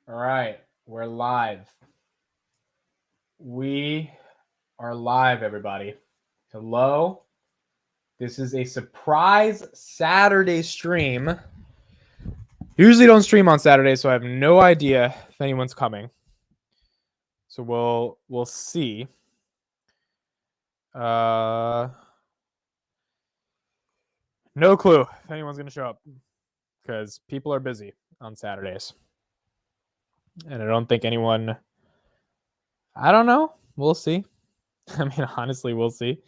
All right, we're live. We are live, everybody. Hello. This is a surprise Saturday stream. Usually don't stream on Saturdays, so I have no idea if anyone's coming. So we'll see. No clue if anyone's gonna show up because people are busy on Saturdays, and I don't think anyone. I don't know. We'll see. I mean, honestly, we'll see.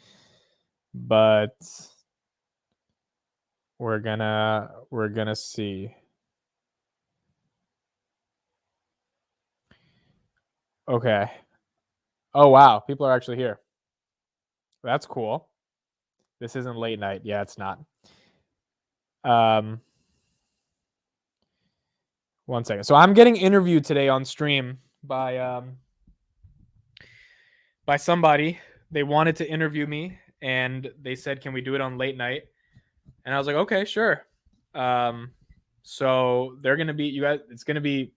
But we're gonna see. Okay. Oh wow, people are actually here. That's cool. This isn't late night. Yeah, it's not. 1 second. So I'm getting interviewed today on stream by somebody. They wanted to interview me and they said, "Can we do it on late night?" And I was like, "Okay, sure." So they're gonna be you guys. It's gonna be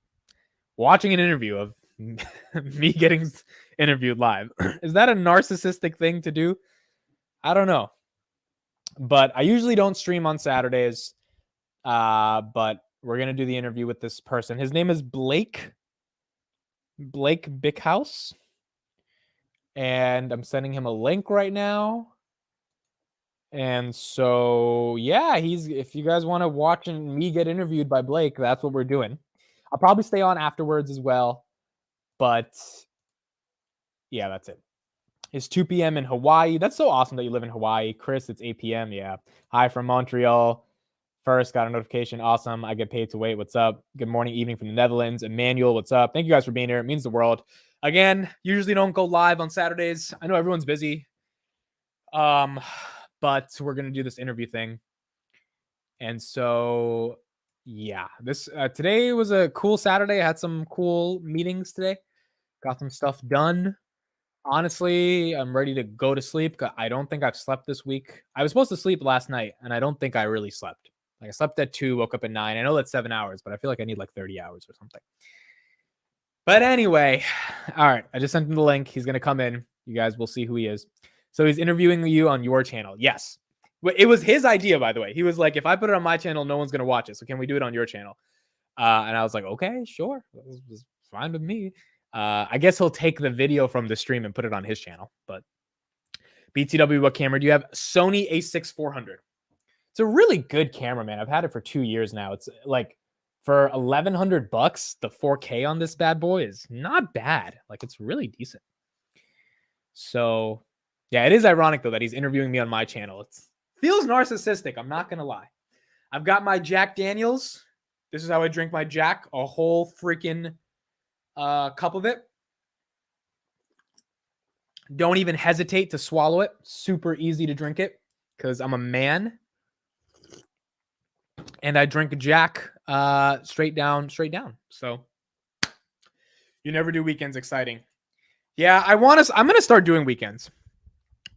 watching an interview of me getting interviewed live. Is that a narcissistic thing to do? I don't know. But I usually don't stream on Saturdays. But we're going to do the interview with this person. His name is Blake Bickhouse. And I'm sending him a link right now. And so, yeah, if you guys want to watch me get interviewed by Blake, that's what we're doing. I'll probably stay on afterwards as well. But yeah, that's it. It's 2 p.m. in Hawaii. That's so awesome that you live in Hawaii. Chris, it's 8 p.m. Yeah. Hi from Montreal. First, got a notification. Awesome. I get paid to wait. What's up? Good morning, evening from the Netherlands. Emmanuel, what's up? Thank you guys for being here. It means the world. Again, usually don't go live on Saturdays. I know everyone's busy. But we're going to do this interview thing. And so, yeah, this today was a cool Saturday. I had some cool meetings today. Got some stuff done. Honestly, I'm ready to go to sleep. I don't think I've slept this week. I was supposed to sleep last night, and I don't think I really slept. Like I slept at 2, woke up at 9. I know that's 7 hours, but I feel like I need like 30 hours or something. But anyway, all right. I just sent him the link. He's going to come in. You guys will see who he is. So he's interviewing you on your channel. Yes. It was his idea, by the way. He was like, if I put it on my channel, no one's going to watch it. So can we do it on your channel? And I was like, okay, sure. This was fine with me. I guess he'll take the video from the stream and put it on his channel. But BTW, what camera do you have? Sony a6 400. It's a really good camera, man. I've had it for 2 years now. It's like for $1,100, the 4K on this bad boy is not bad. Like it's really decent. So yeah, it is ironic though that he's interviewing me on my channel. It feels narcissistic. I'm not gonna lie. I've got my Jack Daniels. This is how I drink my Jack. A whole freaking cup of it. Don't even hesitate to swallow it. Super easy to drink it because I'm a man. And I drink Jack straight down. So you never do weekends. Exciting. Yeah, I'm going to start doing weekends.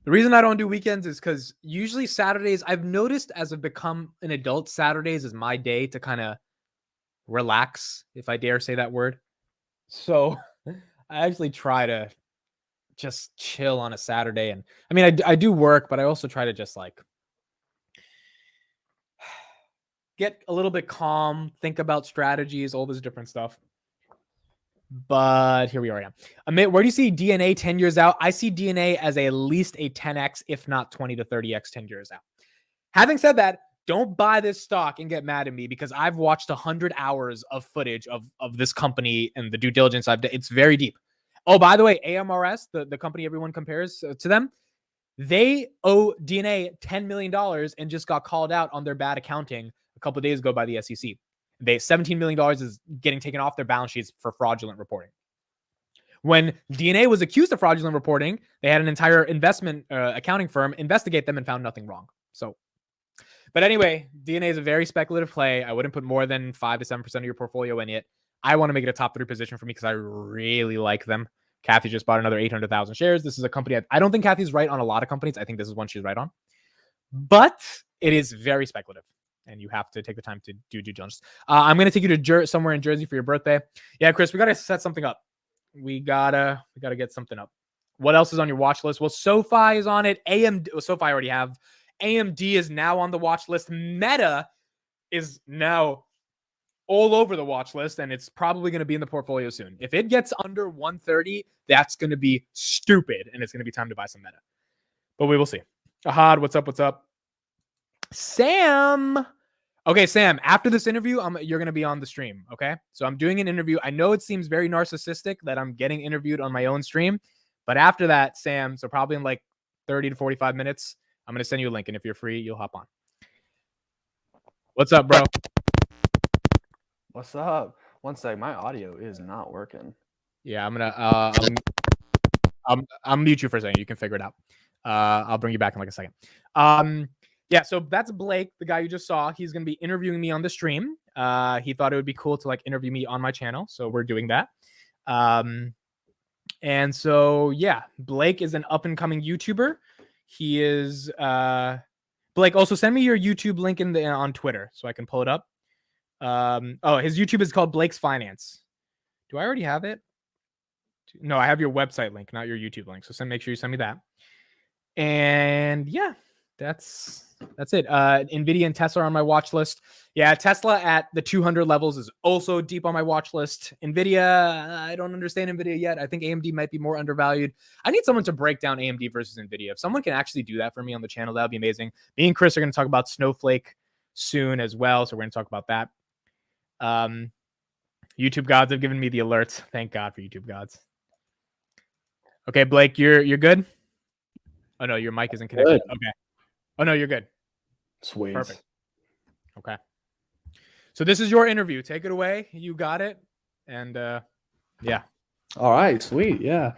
The reason I don't do weekends is because usually Saturdays, I've noticed as I've become an adult, Saturdays is my day to kind of relax, if I dare say that word. So I actually try to just chill on a Saturday. And I mean, I do work, but I also try to just like get a little bit calm, think about strategies, all this different stuff. But here we are now. Amit, where do you see DNA 10 years out? I see DNA as at least a 10x, if not 20 to 30x 10 years out. Having said that, don't buy this stock and get mad at me because I've watched 100 hours of footage of this company and the due diligence I've done. It's very deep. Oh, by the way, AMRS, the company everyone compares to them, they owe DNA $10 million and just got called out on their bad accounting a couple of days ago by the SEC. $17 million is getting taken off their balance sheets for fraudulent reporting. When DNA was accused of fraudulent reporting, they had an entire investment accounting firm investigate them and found nothing wrong. So, but anyway, DNA is a very speculative play. I wouldn't put more than 5 to 7% of your portfolio in it. I want to make it a top 3 position for me because I really like them. Kathy just bought another 800,000 shares. This is a company. I don't think Kathy's right on a lot of companies. I think this is one she's right on. But it is very speculative. and you have to take the time to do due diligence. I'm gonna take you to somewhere in Jersey for your birthday. Yeah, Chris, we gotta set something up. We gotta get something up. What else is on your watch list? Well, SoFi is on it. AMD, well, SoFi I already have. AMD is now on the watch list. Meta is now all over the watch list, and it's probably going to be in the portfolio soon. If it gets under 130, that's going to be stupid, and it's going to be time to buy some Meta. But we will see. Ahad, what's up? What's up? Sam. Okay, Sam, after this interview, you're going to be on the stream, okay? So I'm doing an interview. I know it seems very narcissistic that I'm getting interviewed on my own stream, but after that, Sam, so probably in like 30 to 45 minutes, I'm going to send you a link, and if you're free, you'll hop on. What's up, bro? What's up? One sec, my audio is not working. Yeah, I'm gonna I'll mute you for a second. You can figure it out. I'll bring you back in like a second. Yeah, so that's Blake, the guy you just saw. He's gonna be interviewing me on the stream. He thought it would be cool to like interview me on my channel, so we're doing that. And so yeah, Blake is an up and coming YouTuber. He is Blake. Also, send me your YouTube link on Twitter so I can pull it up. His YouTube is called Blake's Finance. Do I already have it? No, I have your website link, not your YouTube link. So make sure you send me that. And yeah, that's it. Nvidia and Tesla are on my watch list. Yeah, Tesla at the 200 levels is also deep on my watch list. Nvidia, I don't understand Nvidia yet. I think AMD might be more undervalued. I need someone to break down AMD versus Nvidia. If someone can actually do that for me on the channel, that would be amazing. Me and Chris are going to talk about Snowflake soon as well, so we're going to talk about that. YouTube gods have given me the alerts. Thank God for YouTube gods. Okay, Blake, you're good? Oh no, your mic isn't connected. Good. Okay. Oh no, you're good. Sweet. Perfect. Okay. So this is your interview. Take it away. You got it. And yeah. All right, sweet. Yeah.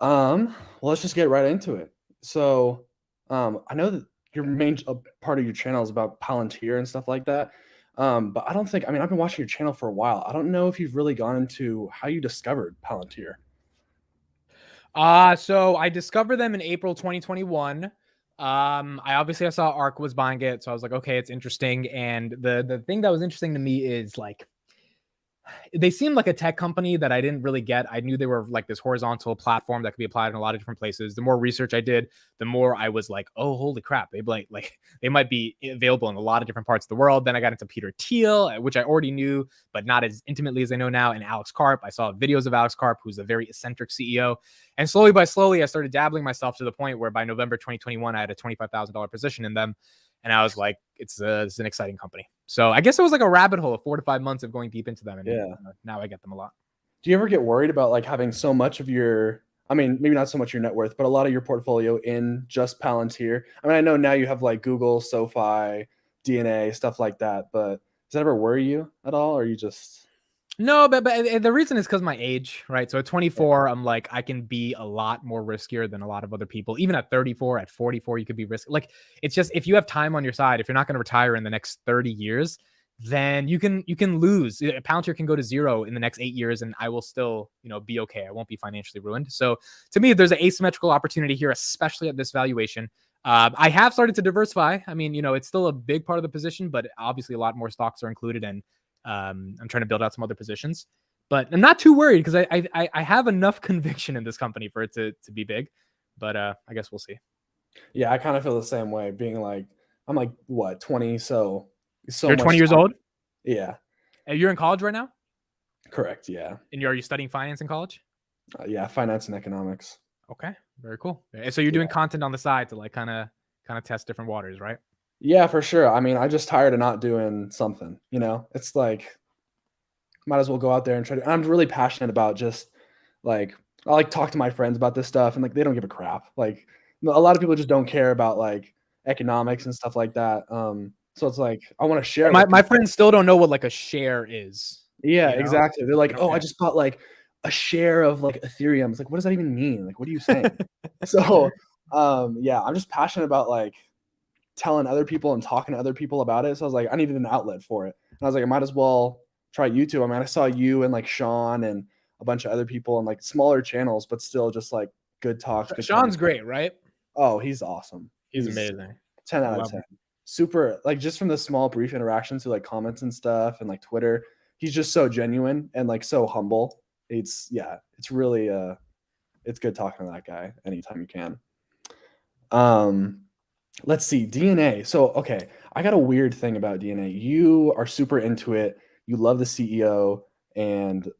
Well, let's just get right into it. So I know that your main part of your channel is about Palantir and stuff like that. But I don't think, I've been watching your channel for a while. I don't know if you've really gone into how you discovered Palantir. So I discovered them in April 2021. I saw ARK was buying it, so I was like, okay, it's interesting. And the thing that was interesting to me is like, they seemed like a tech company that I didn't really get. I knew they were like this horizontal platform that could be applied in a lot of different places. The more research I did, the more I was like, oh, holy crap. They might be available in a lot of different parts of the world. Then I got into Peter Thiel, which I already knew, but not as intimately as I know now, and Alex Karp. I saw videos of Alex Karp, who's a very eccentric CEO. And slowly by slowly, I started dabbling myself to the point where by November 2021, I had a $25,000 position in them. And I was like, it's an exciting company. So I guess it was like a rabbit hole of 4 to 5 months of going deep into them. And now I get them a lot. Do you ever get worried about like having so much of your, maybe not so much your net worth, but a lot of your portfolio in just Palantir? I know now you have like Google, SoFi, DNA, stuff like that, but does that ever worry you at all? Or you just... No, but the reason is because my age, right? So at 24, I'm like, I can be a lot more riskier than a lot of other people. Even at 34, at 44, you could be risky. Like, it's just, if you have time on your side, if you're not going to retire in the next 30 years, then you can lose. Palantir can go to zero in the next 8 years, and I will still, be okay. I won't be financially ruined. So to me, there's an asymmetrical opportunity here, especially at this valuation. I have started to diversify. It's still a big part of the position, but obviously a lot more stocks are included, and I'm trying to build out some other positions, but I'm not too worried because I have enough conviction in this company for it to be big, but I guess we'll see. Yeah, I kind of feel the same way, being like, I'm like, what, 20? So you're 20 years old? Yeah. And you're in college right now? Correct, yeah. And are you studying finance in college? Yeah, finance and economics. Okay, very cool. So you're doing content on the side to like kind of test different waters, right? Yeah, for sure. I just tired of not doing something, It's like, might as well go out there and try to... I'm really passionate about just like, I like talk to my friends about this stuff, and like, they don't give a crap. Like, a lot of people just don't care about like economics and stuff like that. So it's like, I want to share. My friends still don't know what like a share is. Yeah, exactly. They're like, I just bought like a share of like Ethereum. It's like, what does that even mean? Like, what are you saying? So, yeah, I'm just passionate about like telling other people and talking to other people about it. So I was like, I needed an outlet for it. And I was like, I might as well try YouTube. I saw you and like Sean and a bunch of other people and like smaller channels, but still just like good talks. Sean's great, right? Oh, he's awesome. He's amazing. 10 out of 10. super, like, just from the small brief interactions through like comments and stuff and like Twitter, he's just so genuine and like so humble. It's really it's good talking to that guy anytime you can. Let's see, DNA. So, okay, I got a weird thing about DNA. You are super into it. You love the CEO and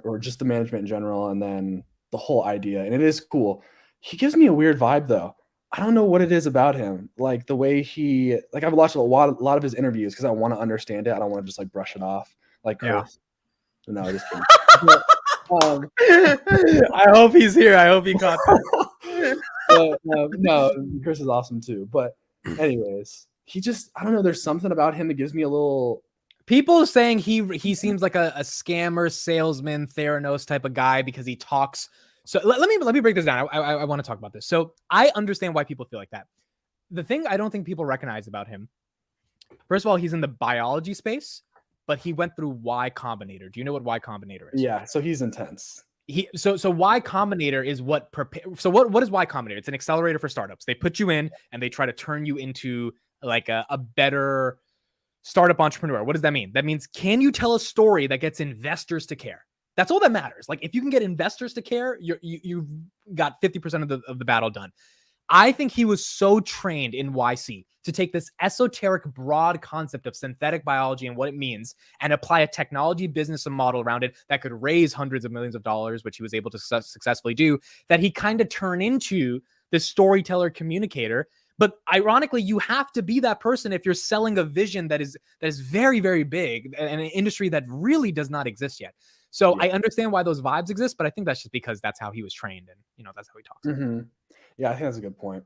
or just the management in general, and then the whole idea, and it is cool. He gives me a weird vibe though. I don't know what it is about him. Like the way I've watched a lot of his interviews because I want to understand it. I don't want to just like brush it off like Yeah. Chris. No, just kidding. But, I hope he's here. I hope he caught that. but no, Chris is awesome too. But anyways, I don't know. There's something about him that gives me a little. People saying he seems like a scammer, salesman, Theranos type of guy because he talks. So let me break this down. I want to talk about this. So I understand why people feel like that. The thing I don't think people recognize about him, first of all, he's in the biology space, but he went through Y Combinator. Do you know what Y Combinator is? Yeah, so he's intense. So Y Combinator is what what is Y Combinator? It's an accelerator for startups. They put you in and they try to turn you into like a better startup entrepreneur. What does that mean? That means, can you tell a story that gets investors to care? That's all that matters. Like if you can get investors to care, you've got 50% of the battle done. I think he was so trained in YC to take this esoteric, broad concept of synthetic biology and what it means and apply a technology business model around it that could raise hundreds of millions of dollars, which he was able to successfully do, that he kind of turned into the storyteller communicator. But ironically, you have to be that person if you're selling a vision that is very, very big and an industry that really does not exist yet. So Yeah. I understand why those vibes exist, but I think that's just because that's how he was trained and that's how he talks. Mm-hmm. Yeah, I think that's a good point.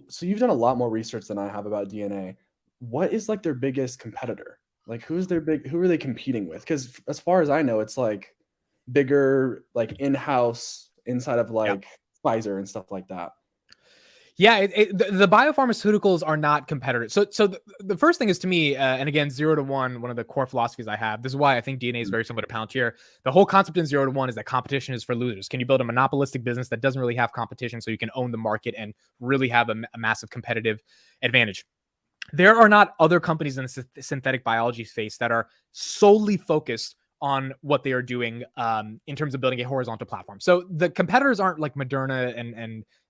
So you've done a lot more research than I have about DNA. What is like their biggest competitor? Like who are they competing with? Because as far as I know, it's like bigger, like in-house inside of like Pfizer and stuff like that. Yeah, the biopharmaceuticals are not competitors. So the first thing is, to me, and again, 0 to 1, one of the core philosophies I have. This is why I think DNA is very similar to Palantir. The whole concept in 0 to 1 is that competition is for losers. Can you build a monopolistic business that doesn't really have competition, so you can own the market and really have a massive competitive advantage? There are not other companies in the synthetic biology space that are solely focused on what they are doing in terms of building a horizontal platform. So the competitors aren't like Moderna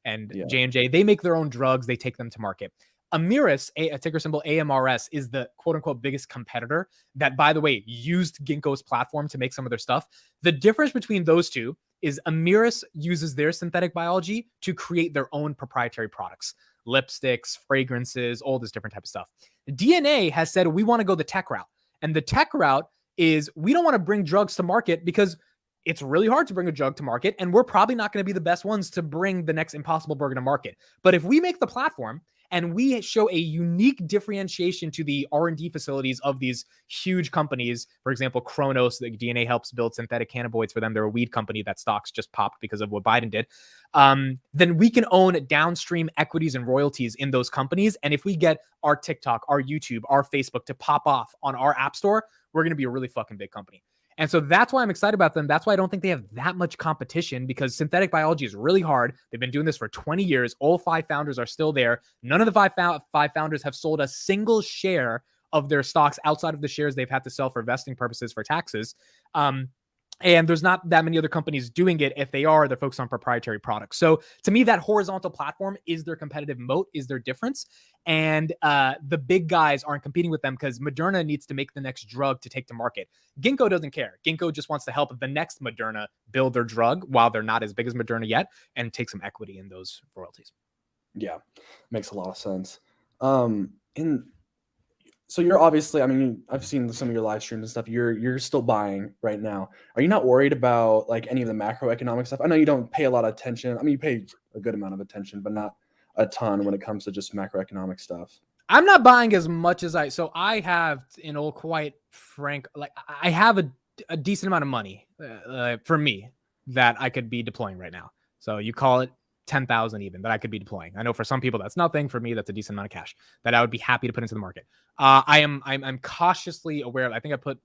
and J&J. They make their own drugs. They take them to market. Amiris, a ticker symbol AMRS, is the quote unquote biggest competitor that, by the way, used Ginkgo's platform to make some of their stuff. The difference between those two is Amiris uses their synthetic biology to create their own proprietary products, lipsticks, fragrances, all this different type of stuff. DNA has said, we want to go the tech route. And the tech route is, we don't want to bring drugs to market because it's really hard to bring a drug to market, and we're probably not going to be the best ones to bring the next impossible burger to market. But if we make the platform and we show a unique differentiation to the R&D facilities of these huge companies, for example, Kronos, the DNA helps build synthetic cannabinoids for them. They're a weed company that stocks just popped because of what Biden did. Then we can own downstream equities and royalties in those companies. And if we get our TikTok, our YouTube, our Facebook to pop off on our app store, we're going to be a really fucking big company. And so that's why I'm excited about them. That's why I don't think they have that much competition, because synthetic biology is really hard. They've been doing this for 20 years. All 5 founders are still there. None of the five founders have sold a single share of their stocks outside of the shares they've had to sell for vesting purposes for taxes. And there's not that many other companies doing it. If they are, they're focused on proprietary products. So to me, that horizontal platform is their competitive moat, is their difference. And the big guys aren't competing with them because Moderna needs to make the next drug to take to market. Ginkgo doesn't care. Ginkgo just wants to help the next Moderna build their drug while they're not as big as Moderna yet, and take some equity in those royalties. Yeah, makes a lot of sense. So you're obviously, I mean, I've seen some of your live streams and stuff. You're still buying right now. Are you not worried about like any of the macroeconomic stuff? I know you don't pay a lot of attention. I mean, you pay a good amount of attention, but not a ton when it comes to just macroeconomic stuff. I'm not buying as much as so I have, quite frank, like I have a decent amount of money for me that I could be deploying right now. So you call it 10,000 even, that I could be deploying. I know for some people that's nothing. For me, that's a decent amount of cash that I would be happy to put into the market. I'm cautiously aware. I think I put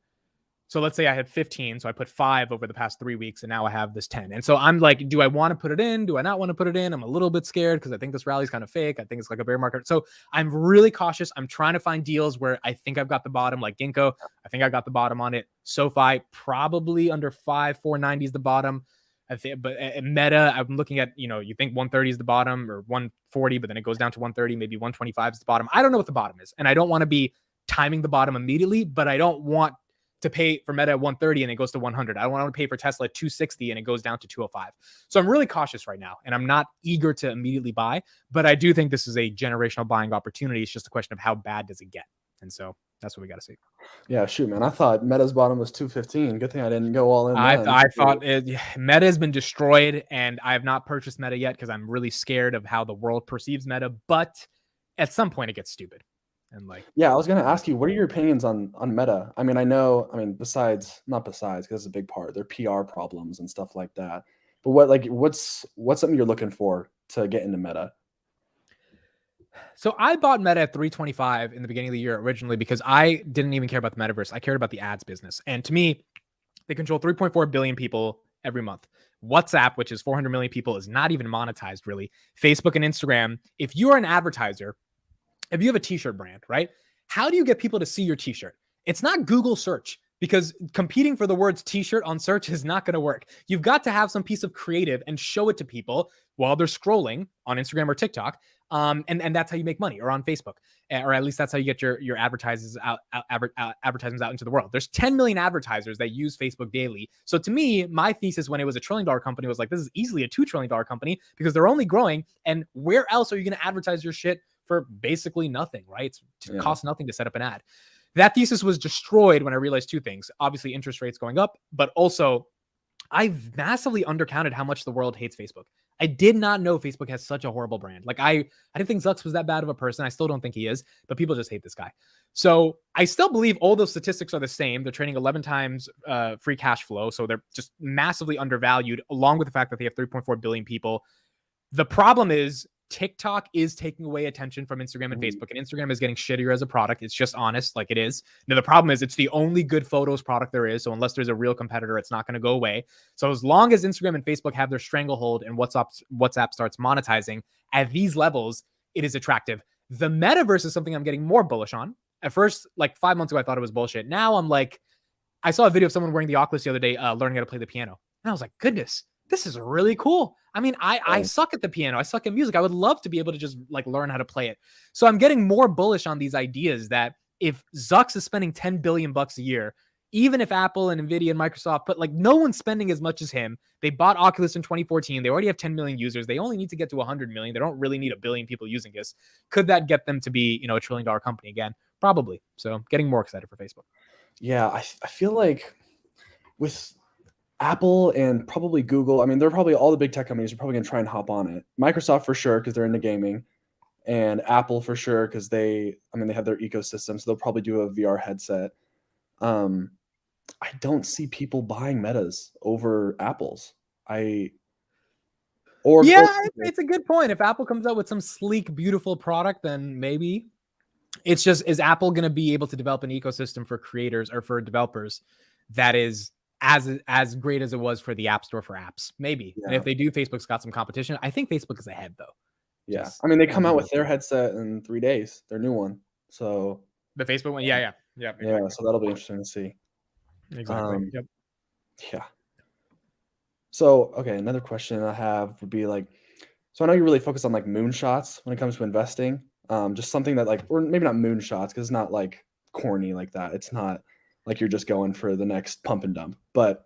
So let's say I had 15. So I put 5 over the past 3 weeks, and now I have this 10. And so I'm like, do I want to put it in? Do I not want to put it in? I'm a little bit scared because I think this rally is kind of fake. I think it's like a bear market. So I'm really cautious. I'm trying to find deals where I think I've got the bottom, like Ginkgo. I think I got the bottom on it. SoFi, probably under 490 is the bottom. I think, but Meta, I'm looking at, you think 130 is the bottom or 140, but then it goes down to 130, maybe 125 is the bottom. I don't know what the bottom is. And I don't want to be timing the bottom immediately, but I don't want to pay for Meta at 130 and it goes to 100. I don't want to pay for Tesla at 260 and it goes down to 205. So I'm really cautious right now, and I'm not eager to immediately buy, but I do think this is a generational buying opportunity. It's just a question of how bad does it get. And so that's what we got to see. Yeah, shoot, man. I thought Meta's bottom was 215. Good thing I didn't go all in. I thought Meta has been destroyed, and I have not purchased Meta yet because I'm really scared of how the world perceives Meta. But at some point, it gets stupid. And yeah, I was gonna ask you, what are your opinions on Meta? I mean, besides because it's a big part, their PR problems and stuff like that. But what's something you're looking for to get into Meta? So I bought Meta at 325 in the beginning of the year originally because I didn't even care about the metaverse. I cared about the ads business. And to me, they control 3.4 billion people every month. WhatsApp, which is 400 million people, is not even monetized really. Facebook and Instagram, if you are an advertiser, if you have a t-shirt brand, right? How do you get people to see your t-shirt? It's not Google search, because competing for the words t-shirt on search is not going to work. You've got to have some piece of creative and show it to people while they're scrolling on Instagram or TikTok. And that's how you make money, or on Facebook, or at least that's how you get your advertisements out into the world. There's 10 million advertisers that use Facebook daily. So to me, my thesis when it was a $1 trillion company was like, this is easily a $2 trillion company because they're only growing. And where else are you going to advertise your shit for basically nothing, right? It costs nothing to set up an ad. That thesis was destroyed when I realized two things. Obviously, interest rates going up, but also I've massively undercounted how much the world hates Facebook. I did not know Facebook has such a horrible brand. Like I didn't think Zucks was that bad of a person. I still don't think he is, but people just hate this guy. So I still believe all those statistics are the same. They're trading 11 times free cash flow. So they're just massively undervalued, along with the fact that they have 3.4 billion people. The problem is TikTok is taking away attention from Instagram and Facebook, and Instagram is getting shittier as a product. It's just honest, like it is. Now, the problem is it's the only good photos product there is. So unless there's a real competitor, it's not going to go away. So as long as Instagram and Facebook have their stranglehold and WhatsApp starts monetizing at these levels, it is attractive. The metaverse is something I'm getting more bullish on. At first, like 5 months ago, I thought it was bullshit. Now I'm like, I saw a video of someone wearing the Oculus the other day, learning how to play the piano. And I was like, goodness, this is really cool. I mean, I suck at the piano. I suck at music. I would love to be able to just like learn how to play it. So I'm getting more bullish on these ideas that if Zucks is spending 10 billion bucks a year, even if Apple and Nvidia and Microsoft, but like no one's spending as much as him. They bought Oculus in 2014. They already have 10 million users. They only need to get to 100 million. They don't really need a billion people using this. Could that get them to be, a $1 trillion company again? Probably. So getting more excited for Facebook. Yeah, I feel like with Apple and probably Google, I mean, they're probably all the big tech companies are probably going to try and hop on it. Microsoft for sure, because they're into gaming, and Apple for sure, because they have their ecosystem, so they'll probably do a VR headset. I don't see people buying Metas over Apple's. It's a good point. If Apple comes out with some sleek, beautiful product, then maybe. It's just, is Apple going to be able to develop an ecosystem for creators or for developers that is as great as it was for the App Store for apps? Maybe. Yeah. And if they do, Facebook's got some competition. I think Facebook is ahead though. Yeah. I mean, they come out with their headset in 3 days, their new one. So the Facebook one. Yeah. Exactly. Yeah. So that'll be interesting to see. Exactly. Yep. Yeah. So, okay. Another question I have would be like, so I know you really focus on like moonshots when it comes to investing. Just something that like, or maybe not moonshots, because it's not like corny like that. It's not like you're just going for the next pump and dump. But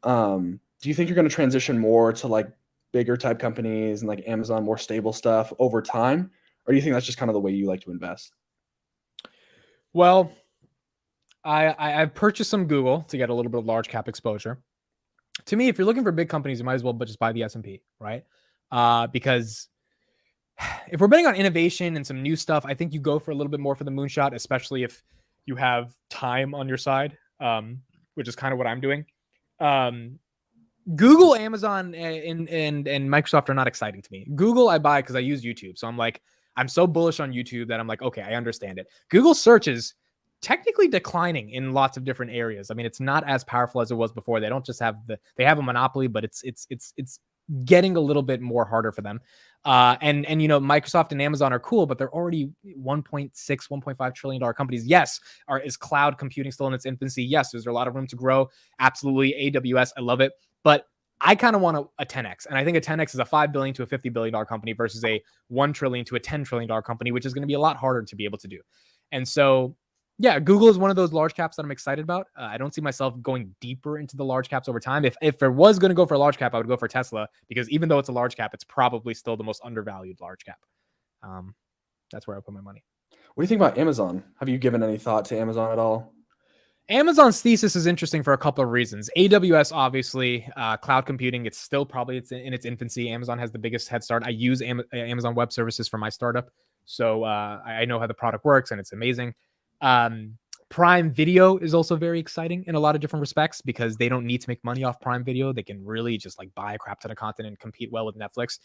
do you think you're going to transition more to like bigger type companies and like Amazon, more stable stuff over time? Or do you think that's just kind of the way you like to invest? Well, I've purchased some Google to get a little bit of large cap exposure. To me, if you're looking for big companies, you might as well just buy the S&P, right? Because if we're betting on innovation and some new stuff, I think you go for a little bit more for the moonshot, especially if you have time on your side, which is kind of what I'm doing. Google, Amazon, and Microsoft are not exciting to me. Google I buy because I use YouTube. So I'm so bullish on YouTube that I'm like, okay, I understand it. Google searches, technically declining in lots of different areas. I mean, it's not as powerful as it was before. They don't just have they have a monopoly, but it's getting a little bit more harder for them. And Microsoft and Amazon are cool, but they're already 1.6, $1.5 trillion companies. Yes. Is cloud computing still in its infancy? Yes. There's a lot of room to grow. Absolutely. AWS, I love it. But I kind of want a 10x. And I think a 10x is a $5 billion to a $50 billion company versus a $1 trillion to a $10 trillion company, which is going to be a lot harder to be able to do. And so, yeah, Google is one of those large caps that I'm excited about. I don't see myself going deeper into the large caps over time. If there was going to go for a large cap, I would go for Tesla, because even though it's a large cap, it's probably still the most undervalued large cap. That's where I put my money. What do you think about Amazon? Have you given any thought to Amazon at all? Amazon's thesis is interesting for a couple of reasons. AWS, obviously, cloud computing, it's still probably in its infancy. Amazon has the biggest head start. I use Amazon Web Services for my startup, so I know how the product works, and it's amazing. Prime Video is also very exciting in a lot of different respects, because they don't need to make money off Prime Video. They can really just like buy a crap ton of content and compete well with Netflix.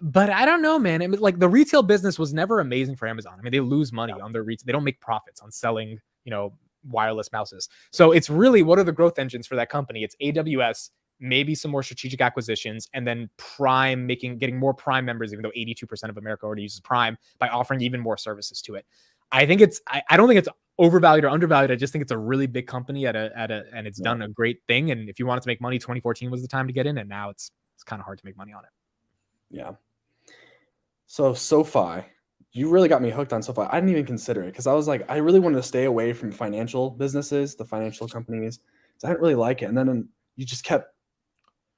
But I don't know, man. I mean, like, the retail business was never amazing for Amazon. I mean, they lose money on their retail. They don't make profits on selling, wireless mouses. So it's really, what are the growth engines for that company? It's AWS, maybe some more strategic acquisitions, and then Prime, getting more Prime members, even though 82% of America already uses Prime, by offering even more services to it. I think I don't think it's overvalued or undervalued. I just think it's a really big company and it's done a great thing. And if you wanted to make money, 2014 was the time to get in, and now it's kind of hard to make money on it. Yeah. So SoFi, you really got me hooked on SoFi. I didn't even consider it, because I was like, I really wanted to stay away from financial businesses, the financial companies. So I didn't really like it. And then you just kept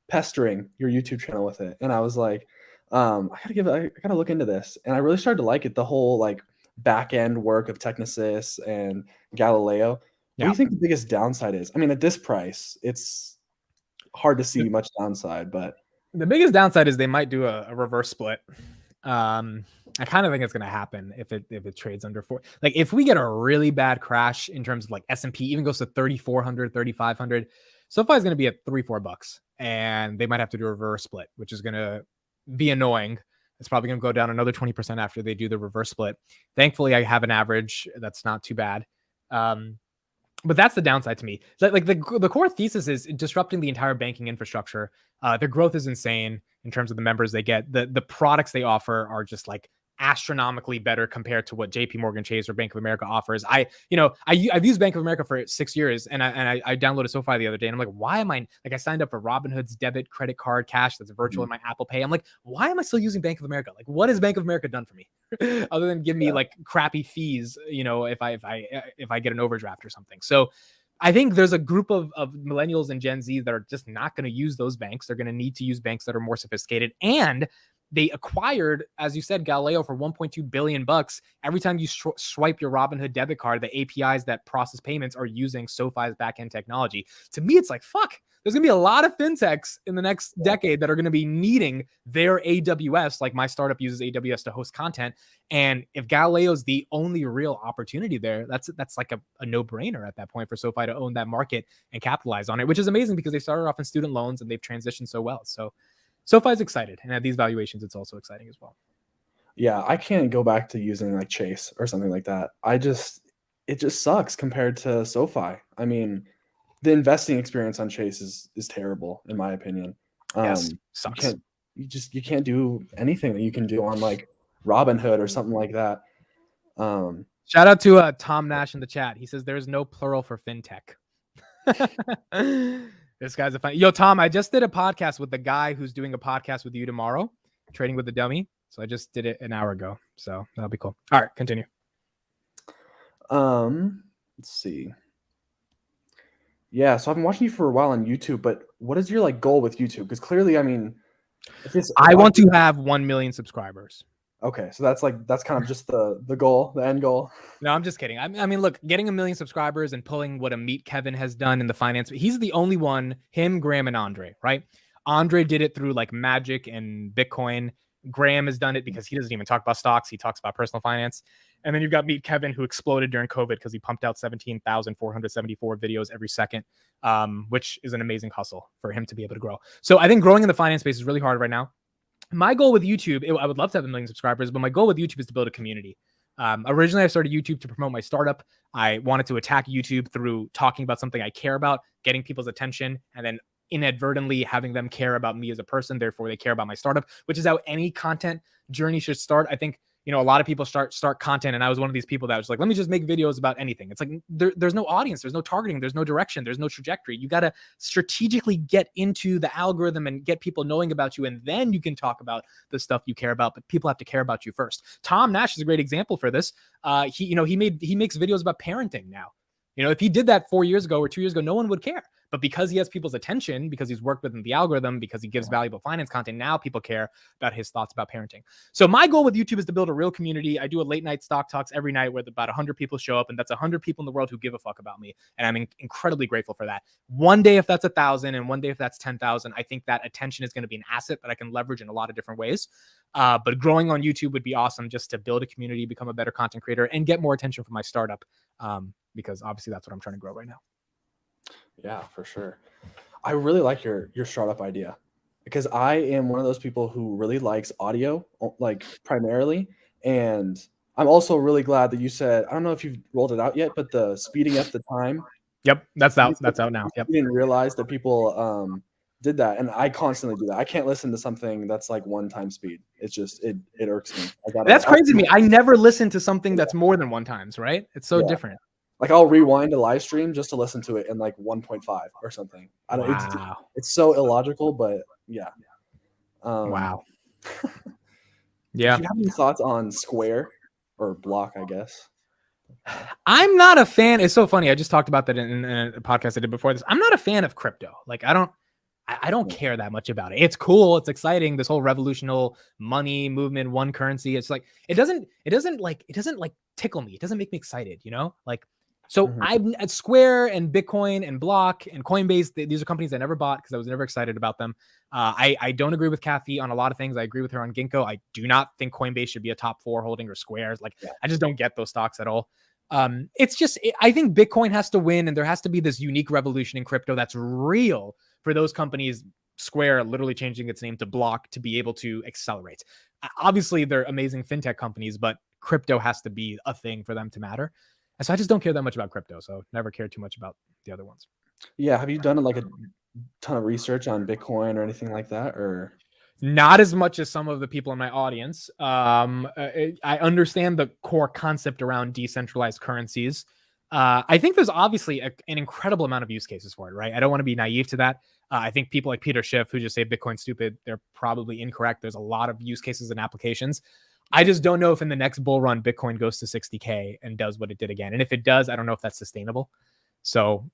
pestering your YouTube channel with it. And I was like, I gotta look into this. And I really started to like it, the whole like back end work of Technisys and Galileo. What do you think the biggest downside is? I mean, at this price, it's hard to see much downside, but the biggest downside is they might do a reverse split. I kind of think it's going to happen if it trades under 4. Like, if we get a really bad crash in terms of like S&P even goes to 3,400, 3,500, SoFi is going to be at $3-4, and they might have to do a reverse split, which is going to be annoying. It's probably going to go down another 20% after they do the reverse split. Thankfully, I have an average that's not too bad. But that's the downside to me. Like the core thesis is disrupting the entire banking infrastructure. Their growth is insane in terms of the members they get. The products they offer are just like astronomically better compared to what JP Morgan Chase or Bank of America offers. I've used Bank of America for 6 years, and I downloaded SoFi the other day, and I'm like, why am I like, I signed up for Robinhood's debit credit card cash that's virtual in my Apple Pay. I'm like, why am I still using Bank of America? Like, what has Bank of America done for me other than give me like crappy fees, if I get an overdraft or something? So I think there's a group of millennials and Gen Z that are just not going to use those banks. They're going to need to use banks that are more sophisticated. And they acquired, as you said, Galileo for $1.2 billion. Every time you swipe your Robinhood debit card, the APIs that process payments are using SoFi's backend technology. To me, it's like, fuck, there's going to be a lot of fintechs in the next decade that are going to be needing their AWS. Like, my startup uses AWS to host content. And if Galileo is the only real opportunity there, that's like a no-brainer at that point for SoFi to own that market and capitalize on it, which is amazing because they started off in student loans and they've transitioned so well. So SoFi's excited, and at these valuations, it's also exciting as well. Yeah, I can't go back to using like Chase or something like that. It just sucks compared to SoFi. I mean, the investing experience on Chase is terrible in my opinion. Yes, sucks. You can't do anything that you can do on like Robinhood or something like that. Shout out to Tom Nash in the chat. He says there's no plural for fintech. This guy's a fun. Yo, Tom, I just did a podcast with the guy who's doing a podcast with you tomorrow, Trading with the Dummy. So I just did it an hour ago. So that'll be cool. All right, continue. Let's see. Yeah, so I've been watching you for a while on YouTube, but what is your like goal with YouTube? Because clearly, I mean, I want to have 1 million subscribers. Okay, so that's kind of just the goal, the end goal. No, I'm just kidding. I mean, look, getting 1 million subscribers and pulling what a Meet Kevin has done in the finance. He's the only one, him, Graham, and Andre, right? Andre did it through like Magic and Bitcoin. Graham has done it because he doesn't even talk about stocks. He talks about personal finance. And then you've got Meet Kevin, who exploded during COVID because he pumped out 17,474 videos every second, which is an amazing hustle for him to be able to grow. So I think growing in the finance space is really hard right now. My goal with YouTube, I would love to have 1 million subscribers, but my goal with YouTube is to build a community. Originally, I started YouTube to promote my startup. I wanted to attack YouTube through talking about something I care about, getting people's attention, and then inadvertently having them care about me as a person. Therefore, they care about my startup, which is how any content journey should start. I think a lot of people start content, and I was one of these people that was like, let me just make videos about anything. It's like there's no audience, there's no targeting, there's no direction, there's no trajectory. You got to strategically get into the algorithm and get people knowing about you, and then you can talk about the stuff you care about. But people have to care about you first. Tom Nash is a great example for this. He makes videos about parenting now. If he did that 4 years ago or 2 years ago, no one would care. But because he has people's attention, because he's worked within the algorithm, because he gives valuable finance content, now people care about his thoughts about parenting. So my goal with YouTube is to build a real community. I do a late night stock talks every night where about 100 people show up, and that's 100 people in the world who give a fuck about me. And I'm incredibly grateful for that. One day, if that's 1,000, and one day, if that's 10,000, I think that attention is going to be an asset that I can leverage in a lot of different ways. But growing on YouTube would be awesome, just to build a community, become a better content creator, and get more attention from my startup. Because obviously that's what I'm trying to grow right now. Yeah, for sure. I really like your startup idea, because I am one of those people who really likes audio, like primarily. And I'm also really glad that you said, I don't know if you've rolled it out yet, but the speeding up the time. Yep, that's out. That's out now. Yep. You didn't realize that people did that, and I constantly do that. I can't listen to something that's like 1 time speed. It's just it irks me. That's crazy to me. I never listen to something that's more than 1 times, right? It's so different. Like I'll rewind a live stream just to listen to it in like 1.5 or something. I don't. Wow. It's so illogical, but yeah. Wow. Yeah. Do you have any thoughts on Square or Block, I guess? I'm not a fan. It's so funny. I just talked about that in a podcast I did before this. I'm not a fan of crypto. Like I don't care that much about it. It's cool. It's exciting. This whole revolutional money movement, one currency. It's like, it doesn't tickle me. It doesn't make me excited, like, so I'm at Square and Bitcoin and Block and Coinbase. These are companies I never bought because I was never excited about them. I don't agree with Kathy on a lot of things. I agree with her on Ginkgo. I do not think Coinbase should be a top 4 holding, or Squares. I just don't get those stocks at all. It's just, I think Bitcoin has to win, and there has to be this unique revolution in crypto that's real for those companies, Square literally changing its name to Block, to be able to accelerate. Obviously, they're amazing fintech companies, but crypto has to be a thing for them to matter. And so I just don't care that much about crypto. So never cared too much about the other ones. Yeah. Have you done like a ton of research on Bitcoin or anything like that? Or not as much as some of the people in my audience. I understand the core concept around decentralized currencies. I think there's obviously an incredible amount of use cases for it, right? I don't want to be naive to that. I think people like Peter Schiff, who just say Bitcoin's stupid, they're probably incorrect. There's a lot of use cases and applications. I just don't know if in the next bull run, Bitcoin goes to 60K and does what it did again. And if it does, I don't know if that's sustainable. So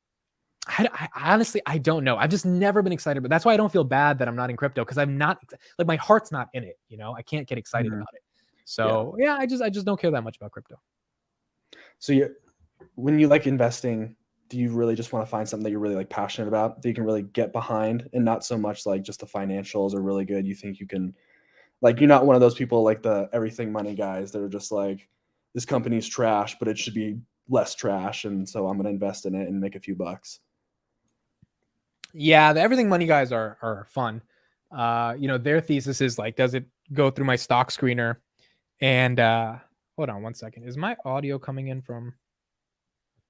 I honestly, I don't know. I've just never been excited, but that's why I don't feel bad that I'm not in crypto, because I'm not, like, my heart's not in it. I can't get excited about it. So yeah, I just don't care that much about crypto. So when you like investing, do you really just want to find something that you're really like passionate about, that you can really get behind, and not so much like just the financials are really good? You think you can, like, you're not one of those people like the everything money guys that are just like, this company's trash, but it should be less trash, and so I'm going to invest in it and make a few bucks. Yeah, the everything money guys are fun. Their thesis is like, does it go through my stock screener? And hold on 1 second. Is my audio coming in from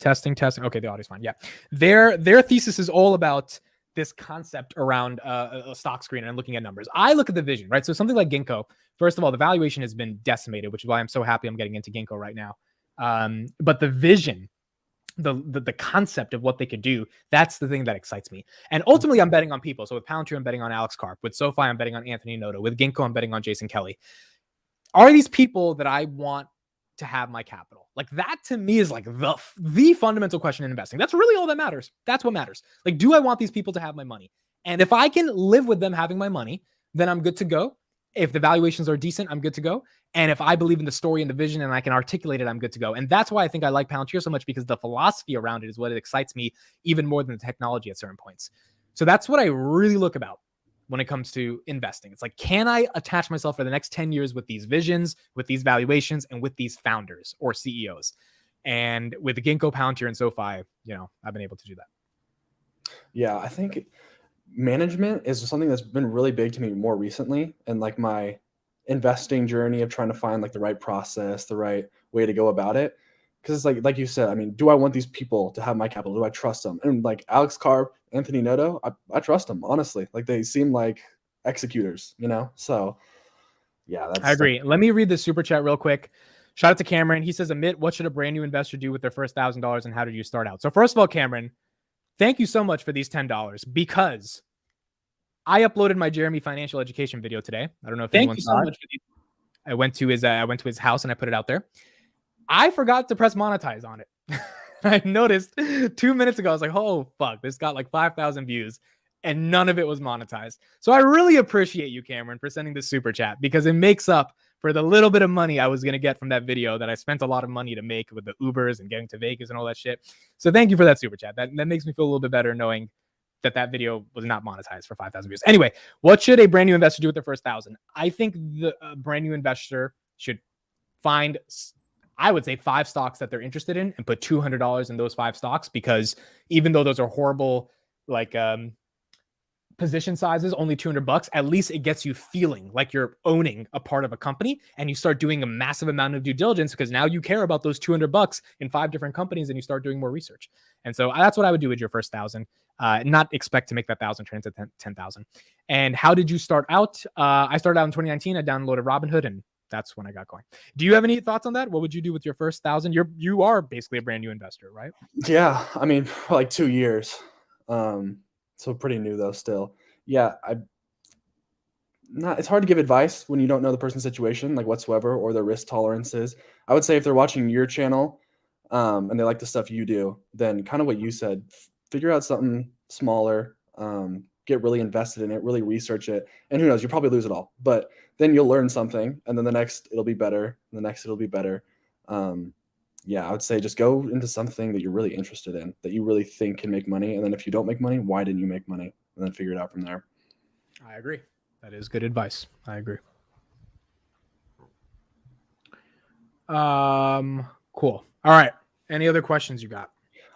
testing? Okay, the audio's fine. Yeah. Their thesis is all about this concept around a stock screener and looking at numbers. I look at the vision, right? So something like Ginkgo, first of all, the valuation has been decimated, which is why I'm so happy I'm getting into Ginkgo right now. But the vision, the concept of what they could do, that's the thing that excites me. And ultimately, I'm betting on people. So with Palantir, I'm betting on Alex Karp. With SoFi, I'm betting on Anthony Noto. With Ginkgo, I'm betting on Jason Kelly. Are these people that I want to have my capital? Like, that to me is like the fundamental question in investing. That's really all that matters. That's what matters. Like, do I want these people to have my money? And if I can live with them having my money, then I'm good to go. If the valuations are decent, I'm good to go. And if I believe in the story and the vision and I can articulate it, I'm good to go. And that's why I think I like Palantir so much, because the philosophy around it is what excites me even more than the technology at certain points. So that's what I really look about when it comes to investing. It's like, can I attach myself for the next 10 years with these visions, with these valuations, and with these founders or CEOs? And with the Ginkgo, Palantir, and SoFi, I've been able to do that. Yeah, I think management is something that's been really big to me more recently, and like my investing journey of trying to find like the right process, the right way to go about it. Because it's like you said, I mean, do I want these people to have my capital? Do I trust them? And like Alex Carr, Anthony Noto, I trust them, honestly. Like they seem like executors, you know? So yeah, I agree. Let me read the super chat real quick. Shout out to Cameron. He says, Amit, what should a brand new investor do with their first $1,000 and how did you start out? So first of all, Cameron, thank you so much for these $10 because I uploaded my Jeremy financial education video today. I don't know if anyone saw it. I went to his house and I put it out there. I forgot to press monetize on it. I noticed 2 minutes ago, I was like, oh, fuck, this got like 5,000 views and none of it was monetized. So I really appreciate you, Cameron, for sending this super chat because it makes up for the little bit of money I was going to get from that video that I spent a lot of money to make with the Ubers and getting to Vegas and all that shit. So thank you for that super chat. That makes me feel a little bit better knowing that video was not monetized for 5,000 views. Anyway, what should a brand new investor do with their first 1,000? I think the brand new investor should find, I would say, 5 stocks that they're interested in and put $200 in those 5 stocks, because even though those are horrible, like position sizes, only $200, at least it gets you feeling like you're owning a part of a company, and you start doing a massive amount of due diligence because now you care about those $200 in 5 different companies and you start doing more research. And so that's what I would do with your first 1,000. Not expect to make that 1,000 turn into 10,000. And how did you start out? I started out in 2019. I downloaded Robinhood and that's when I got going. Do you have any thoughts on that? What would you do with your first 1,000? You are basically a brand new investor, right? Yeah, I mean, for like 2 years. So pretty new though still. Yeah, it's hard to give advice when you don't know the person's situation, like whatsoever, or their risk tolerances. I would say if they're watching your channel, and they like the stuff you do, then kind of what you said, figure out something smaller, get really invested in it, really research it, and who knows, you'll probably lose it all, but then you'll learn something, and then the next it'll be better, and the next it'll be better. Yeah, I would say just go into something that you're really interested in, that you really think can make money, and then if you don't make money, why didn't you make money? And then figure it out from there. I agree. That is good advice. I agree. Cool. All right. Any other questions you got?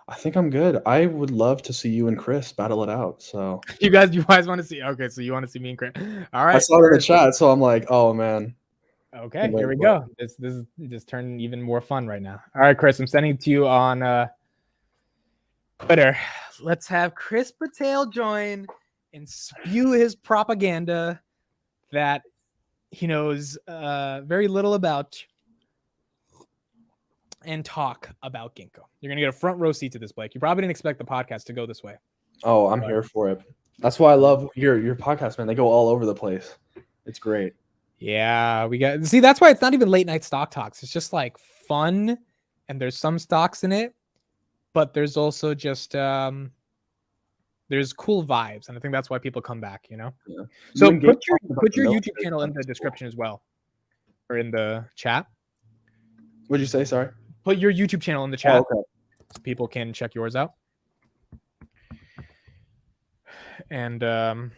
I think I'm good. I would love to see you and Chris battle it out. So you guys want to see? Okay, so you want to see me and Chris? All right. I saw it in the chat, so I'm like, oh man. Okay, here we go. This is just turning even more fun right now. All right, Chris, I'm sending it to you on Twitter. Let's have Chris Patel join and spew his propaganda that he knows very little about and talk about ginkgo. You're going to get a front row seat to this, Blake. You probably didn't expect the podcast to go this way. Oh, I'm here for it. That's why I love your podcast, man. They go all over the place. It's great. Yeah, that's why it's not even late night stock talks. It's just like fun, and there's some stocks in it, but there's also just there's cool vibes, and I think that's why people come back, you know. Yeah. So put your YouTube channel in the description as well, or in the chat. What'd you say? Sorry. Put your YouTube channel in the chat, so people can check yours out. And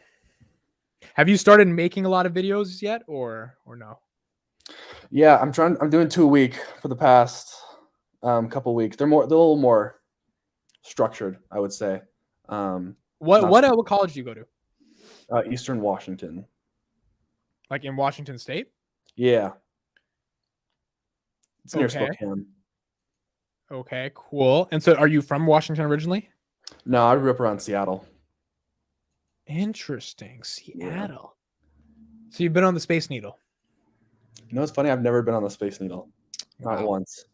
have you started making a lot of videos yet, or no? Yeah, I'm doing 2 a week for the past couple weeks. They're a little more structured, I would say. What college do you go to? Eastern Washington. Like in Washington State? Yeah. It's near Spokane. Okay, cool. And so are you from Washington originally? No, I grew up around Seattle. Interesting. Seattle. Yeah. So you've been on the Space Needle. You know, it's funny. I've never been on the Space Needle. Not once.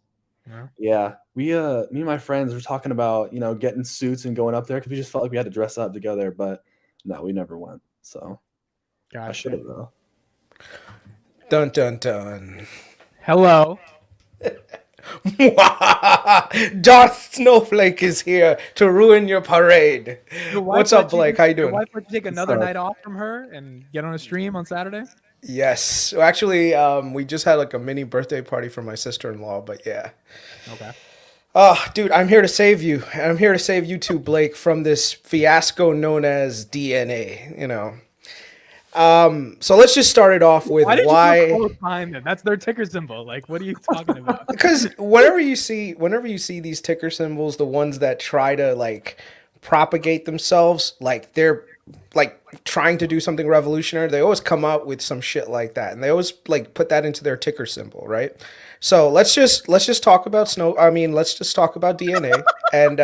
Yeah. Me and my friends were talking about, getting suits and going up there because we just felt like we had to dress up to go there, but no, we never went. So I should have though. Dun, dun, dun. Hello. Darth Snowflake is here to ruin your parade. What's up, Blake? How you doing? Your wife would take another night off from her and get on a stream on Saturday? Yes. Actually, we just had like a mini birthday party for my sister-in-law, but yeah. Okay. Oh, dude, I'm here to save you. And I'm here to save you too, Blake, from this fiasco known as DNA, So let's just start it off with why. That's their ticker symbol. Like, what are you talking about? Because whenever you see these ticker symbols, the ones that try to like propagate themselves, like they're like trying to do something revolutionary, they always come up with some shit like that, and they always like put that into their ticker symbol, right? So let's just talk about let's just talk about DNA. And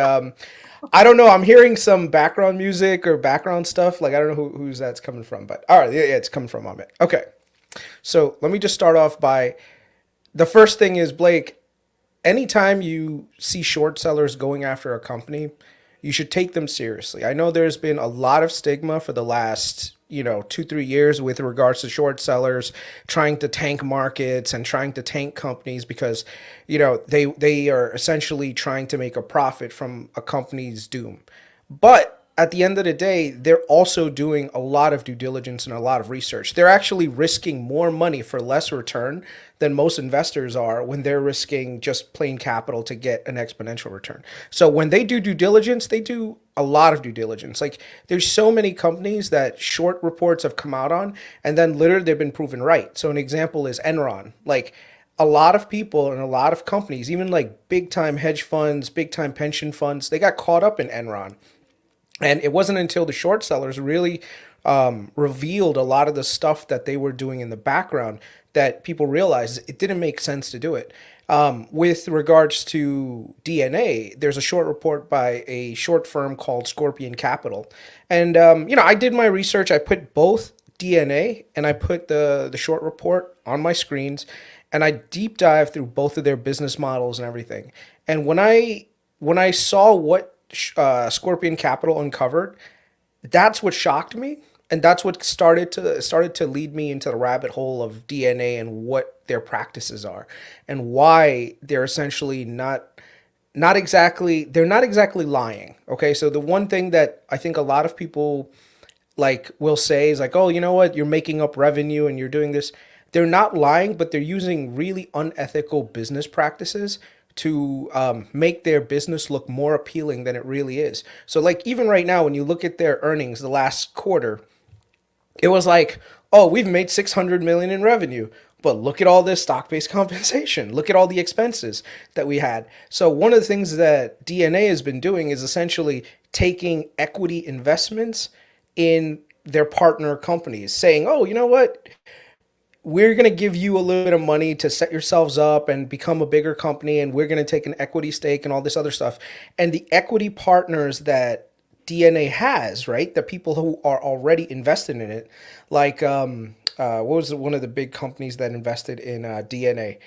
I don't know. I'm hearing some background music or background stuff. Like I don't know who's that's coming from, but all right, yeah, it's coming from Amit. Okay, so let me just start off by the first thing is Blake. Anytime you see short sellers going after a company, you should take them seriously. I know there's been a lot of stigma for the last, 2-3 years with regards to short sellers trying to tank markets and trying to tank companies because, they are essentially trying to make a profit from a company's doom. But at the end of the day, they're also doing a lot of due diligence and a lot of research. They're actually risking more money for less return than most investors are when they're risking just plain capital to get an exponential return. So when they do due diligence, they do a lot of due diligence. Like there's so many companies that short reports have come out on, and then literally they've been proven right. So an example is Enron. Like a lot of people and a lot of companies, even like big time hedge funds, big time pension funds, they got caught up in Enron. And it wasn't until the short sellers really revealed a lot of the stuff that they were doing in the background that people realized it didn't make sense to do it. With regards to DNA, there's a short report by a short firm called Scorpion Capital. And, I did my research. I put both DNA and I put the short report on my screens, and I deep dive through both of their business models and everything. And when I saw what Scorpion Capital uncovered, that's what shocked me, and that's what started to lead me into the rabbit hole of DNA and what their practices are, and why they're essentially not exactly lying. Okay, so the one thing that I think a lot of people like will say is like, oh, you know what, you're making up revenue and you're doing this. They're not lying, but they're using really unethical business practices to make their business look more appealing than it really is. So like even right now, when you look at their earnings, the last quarter, it was like, oh, we've made 600 million in revenue, but look at all this stock-based compensation. Look at all the expenses that we had. So one of the things that DNA has been doing is essentially taking equity investments in their partner companies, saying, oh, you know what? We're going to give you a little bit of money to set yourselves up and become a bigger company, and we're going to take an equity stake and all this other stuff. And the equity partners that DNA has, right, the people who are already invested in it, like what was one of the big companies that invested in DNA?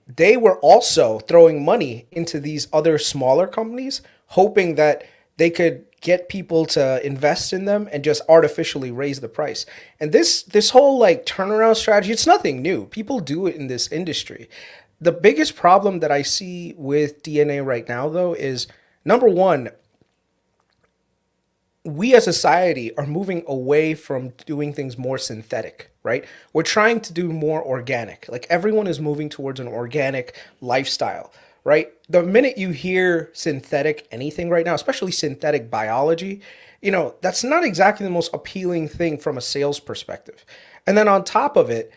They were also throwing money into these other smaller companies, hoping that they could get people to invest in them and just artificially raise the price. And this whole like turnaround strategy, it's nothing new. People do it in this industry. The biggest problem that I see with DNA right now, though, is number one, we as a society are moving away from doing things more synthetic, right? We're trying to do more organic. Like everyone is moving towards an organic lifestyle, right? The minute you hear synthetic anything right now, especially synthetic biology, that's not exactly the most appealing thing from a sales perspective. And then on top of it,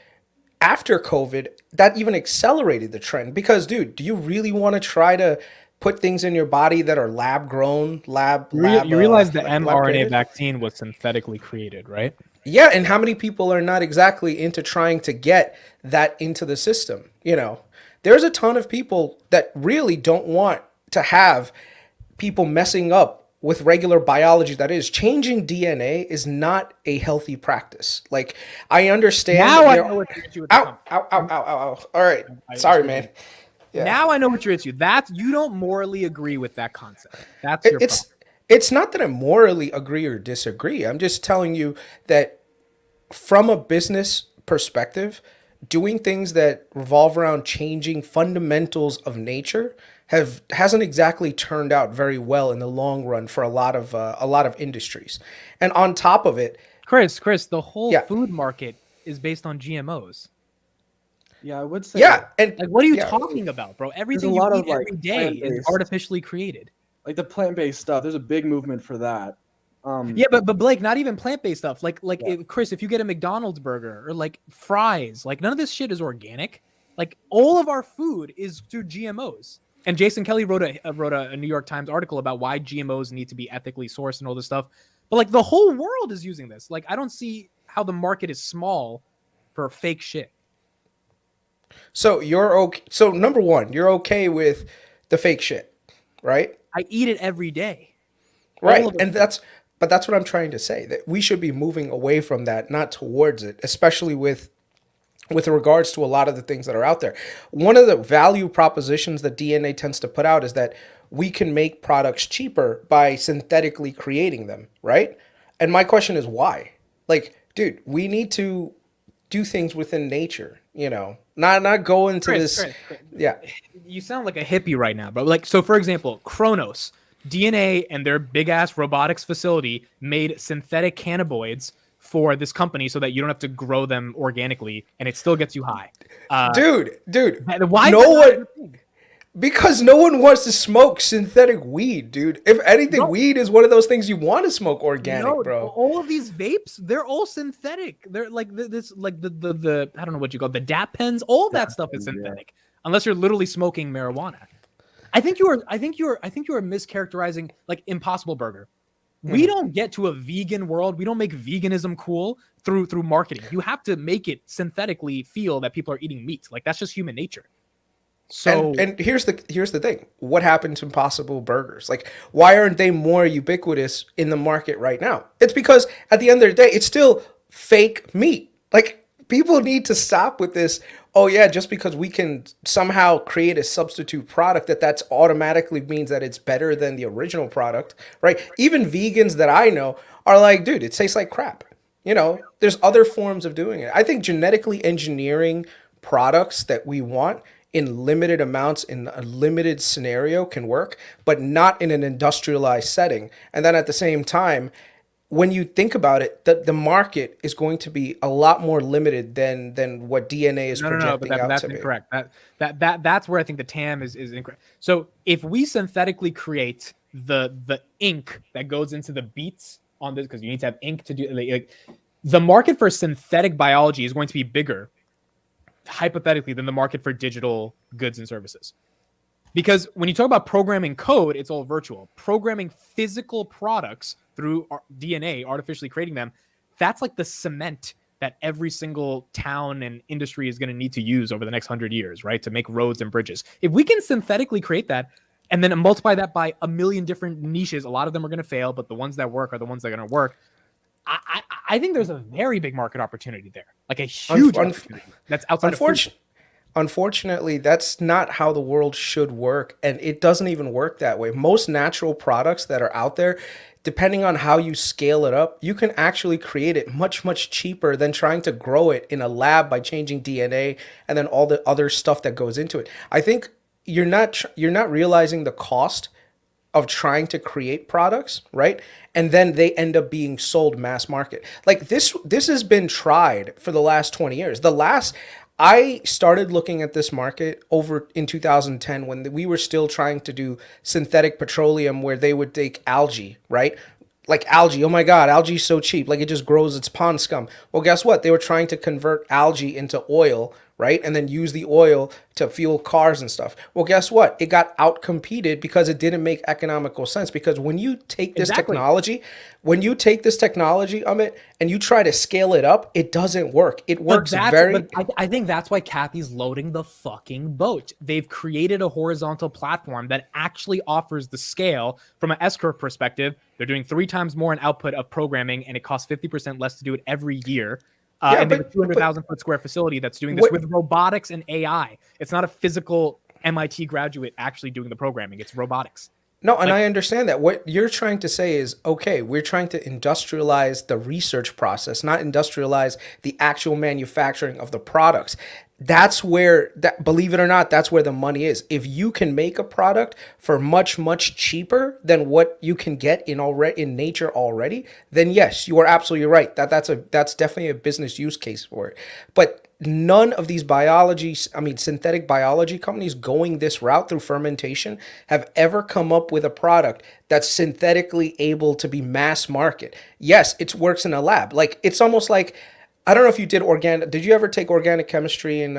after COVID, that even accelerated the trend because, dude, do you really want to try to put things in your body that are lab grown, You realize the like mRNA lab created? vaccine was synthetically created, right? Yeah, and how many people are not exactly into trying to get that into the system? There's a ton of people that really don't want to have people messing up with regular biology. That is, changing DNA is not a healthy practice. Like, I understand. Now I know what your issue with the Ow, company. ow, ow, ow, ow, ow. All right. Sorry, man. Yeah. Now I know what your issue. That you don't morally agree with that concept. That's your problem. It's not that I morally agree or disagree. I'm just telling you that from a business perspective, doing things that revolve around changing fundamentals of nature hasn't exactly turned out very well in the long run for a lot of industries. And on top of it, Chris, the whole food market is based on GMOs. Yeah, I would say. Yeah, and like, what are you talking about, bro? Everything you eat every day is artificially created. Like the plant-based stuff, there's a big movement for that. Yeah, but Blake, not even plant-based stuff. Chris, if you get a McDonald's burger or like fries, like none of this shit is organic. Like all of our food is through GMOs. And Jason Kelly wrote a New York Times article about why GMOs need to be ethically sourced and all this stuff. But like the whole world is using this. Like I don't see how the market is small for fake shit. So you're okay. So number one, you're okay with the fake shit, right? I eat it every day. All Right. of it. And but that's what I'm trying to say, that we should be moving away from that, not towards it, especially with regards to a lot of the things that are out there. One of the value propositions that DNA tends to put out is that we can make products cheaper by synthetically creating them, right? And my question is why? Like, dude, we need to do things within nature, not go into this. Chris, Yeah. you sound like a hippie right now, bro. Like, so for example, Kronos, DNA and their big ass robotics facility made synthetic cannabinoids for this company so that you don't have to grow them organically and it still gets you high. Dude, Why? no one, because no one wants to smoke synthetic weed, dude. If anything, weed is one of those things you want to smoke organic, bro. All of these vapes, they're all synthetic. They're like this, like the I don't know what you call it, the DAP pens. All that stuff is synthetic, unless you're literally smoking marijuana. I think you are mischaracterizing like Impossible Burger. We don't get to a vegan world. We don't make veganism cool through marketing. You have to make it synthetically feel that people are eating meat. Like that's just human nature. So and here's the thing. What happened to Impossible Burgers? Like, why aren't they more ubiquitous in the market right now? It's because at the end of the day, it's still fake meat. Like, people need to stop with this. Oh yeah, just because we can somehow create a substitute product, that's automatically means that it's better than the original product, right? Even vegans that I know are like, dude, it tastes like crap. There's other forms of doing it. I think genetically engineering products that we want in limited amounts in a limited scenario can work, but not in an industrialized setting. And then at the same time, when you think about it, the market is going to be a lot more limited than what DNA is projecting but out that's to be. incorrect. That's where I think the TAM is incorrect. So if we synthetically create the ink that goes into the beats on this, because you need to have ink to do like the market for synthetic biology is going to be bigger, hypothetically, than the market for digital goods and services. Because when you talk about programming code, it's all virtual. Programming physical products through DNA, artificially creating them, that's like the cement that every single town and industry is going to need to use over the next 100 years, right? To make roads and bridges. If we can synthetically create that and then multiply that by a million different niches, a lot of them are going to fail, but the ones that work are the ones that are going to work. I think there's a very big market opportunity there, like a huge opportunity that's outside of Unfortunately, that's not how the world should work, and it doesn't even work that way. Most natural products that are out there, depending on how you scale it up, you can actually create it much, much cheaper than trying to grow it in a lab by changing DNA and then all the other stuff that goes into it. I think you're not realizing the cost of trying to create products, right? And then they end up being sold mass market. Like this has been tried for the last 20 years. I started looking at this market over in 2010 when we were still trying to do synthetic petroleum, where they would take algae, right? Like algae, oh my God, algae is so cheap. Like it just grows its pond scum. Well, guess what? They were trying to convert algae into oil, right? And then use the oil to fuel cars and stuff. Well, guess what? It got outcompeted because it didn't make economical sense. Because when you take this technology, Amit, and you try to scale it up, it doesn't work. It works But I think that's why Kathy's loading the fucking boat. They've created a horizontal platform that actually offers the scale from an S-curve perspective. They're doing 3 times more in output of programming, and it costs 50% less to do it every year. And they have a 200,000 foot square facility that's doing this with robotics and AI. It's not a physical MIT graduate actually doing the programming. It's robotics. No, and I understand that. What you're trying to say is, okay, we're trying to industrialize the research process, not industrialize the actual manufacturing of the products. That's where, believe it or not, that's where the money is. If you can make a product for much, much cheaper than what you can get in nature already, then yes, you are absolutely right. That's definitely a business use case for it. But none of these synthetic biology companies going this route through fermentation have ever come up with a product that's synthetically able to be mass market. Yes, it works in a lab. Like it's almost like, I don't know if you did organic. Did you ever take organic chemistry in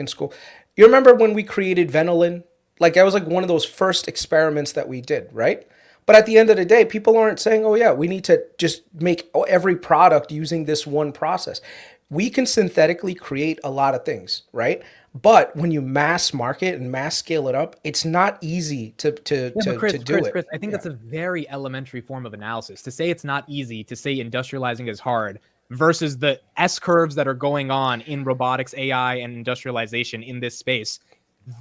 school? You remember when we created Venolin? Like that was like one of those first experiments that we did, right? But at the end of the day, people aren't saying, oh, yeah, we need to just make every product using this one process. We can synthetically create a lot of things, right? But when you mass market and mass scale it up, it's not easy to Yeah, but Chris, do it. Chris, I think that's a very elementary form of analysis. To say it's not easy, to say industrializing is hard, versus the S curves that are going on in robotics, AI, and industrialization in this space.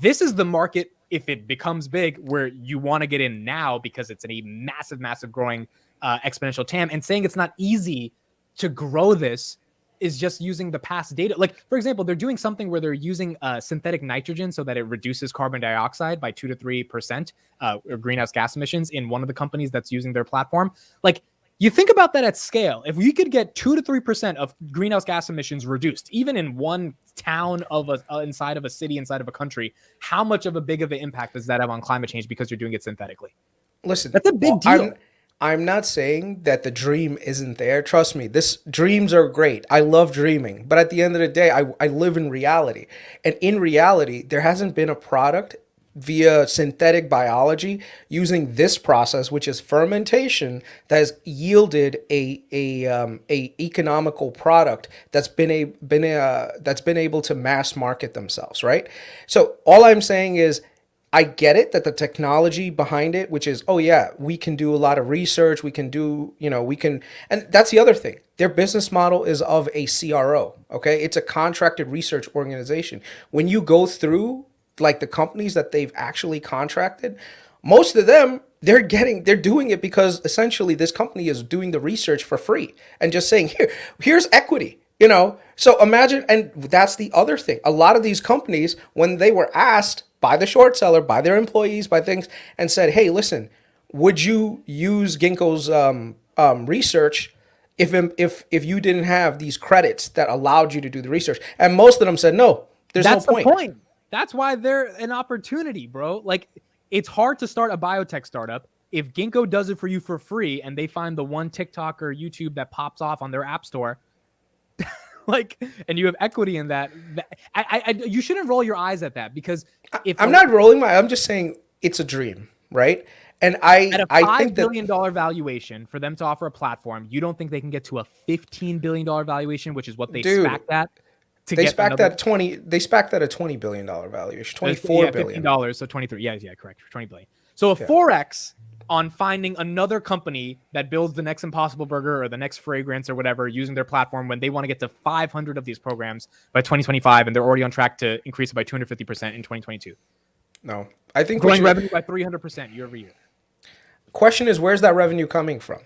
This is the market, if it becomes big, where you want to get in now because it's a massive, massive growing exponential TAM. And saying it's not easy to grow this is just using the past data. Like, for example, they're doing something where they're using synthetic nitrogen so that it reduces carbon dioxide by 2 to 3% greenhouse gas emissions in one of the companies that's using their platform. Like, you think about that at scale. If we could get 2 to 3% of greenhouse gas emissions reduced, even in one town of inside of a city, inside of a country, how much of a big of an impact does that have on climate change because you're doing it synthetically? Listen, that's a big deal. I'm not saying that the dream isn't there. Trust me, dreams are great. I love dreaming. But at the end of the day, I live in reality. And in reality, there hasn't been a product via synthetic biology using this process, which is fermentation, that has yielded a economical product that's been able to mass market themselves, right? So all I'm saying is, I get it that the technology behind it, which is, oh yeah, we can do a lot of research, we can do, and that's the other thing. Their business model is of a CRO, okay? It's a contracted research organization. When you go through like the companies that they've actually contracted, most of them, they're doing it because essentially this company is doing the research for free and just saying, here's equity. So imagine, and that's the other thing. A lot of these companies, when they were asked by the short seller, by their employees, by things, and said, hey, listen, would you use Ginkgo's research if you didn't have these credits that allowed you to do the research? And most of them said, no, that's no point. The point. That's why they're an opportunity, bro. Like, it's hard to start a biotech startup. If Ginkgo does it for you for free and they find the one TikTok or YouTube that pops off on their app store, like, and you have equity in that, you shouldn't roll your eyes at that, because if I'm not rolling I'm just saying it's a dream, right? And at a $5 billion valuation for them to offer a platform, you don't think they can get to a $15 billion valuation, which is what they SPAC'd at? They SPAC'd at a $20 billion valuation, $24 billion. $15, so 23. Yeah, correct. 20 billion. So a 4x on finding another company that builds the next Impossible Burger or the next fragrance or whatever using their platform when they want to get to 500 of these programs by 2025, and they're already on track to increase it by 250% in 2022. No, I think growing revenue by 300% year over year. Question is, where's that revenue coming from?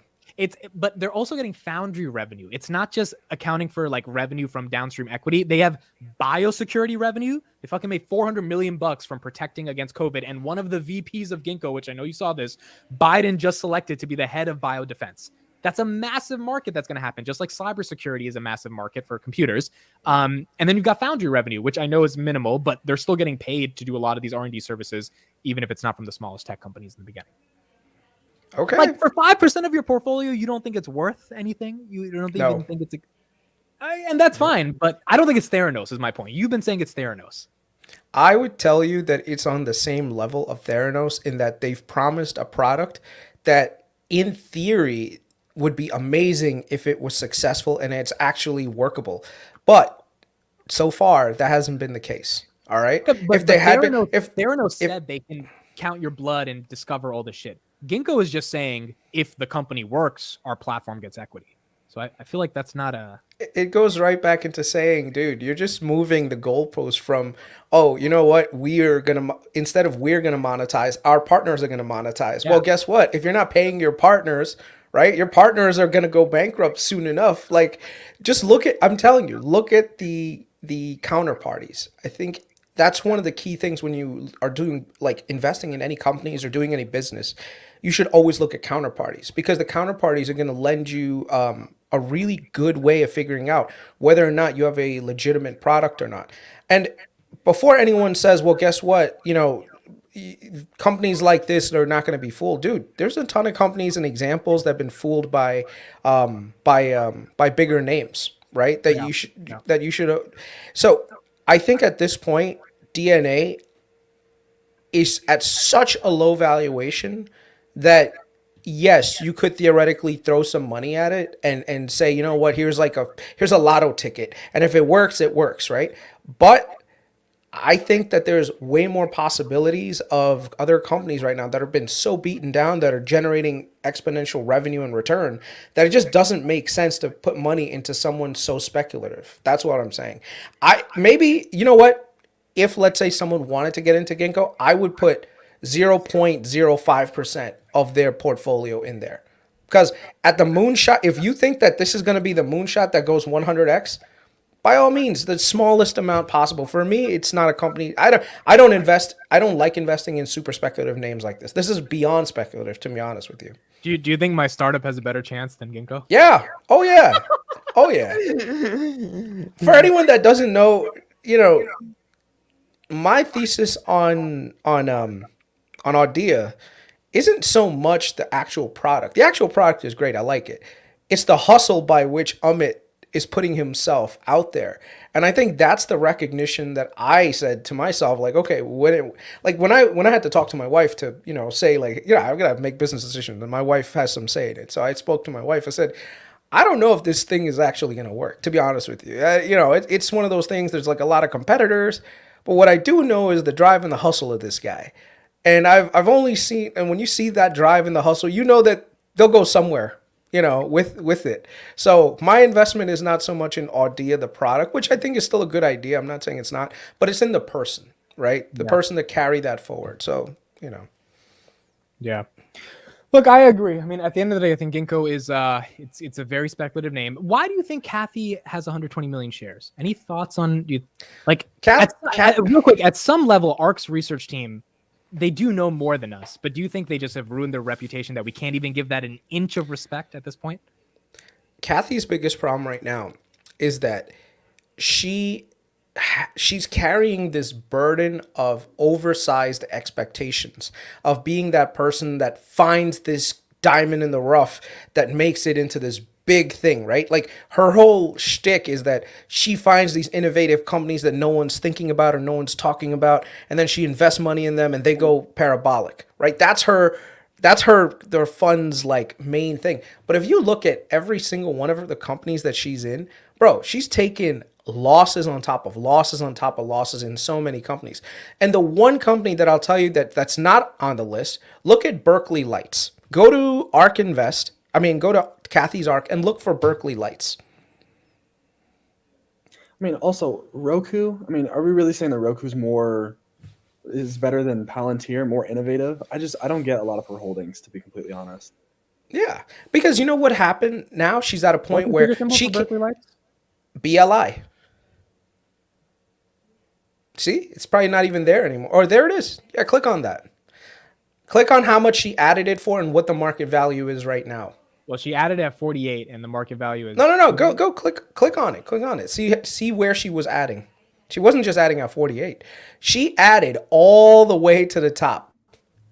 But they're also getting foundry revenue. It's not just accounting for like revenue from downstream equity. They have biosecurity revenue. They fucking made $400 million from protecting against COVID. And one of the VPs of Ginkgo, which I know you saw this, Biden just selected to be the head of biodefense. That's a massive market that's going to happen, just like cybersecurity is a massive market for computers. And then you've got foundry revenue, which I know is minimal, but they're still getting paid to do a lot of these R&D services, even if it's not from the smallest tech companies in the beginning. Okay. Like, for 5% of your portfolio, you don't think it's worth anything? You don't even think it's and that's fine, but I don't think it's Theranos is my point. You've been saying it's Theranos. I would tell you that it's on the same level of Theranos in that they've promised a product that in theory would be amazing if it was successful and it's actually workable. But so far that hasn't been the case. All right. But if Theranos said they can count your blood and discover all this shit. Ginkgo is just saying, if the company works, our platform gets equity. So I feel like that's not a... It goes right back into saying, dude, you're just moving the goalpost from, oh, you know what? Instead of we're going to monetize, our partners are going to monetize. Yeah. Well, guess what? If you're not paying your partners, right, your partners are going to go bankrupt soon enough. Like, just look at the counterparties. I think that's one of the key things when you are doing, like, investing in any companies or doing any business. You should always look at counterparties, because the counterparties are going to lend you a really good way of figuring out whether or not you have a legitimate product or not. And before anyone says, well, guess what, companies like this are not going to be fooled. Dude, there's a ton of companies and examples that have been fooled by bigger names, right? That you should. So I think at this point, DNA is at such a low valuation that yes, you could theoretically throw some money at it and say, you know what, here's a lotto ticket, and if it works, right? But I think that there's way more possibilities of other companies right now that have been so beaten down that are generating exponential revenue and return that it just doesn't make sense to put money into someone so speculative. That's what I'm saying. I maybe, you know what? If let's say someone wanted to get into Ginkgo, I would put 0.05% of their portfolio in there. Because at the moonshot, if you think that this is going to be the moonshot that goes 100x, by all means, the smallest amount possible. For me, it's not a company. I don't invest. I don't like investing in super speculative names like this. This is beyond speculative, to be honest with you. Do you think my startup has a better chance than Ginkgo? Yeah. Oh yeah. Oh yeah. For anyone that doesn't know, my thesis on Audia isn't so much the actual product. The actual product is great. I like it. It's the hustle by which Amit is putting himself out there. And I think that's the recognition that I said to myself, like, okay, when I had to talk to my wife to, say like, I'm going to make business decisions, and my wife has some say in it. So I spoke to my wife. I said, I don't know if this thing is actually going to work, to be honest with you. It's one of those things. There's like a lot of competitors, but what I do know is the drive and the hustle of this guy. And I've only seen, and when you see that drive and the hustle, you know that they'll go somewhere, with it. So my investment is not so much in Audia, the product, which I think is still a good idea. I'm not saying it's not, but it's in the person, right? The person to carry that forward. So, Yeah. Look, I agree. I mean, at the end of the day, I think Ginkgo is it's a very speculative name. Why do you think Kathy has 120 million shares? Any thoughts on real quick, at some level, ARK's research team, they do know more than us, but do you think they just have ruined their reputation that we can't even give that an inch of respect at this point? Kathy's biggest problem right now is that she's carrying this burden of oversized expectations, of being that person that finds this diamond in the rough that makes it into this big thing, right? Like her whole shtick is that she finds these innovative companies that no one's thinking about or no one's talking about, and then she invests money in them and they go parabolic, right? That's their funds like main thing. But if you look at every single one of the companies that she's in, bro, she's taken losses on top of losses on top of losses in so many companies. And the one company that I'll tell you that's not on the list, look at Berkeley Lights. Go to ARK Invest. Go to Kathy's ARK and look for Berkeley Lights. Also Roku. Are we really saying that Roku's is better than Palantir, more innovative? I don't get a lot of her holdings, to be completely honest. Yeah, because you know what happened? Now she's at a point where she can BLI. See, it's probably not even there anymore. Or there it is. Yeah, click on that. Click on how much she added it for and what the market value is right now. Well, she added at 48 and the market value is... No. Go click on it. Click on it. See where she was adding. She wasn't just adding at 48. She added all the way to the top.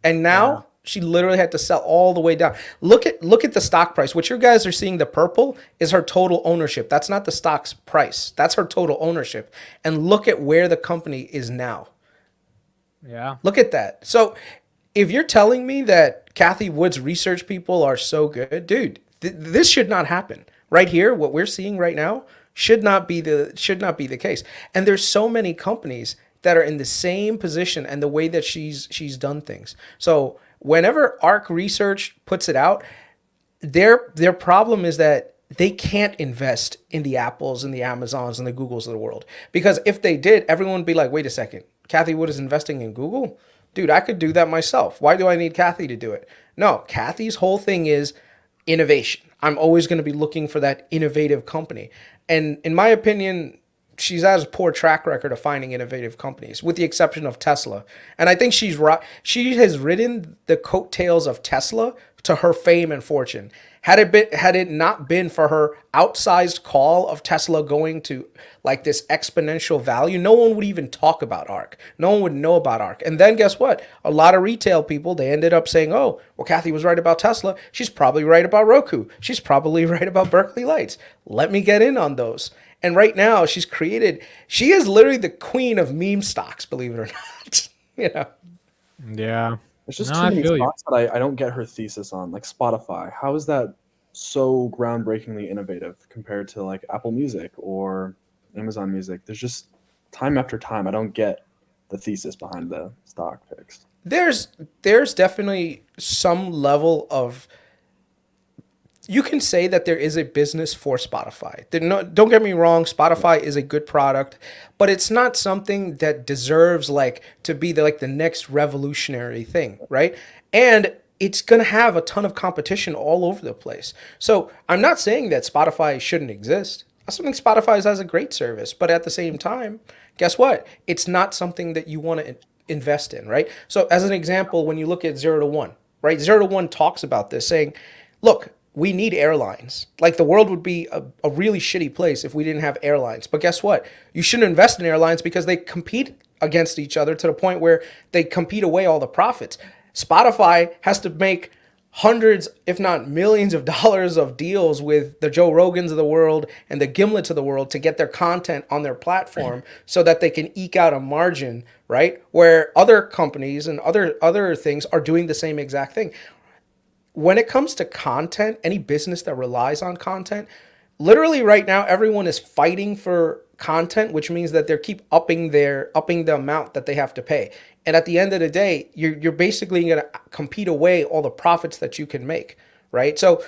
And now she literally had to sell all the way down. Look at the stock price. What you guys are seeing, the purple, is her total ownership. That's not the stock's price. That's her total ownership. And look at where the company is now. Yeah. Look at that. So if you're telling me that Kathy Wood's research people are so good, dude, this should not happen. Right here, what we're seeing right now should not be the case. And there's so many companies that are in the same position and the way that she's done things. So whenever ARK Research puts it out, their problem is that they can't invest in the Apples and the Amazons and the Googles of the world. Because if they did, everyone would be like, wait a second, Kathy Wood is investing in Google? Dude, I could do that myself. Why do I need Kathy to do it? No, Kathy's whole thing is innovation. I'm always going to be looking for that innovative company. And in my opinion, she has a poor track record of finding innovative companies, with the exception of Tesla. And I think she has ridden the coattails of Tesla to her fame and fortune. Had it not been for her outsized call of Tesla going to like this exponential value, no one would even talk about ARK. No one would know about ARK. And then guess what? A lot of retail people, they ended up saying, oh, well, Kathy was right about Tesla. She's probably right about Roku. She's probably right about Berkeley Lights. Let me get in on those. And right now she is literally the queen of meme stocks, believe it or not. Yeah. There's just No, too I many feel you. stocks that I don't get her thesis on, like Spotify. How is that so groundbreakingly innovative compared to like Apple Music or Amazon Music? There's just time after time I don't get the thesis behind the stock picks. There's definitely some level of, you can say that there is a business for Spotify. Don't get me wrong, Spotify is a good product, but it's not something that deserves like to be like the next revolutionary thing, right? And it's going to have a ton of competition all over the place. So I'm not saying that Spotify shouldn't exist. I still think Spotify has a great service, but at the same time, guess what? It's not something that you want to invest in, right? So as an example, when you look at 0 to 1, right? 0 to 1 talks about this, saying, look, we need airlines. Like the world would be a really shitty place if we didn't have airlines. But guess what? You shouldn't invest in airlines because they compete against each other to the point where they compete away all the profits. Spotify has to make hundreds, if not millions of dollars of deals with the Joe Rogans of the world and the Gimlets of the world to get their content on their platform so that they can eke out a margin, right? Where other companies and other things are doing the same exact thing. When it comes to content, any business that relies on content, literally right now everyone is fighting for content, which means that they keep upping the amount that they have to pay. And at the end of the day, you're basically going to compete away all the profits that you can make, right? So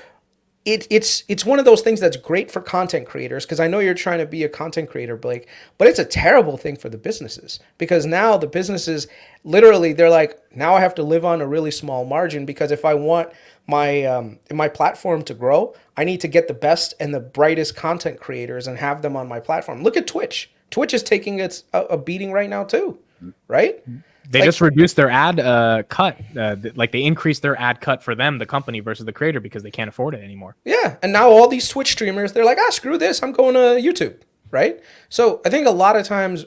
it's one of those things that's great for content creators, because I know you're trying to be a content creator, Blake, but it's a terrible thing for the businesses, because now the businesses literally, they're like, now I have to live on a really small margin, because if I want my platform to grow, I need to get the best and the brightest content creators and have them on my platform. Look at Twitch. Twitch is taking a beating right now too, right? They Like, just reduced their ad cut. Like they increased their ad cut for them, the company, versus the creator, because they can't afford it anymore. yeah, and now all these Twitch streamers, they're like, screw this, I'm going to YouTube, right? So I think a lot of times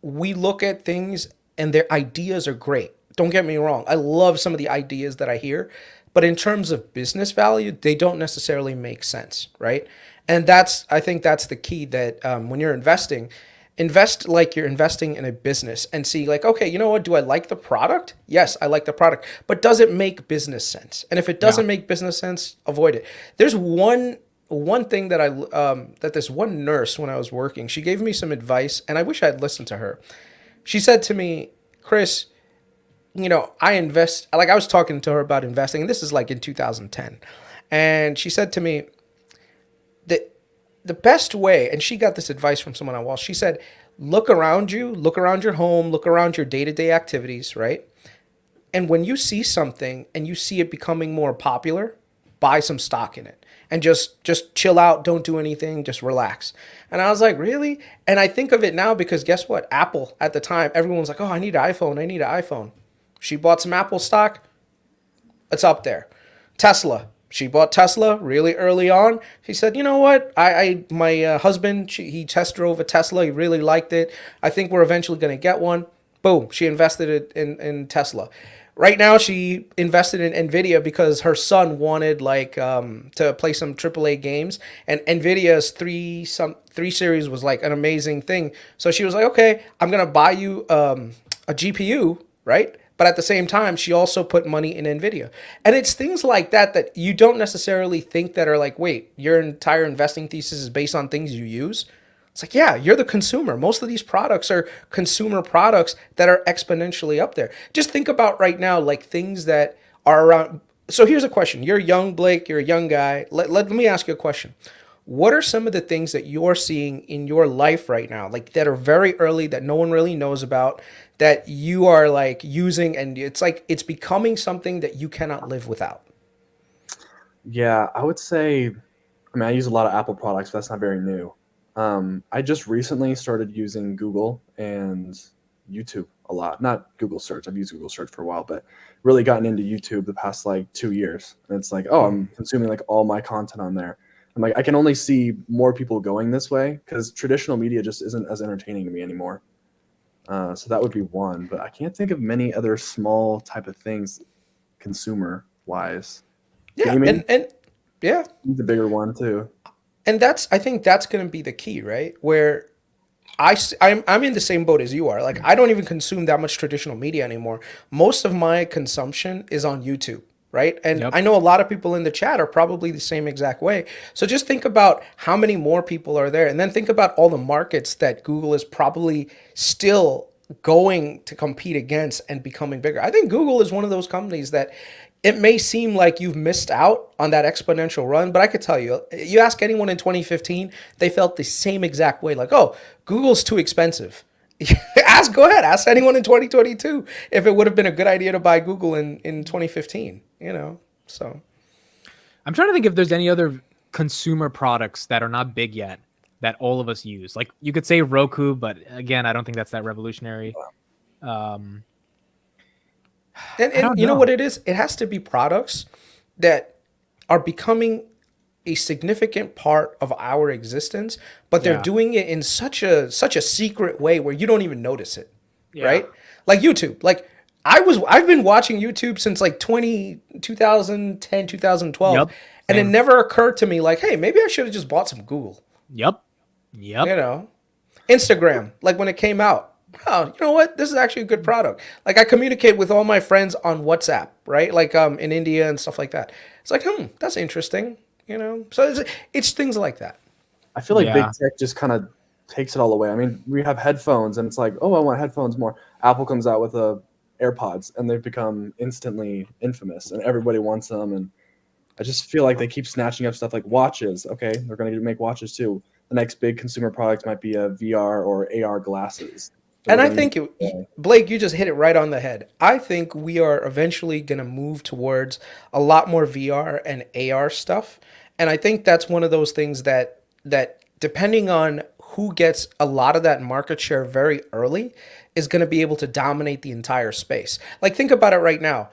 we look at things and their ideas are great. Don't get me wrong. I love some of the ideas that I hear, but in terms of business value, they don't necessarily make sense, right? And I think that's the key, that when you're investing, invest like you're investing in a business and see like, okay, you know what? Do I like the product? Yes, I like the product, but does it make business sense? And if it doesn't make business sense, avoid it. There's one thing that that this one nurse, when I was working, she gave me some advice, and I wish I had listened to her. She said to me, Chris, I invest, like I was talking to her about investing, and this is like in 2010. And she said to me that the best way, and she got this advice from someone on Wall, she said, look around you, look around your home, look around your day-to-day activities, right? And when you see something and you see it becoming more popular, buy some stock in it and just chill out, don't do anything, just relax. And I was like, really? And I think of it now because guess what? Apple, at the time, everyone was like, oh, I need an iPhone, I need an iPhone. She bought some Apple stock, it's up there. Tesla, she bought Tesla really early on. She said, you know what? My husband, he test drove a Tesla. He really liked it. I think we're eventually going to get one. Boom. She invested it in Tesla. Right now, she invested in Nvidia because her son wanted to play some AAA games, and Nvidia's 3 series was like an amazing thing. So she was like, okay, I'm gonna buy you a GPU, right? But at the same time, she also put money in Nvidia. And it's things like that you don't necessarily think that are like, wait, your entire investing thesis is based on things you use. It's like, yeah, you're the consumer. Most of these products are consumer products that are exponentially up there. Just think about right now, like things that are around. So here's a question. You're young, Blake. You're a young guy. Let me ask you a question. What are some of the things that you're seeing in your life right now, like that are very early, that no one really knows about, that you are like using, and it's like it's becoming something that you cannot live without? Yeah, I would say, I mean, I use a lot of Apple products, but that's not very new. I just recently started using Google and YouTube a lot. Not Google search. I've used Google search for a while, but really gotten into YouTube the past like 2 years. And it's like, oh, I'm consuming like all my content on there. I'm like, I can only see more people going this way because traditional media just isn't as entertaining to me anymore. So that would be one, but I can't think of many other small type of things consumer wise. Yeah, Gaming, and yeah, the bigger one too. and I think that's going to be the key, right? Where I'm in the same boat as you are. Like, I don't even consume that much traditional media anymore. Most of my consumption is on YouTube, right? And Yep. I know a lot of people in the chat are probably the same exact way. So just think about how many more people are there, and then think about all the markets that Google is probably still going to compete against and becoming bigger. I think Google is one of those companies that it may seem like you've missed out on that exponential run, but I could tell you, you ask anyone in 2015, they felt the same exact way. Like, oh, Google's too expensive. Go ahead, ask anyone in 2022 if it would have been a good idea to buy Google in 2015. So I'm trying to think if there's any other consumer products that are not big yet that all of us use. Like you could say Roku, but again, I don't think that's that revolutionary. Um, and I don't you know know. what it is? It has to be products that are becoming a significant part of our existence, but they're Yeah. doing it in such a secret way where you don't even notice it, Yeah. right? Like YouTube. Like I've been watching YouTube since like 2010, 2012, Yep. and it Same. never occurred to me like, hey, maybe I should have just bought some Google. Yep. You know, Instagram, like when it came out. Oh, you know what? This is actually a good product. Like I communicate with all my friends on WhatsApp, right? Like in India and stuff like that. It's like, that's interesting. So it's things like that. I feel like big Yeah. tech just kind of takes it all away. I mean, we have headphones, and it's like, oh, I want headphones more. Apple comes out with AirPods, and they've become instantly infamous, and everybody wants them. And I just feel like they keep snatching up stuff like watches. Okay, they're going to make watches too. The next big consumer product might be a VR or AR glasses. And I think, Blake, you just hit it right on the head. I think we are eventually going to move towards a lot more VR and AR stuff. And I think that's one of those things that depending on who gets a lot of that market share very early is going to be able to dominate the entire space. Like, think about it right now.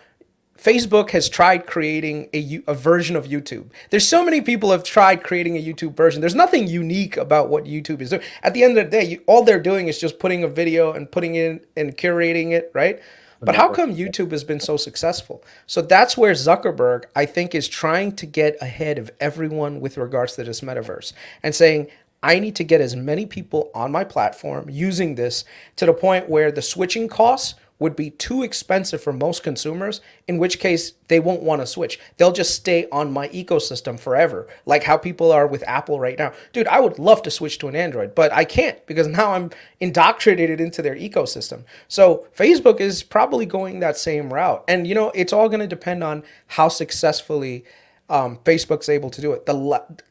Facebook has tried creating a version of YouTube. There's so many people have tried creating a YouTube version. There's nothing unique about what YouTube is doing. At the end of the day, all they're doing is just putting a video and putting it in and curating it, right? But how come YouTube has been so successful? So that's where Zuckerberg, I think, is trying to get ahead of everyone with regards to this metaverse and saying, I need to get as many people on my platform using this to the point where the switching costs would be too expensive for most consumers, in which case they won't want to switch. They'll just stay on my ecosystem forever, like how people are with Apple right now. Dude, I would love to switch to an Android, but I can't because now I'm indoctrinated into their ecosystem. So Facebook is probably going that same route. And, it's all going to depend on how successfully Facebook's able to do it.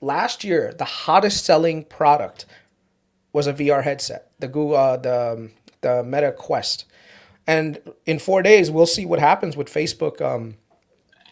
Last year, the hottest selling product was a VR headset, the Google, the Meta Quest. And in 4 days, we'll see what happens with Facebook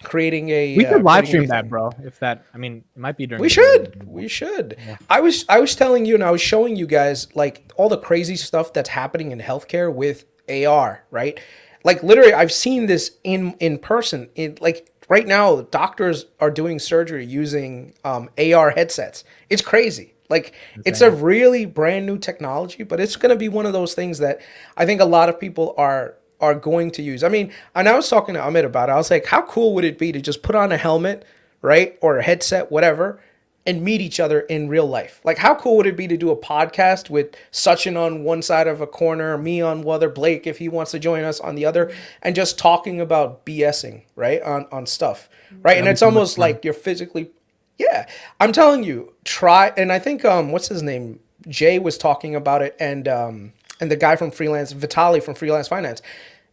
creating a. We could live creating stream a that, thing. bro. If that, I mean, it might be during. We should. We should. Yeah. I was telling you, and I was showing you guys like all the crazy stuff that's happening in healthcare with AR, right? Like literally, I've seen this in person. Like right now, doctors are doing surgery using AR headsets. It's crazy. Like it's a really brand new technology, but it's going to be one of those things that I think a lot of people are going to use. I mean, and I was talking to Amit about it. I was like, how cool would it be to just put on a helmet, right? Or a headset, whatever, and meet each other in real life? Like, how cool would it be to do a podcast with Sachin on one side of a corner, me on the other, Blake, if he wants to join us on the other, and just talking about BSing, right? On stuff, right? And it's almost like you're physically... Yeah, I'm telling you, try. And I think what's his name? Jay was talking about it, and the guy from Vitaly from Freelance Finance.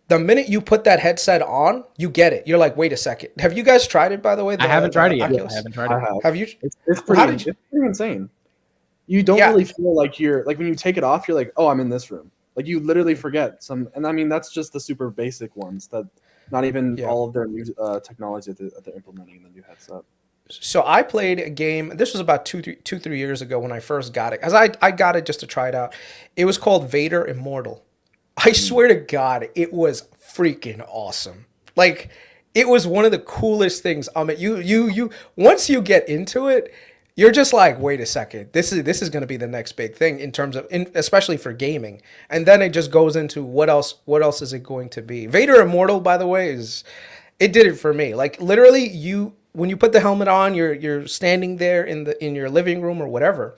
The minute you put that headset on, you get it. You're like, wait a second. Have you guys tried it, by the way? I haven't tried it yet. Oculus? I haven't tried it. Have you? It's pretty insane. You don't really feel like you're like when you take it off, you're like, oh, I'm in this room. Like you literally forget some, and I mean that's just the super basic ones. That not even all of their new technology that they're implementing in the new headset. So I played a game. This was about 3 years ago when I first got it. As I got it just to try it out. It was called Vader Immortal. I swear to God, it was freaking awesome. Like it was one of the coolest things. You once you get into it, you're just like, wait a second. This is going to be the next big thing in terms of, especially for gaming. And then it just goes into what else is it going to be? Vader Immortal, by the way, it did it for me. Like literally, when you put the helmet on, you're standing there in your living room or whatever,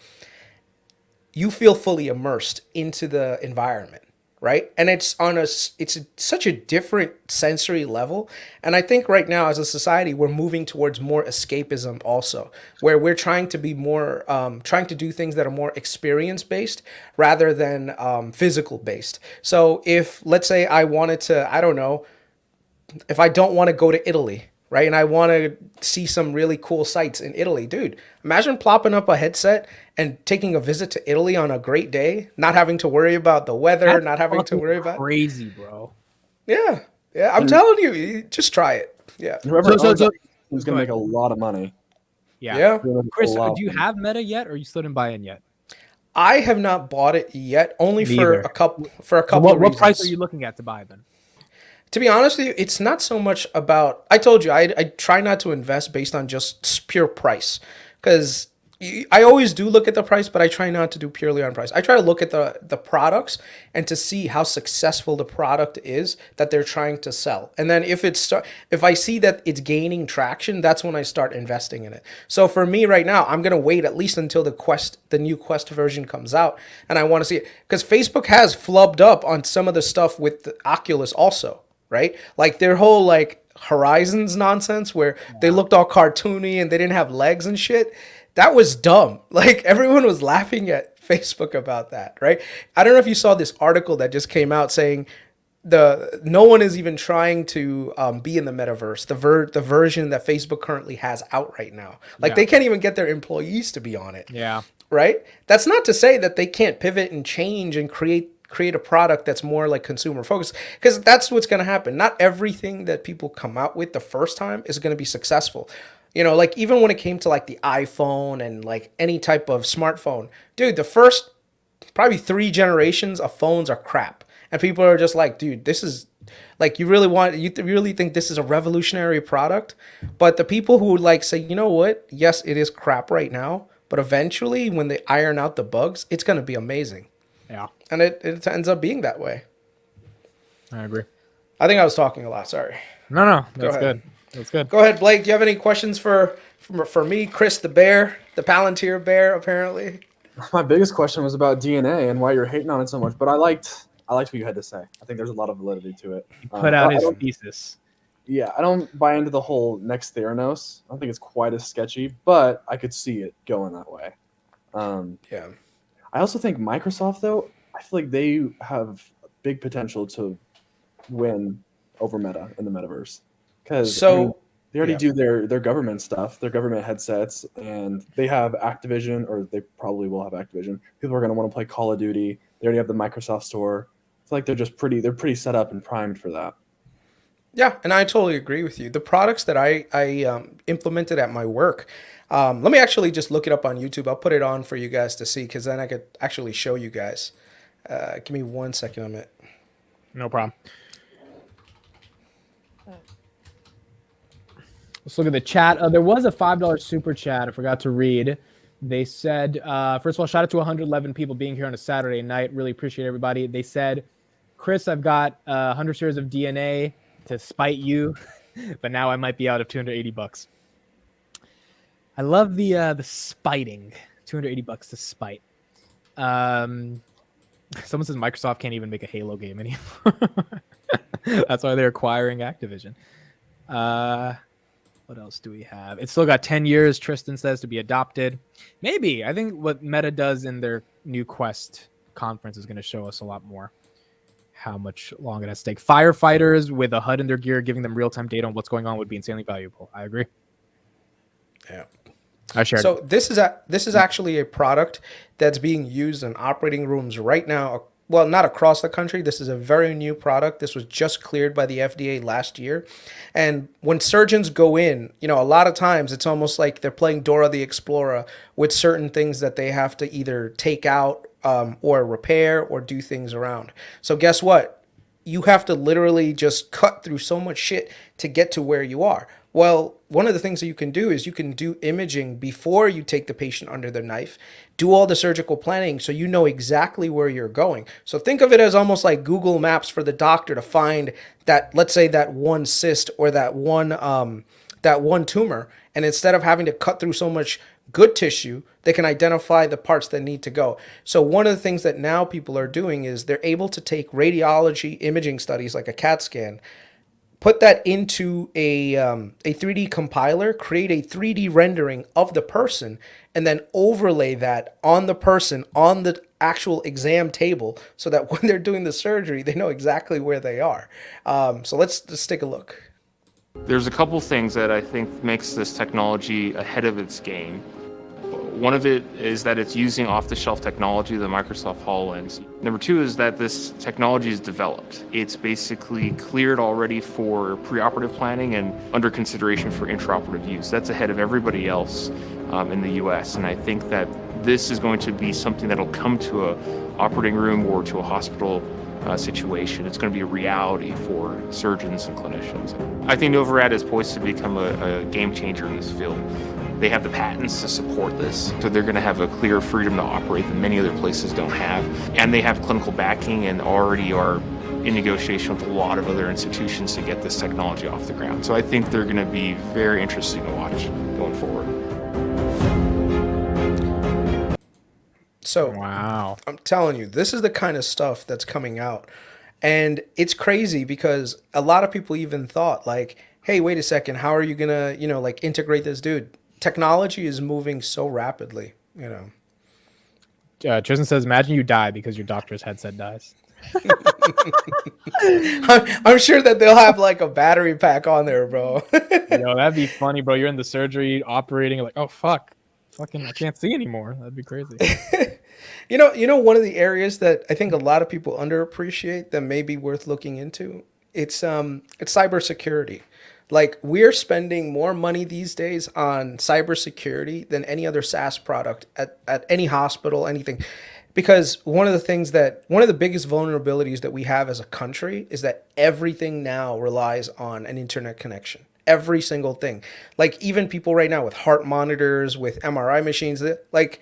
you feel fully immersed into the environment, right? And such a different sensory level. And I think right now as a society, we're moving towards more escapism also, where we're trying to be more, trying to do things that are more experience based rather than physical based. So if, let's say I wanted to, I don't know, if I don't want to go to Italy, right? And I want to see some really cool sights in Italy, dude, imagine plopping up a headset and taking a visit to Italy on a great day, not having to worry about the weather, That's not having to fucking worry about. crazy, bro. Yeah. Yeah. I'm telling you, just try it. Yeah. Whoever So- owns so- that is going to make a lot of money. Yeah. Yeah. Chris, do you have Meta yet, or you still didn't buy in yet? I have not bought it yet, only for Neither. a couple So of what reasons. price are you looking at to buy then? To be honest with you, it's not so much about. I told you, I try not to invest based on just pure price, because I always do look at the price, but I try not to do purely on price. I try to look at the products and to see how successful the product is that they're trying to sell. And then if I see that it's gaining traction, that's when I start investing in it. So for me right now, I'm gonna wait at least until the new Quest version comes out, and I want to see it because Facebook has flubbed up on some of the stuff with the Oculus also. Right? Like their whole like Horizons nonsense where they looked all cartoony and they didn't have legs and shit. That was dumb. Like everyone was laughing at Facebook about that, right? I don't know if you saw this article that just came out saying no one is even trying to be in the metaverse, the version that Facebook currently has out right now. Like they can't even get their employees to be on it. Yeah. Right? That's not to say that they can't pivot and change and create a product that's more like consumer focused, because that's what's going to happen. Not everything that people come out with the first time is going to be successful. You know, like even when it came to like the iPhone and like any type of smartphone, dude, the first probably 3 generations of phones are crap. And people are just like, dude, this is like, you really think this is a revolutionary product? But the people who would like say, you know what? Yes, it is crap right now, but eventually when they iron out the bugs, it's going to be amazing. Yeah. And it ends up being that way. I agree. I think I was talking a lot. Sorry. No, that's ahead. good. That's good. Go ahead, Blake. Do you have any questions for me, Chris the Bear, the Palantir Bear, apparently? My biggest question was about DNA and why you're hating on it so much, but I liked what you had to say. I think there's a lot of validity to it. He put out his thesis. Yeah, I don't buy into the whole next Theranos. I don't think it's quite as sketchy, but I could see it going that way. Yeah. I also think Microsoft, though, I feel like they have big potential to win over Meta in the metaverse. Because they already do their government stuff, their government headsets, and they have Activision, or they probably will have Activision. People are going to want to play Call of Duty. They already have the Microsoft Store. I feel like they're pretty set up and primed for that. Yeah, and I totally agree with you. The products that I implemented at my work, let me actually just look it up on YouTube. I'll put it on for you guys to see, because then I could actually show you guys. Give me 1 second on it. No problem. Let's look at the chat. There was a $5 super chat I forgot to read. They said, first of all, shout out to 111 people being here on a Saturday night. Really appreciate everybody. They said, Chris, I've got 100 shares of DNA to spite you, but now I might be out of $280. I love the spiting. $280 to spite. Someone says Microsoft can't even make a Halo game anymore. That's why they're acquiring Activision. What else do we have? It's still got 10 years, Tristan says, to be adopted. Maybe. I think what Meta does in their new Quest conference is going to show us a lot more how much longer it has to take. Firefighters with a HUD in their gear, giving them real-time data on what's going on would be insanely valuable. I agree. Yeah. I shared. So this is actually a product that's being used in operating rooms right now. Well, not across the country. This is a very new product. This was just cleared by the FDA last year. And when surgeons go in, you know, a lot of times it's almost like they're playing Dora the Explorer with certain things that they have to either take out or repair or do things around. So guess what? You have to literally just cut through so much shit to get to where you are. Well, one of the things that you can do is you can do imaging before you take the patient under the knife, do all the surgical planning so you know exactly where you're going. So think of it as almost like Google Maps for the doctor to find that, let's say, that one cyst or that one tumor. And instead of having to cut through so much good tissue. They can identify the parts that need to go. So one of the things that now people are doing is they're able to take radiology imaging studies like a CAT scan, put that into a 3D compiler, create a 3D rendering of the person, and then overlay that on the person on the actual exam table so that when they're doing the surgery, they know exactly where they are. So let's just take a look. There's a couple things that I think makes this technology ahead of its game. One of it is that it's using off-the-shelf technology, the Microsoft HoloLens. Number two is that this technology is developed. It's basically cleared already for preoperative planning and under consideration for intraoperative use. That's ahead of everybody else in the US. And I think that this is going to be something that'll come to a operating room or to a hospital situation. It's going to be a reality for surgeons and clinicians. I think Novorad is poised to become a game changer in this field. They have the patents to support this, so they're going to have a clear freedom to operate that many other places don't have. And they have clinical backing and already are in negotiation with a lot of other institutions to get this technology off the ground. So I think they're going to be very interesting to watch going forward. So Wow. I'm telling you, this is the kind of stuff that's coming out. And it's crazy because a lot of people even thought like, hey, wait a second, how are you going to, like integrate this dude? Technology is moving so rapidly, Tristan says, imagine you die because your doctor's headset dies. I'm sure that they'll have like a battery pack on there, bro. Yo, that'd be funny, bro. You're in the surgery, operating, like, oh, fuck. Fucking, I can't see anymore. That'd be crazy. One of the areas that I think a lot of people underappreciate that may be worth looking into, it's cybersecurity. Like we're spending more money these days on cybersecurity than any other SaaS product at any hospital, anything. Because one of the biggest vulnerabilities that we have as a country is that everything now relies on an internet connection. Every single thing. Like even people right now with heart monitors, with MRI machines, like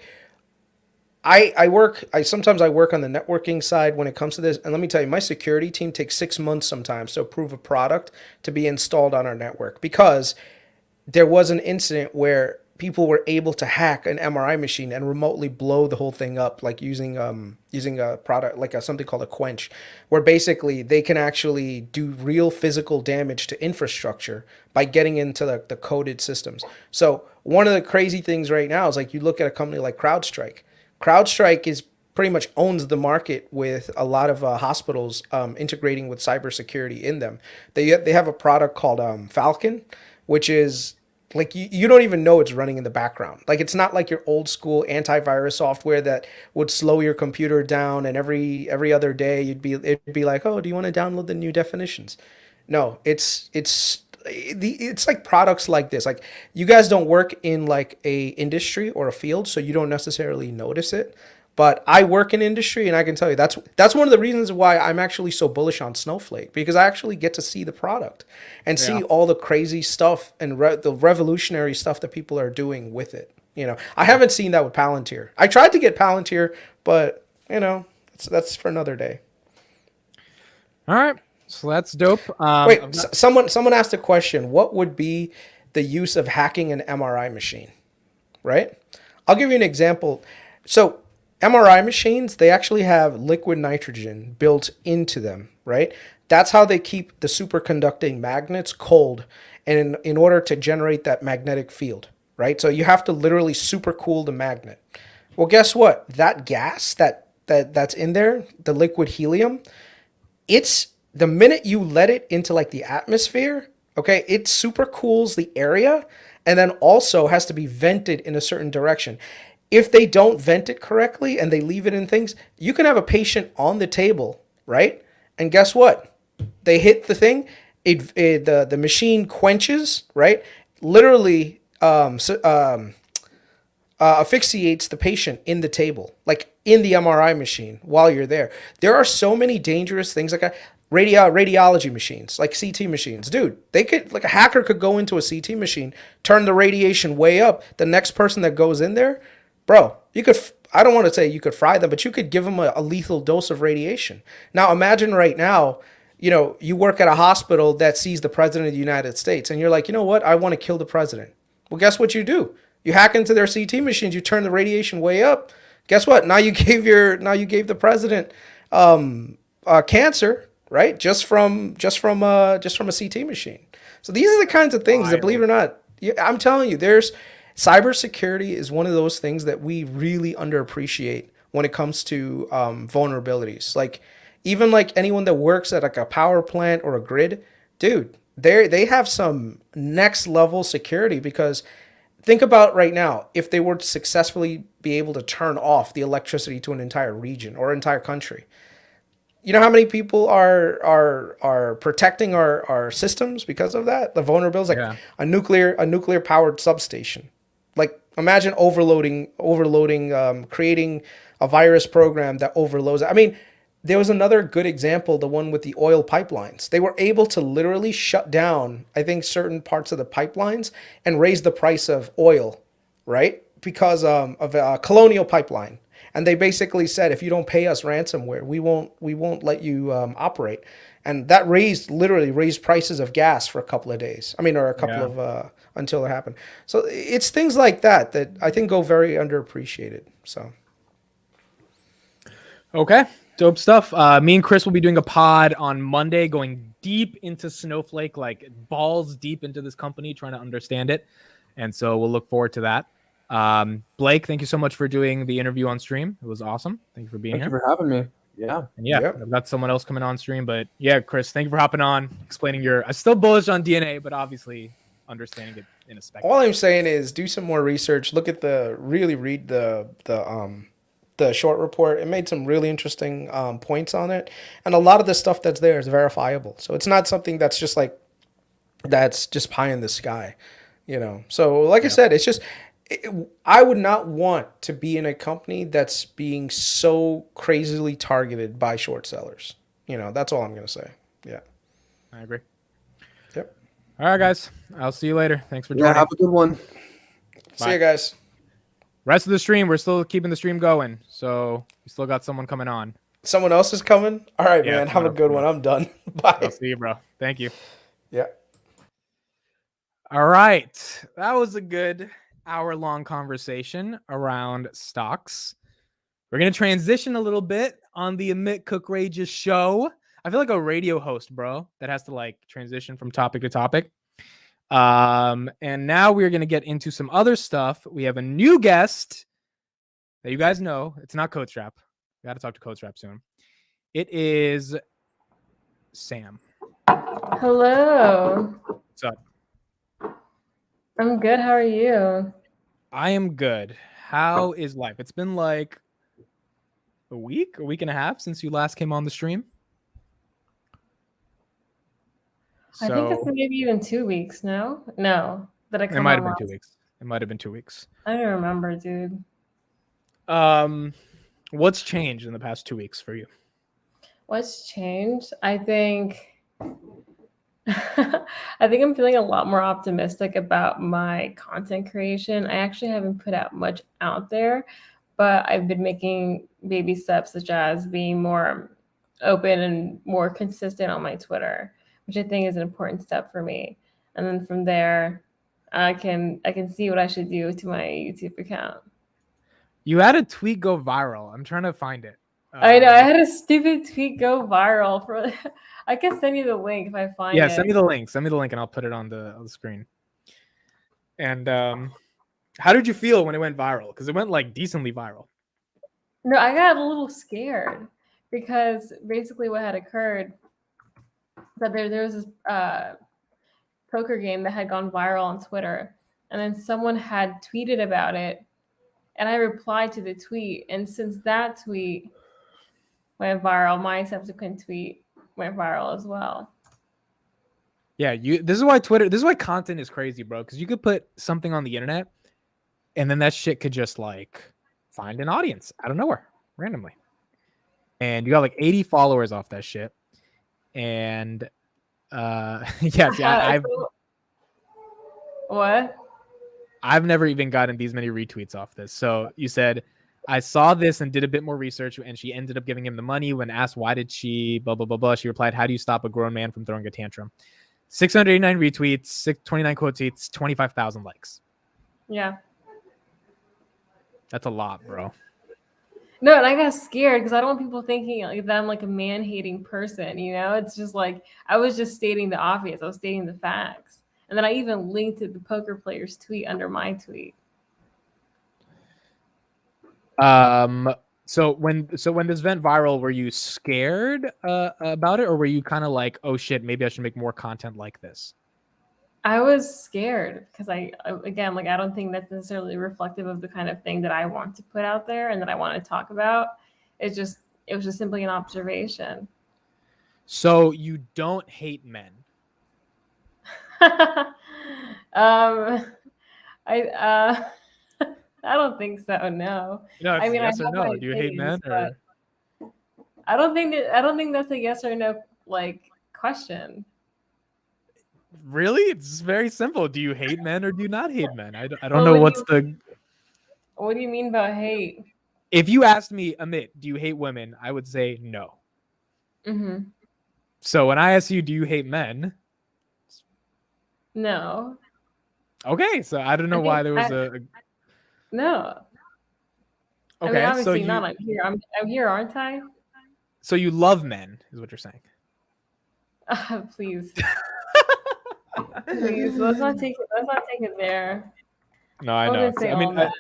I sometimes work on the networking side when it comes to this. And let me tell you, my security team takes 6 months sometimes to approve a product to be installed on our network because there was an incident where people were able to hack an MRI machine and remotely blow the whole thing up, like using a product like something called a quench, where basically they can actually do real physical damage to infrastructure by getting into the coded systems. So one of the crazy things right now is like you look at a company like CrowdStrike. CrowdStrike is pretty much owns the market with a lot of hospitals integrating with cybersecurity in them. They have a product called Falcon, which is like you don't even know it's running in the background. Like it's not like your old school antivirus software that would slow your computer down and every other day it'd be like, oh, do you want to download the new definitions? No, it's like products like this. Like you guys don't work in like a industry or a field, so you don't necessarily notice it. But I work in industry, and I can tell you that's one of the reasons why I'm actually so bullish on Snowflake, because I actually get to see the product and see all the crazy stuff and the revolutionary stuff that people are doing with it. I haven't seen that with Palantir. I tried to get Palantir, but that's for another day. All right, so that's dope. Wait, someone asked a question. What would be the use of hacking an MRI machine? Right? I'll give you an example. So MRI machines, they actually have liquid nitrogen built into them, right? That's how they keep the superconducting magnets cold and in order to generate that magnetic field, right? So you have to literally supercool the magnet. Well, guess what? That gas that's in there, the liquid helium, it's the minute you let it into like the atmosphere, okay, it supercools the area and then also has to be vented in a certain direction. If they don't vent it correctly and they leave it in things, you can have a patient on the table, right? And guess what? They hit the thing, the machine quenches, right? Literally asphyxiates the patient in the table, like in the MRI machine while you're there. There are so many dangerous things like radiology machines, like CT machines. Dude, they could, like a hacker could go into a CT machine, turn the radiation way up. The next person that goes in there, bro, you could, I don't want to say you could fry them, but you could give them a lethal dose of radiation. Now imagine right now, you work at a hospital that sees the president of the United States and you're like, you know what? I want to kill the president. Well, guess what you do? You hack into their CT machines, you turn the radiation way up. Guess what? Now you gave the president cancer, right? Just from a CT machine. So these are the kinds of things that, believe it or not, I'm telling you, there's cybersecurity is one of those things that we really underappreciate when it comes to vulnerabilities. Like even like anyone that works at like a power plant or a grid, dude, they have some next level security because think about right now, if they were to successfully be able to turn off the electricity to an entire region or entire country, you know how many people are protecting our systems because of that? The vulnerabilities, like a nuclear powered substation. Like imagine overloading, creating a virus program that overloads. I mean, there was another good example, the one with the oil pipelines. They were able to literally shut down, I think, certain parts of the pipelines and raise the price of oil, right? Because of a colonial pipeline. And they basically said, if you don't pay us ransomware, we won't let you operate. And that literally raised prices of gas for a couple of days. I mean, or a couple of until it happened. So it's things like that that I think go very underappreciated. So. Okay. Dope stuff. Me and Chris will be doing a pod on Monday, going deep into Snowflake, like balls deep into this company, trying to understand it. And so we'll look forward to that. Blake, thank you so much for doing the interview on stream. It was awesome. Thank you for being here. Thank you for having me. Yeah. And I've got someone else coming on stream, but yeah, Chris, thank you for hopping on, explaining I'm still bullish on DNA, but obviously understanding it in a spectrum. All I'm saying is do some more research. Read the short report. It made some really interesting points on it. And a lot of the stuff that's there is verifiable. So it's not something that's just pie in the sky, So like I said, it's just, I would not want to be in a company that's being so crazily targeted by short sellers. That's all I'm going to say. Yeah. I agree. Yep. All right, guys. I'll see you later. Thanks for joining. Yeah, have a good one. See you guys. Rest of the stream, we're still keeping the stream going, so we still got someone coming on. Someone else is coming? All right, man. Have a good one. I'm done. Bye. I'll see you, bro. Thank you. Yeah. All right. That was a good hour-long conversation around stocks. We're going to transition a little bit on the Amit Cookrageous show. I feel like a radio host, bro, that has to transition from topic to topic. And now we're going to get into some other stuff. We have a new guest that you guys know. It's not Code Strap. We got to talk to Code Strap soon. It is Sam. Hello. What's up? I'm good. How are you? I am good. How is life? It's been like a week and a half since you last came on the stream. I think it's maybe even 2 weeks now. No, that I come. It might have been 2 weeks. It might have been 2 weeks. I don't remember, dude. What's changed in the past 2 weeks for you? What's changed? I think I'm feeling a lot more optimistic about my content creation. I actually haven't put out much out there, but I've been making baby steps, such as being more open and more consistent on my Twitter, which I think is an important step for me. And then from there, I can see what I should do to my YouTube account. You had a tweet go viral. I'm trying to find it. I know I had a stupid tweet go viral. I can send you the link if I find it. Yeah, send me the link. Send me the link, and I'll put it on the screen. And how did you feel when it went viral? Because it went decently viral. No, I got a little scared because basically what had occurred that there was this poker game that had gone viral on Twitter, and then someone had tweeted about it, and I replied to the tweet, and since that tweet went viral, my subsequent tweet went viral as well. Yeah, this is why content is crazy, bro, because you could put something on the internet and then that shit could just find an audience out of nowhere randomly, and you got 80 followers off that shit. And I've never even gotten these many retweets off this. So you said, I saw this and did a bit more research, and she ended up giving him the money. When asked why did she blah blah blah blah, she replied, how do you stop a grown man from throwing a tantrum? 689 retweets, 29 quote tweets, 25,000 likes. Yeah. That's a lot, bro. No, and I got scared because I don't want people thinking like that I'm like a man-hating person. You know, it's just like I was just stating the obvious. I was stating the facts, and then I even linked to the poker player's tweet under my tweet. So when this went viral, were you scared about it, or were you kind of like, oh shit, maybe I should make more content like this? I was scared because again, like I don't think that's necessarily reflective of the kind of thing that I want to put out there and that I want to talk about. It was just simply an observation. So you don't hate men? I I don't think so. No. No, it's I mean, I yes or have no. my Do you hate men, opinions, but or I don't think that's a yes or no like question. really? It's very simple. Do you hate men or do you not hate men? I don't Well, know what's the. what do you mean by hate? If you asked me, Amit, do you hate women? I would say no. Mm-hmm. So when I ask you, do you hate men? No. Okay, so I don't know why there was a. No. Okay, I mean, so obviously you not. I'm here, aren't I? so you love men, is what you're saying. Please. Please. Let's not take it there. No, I I know. wouldn't say I mean, all that.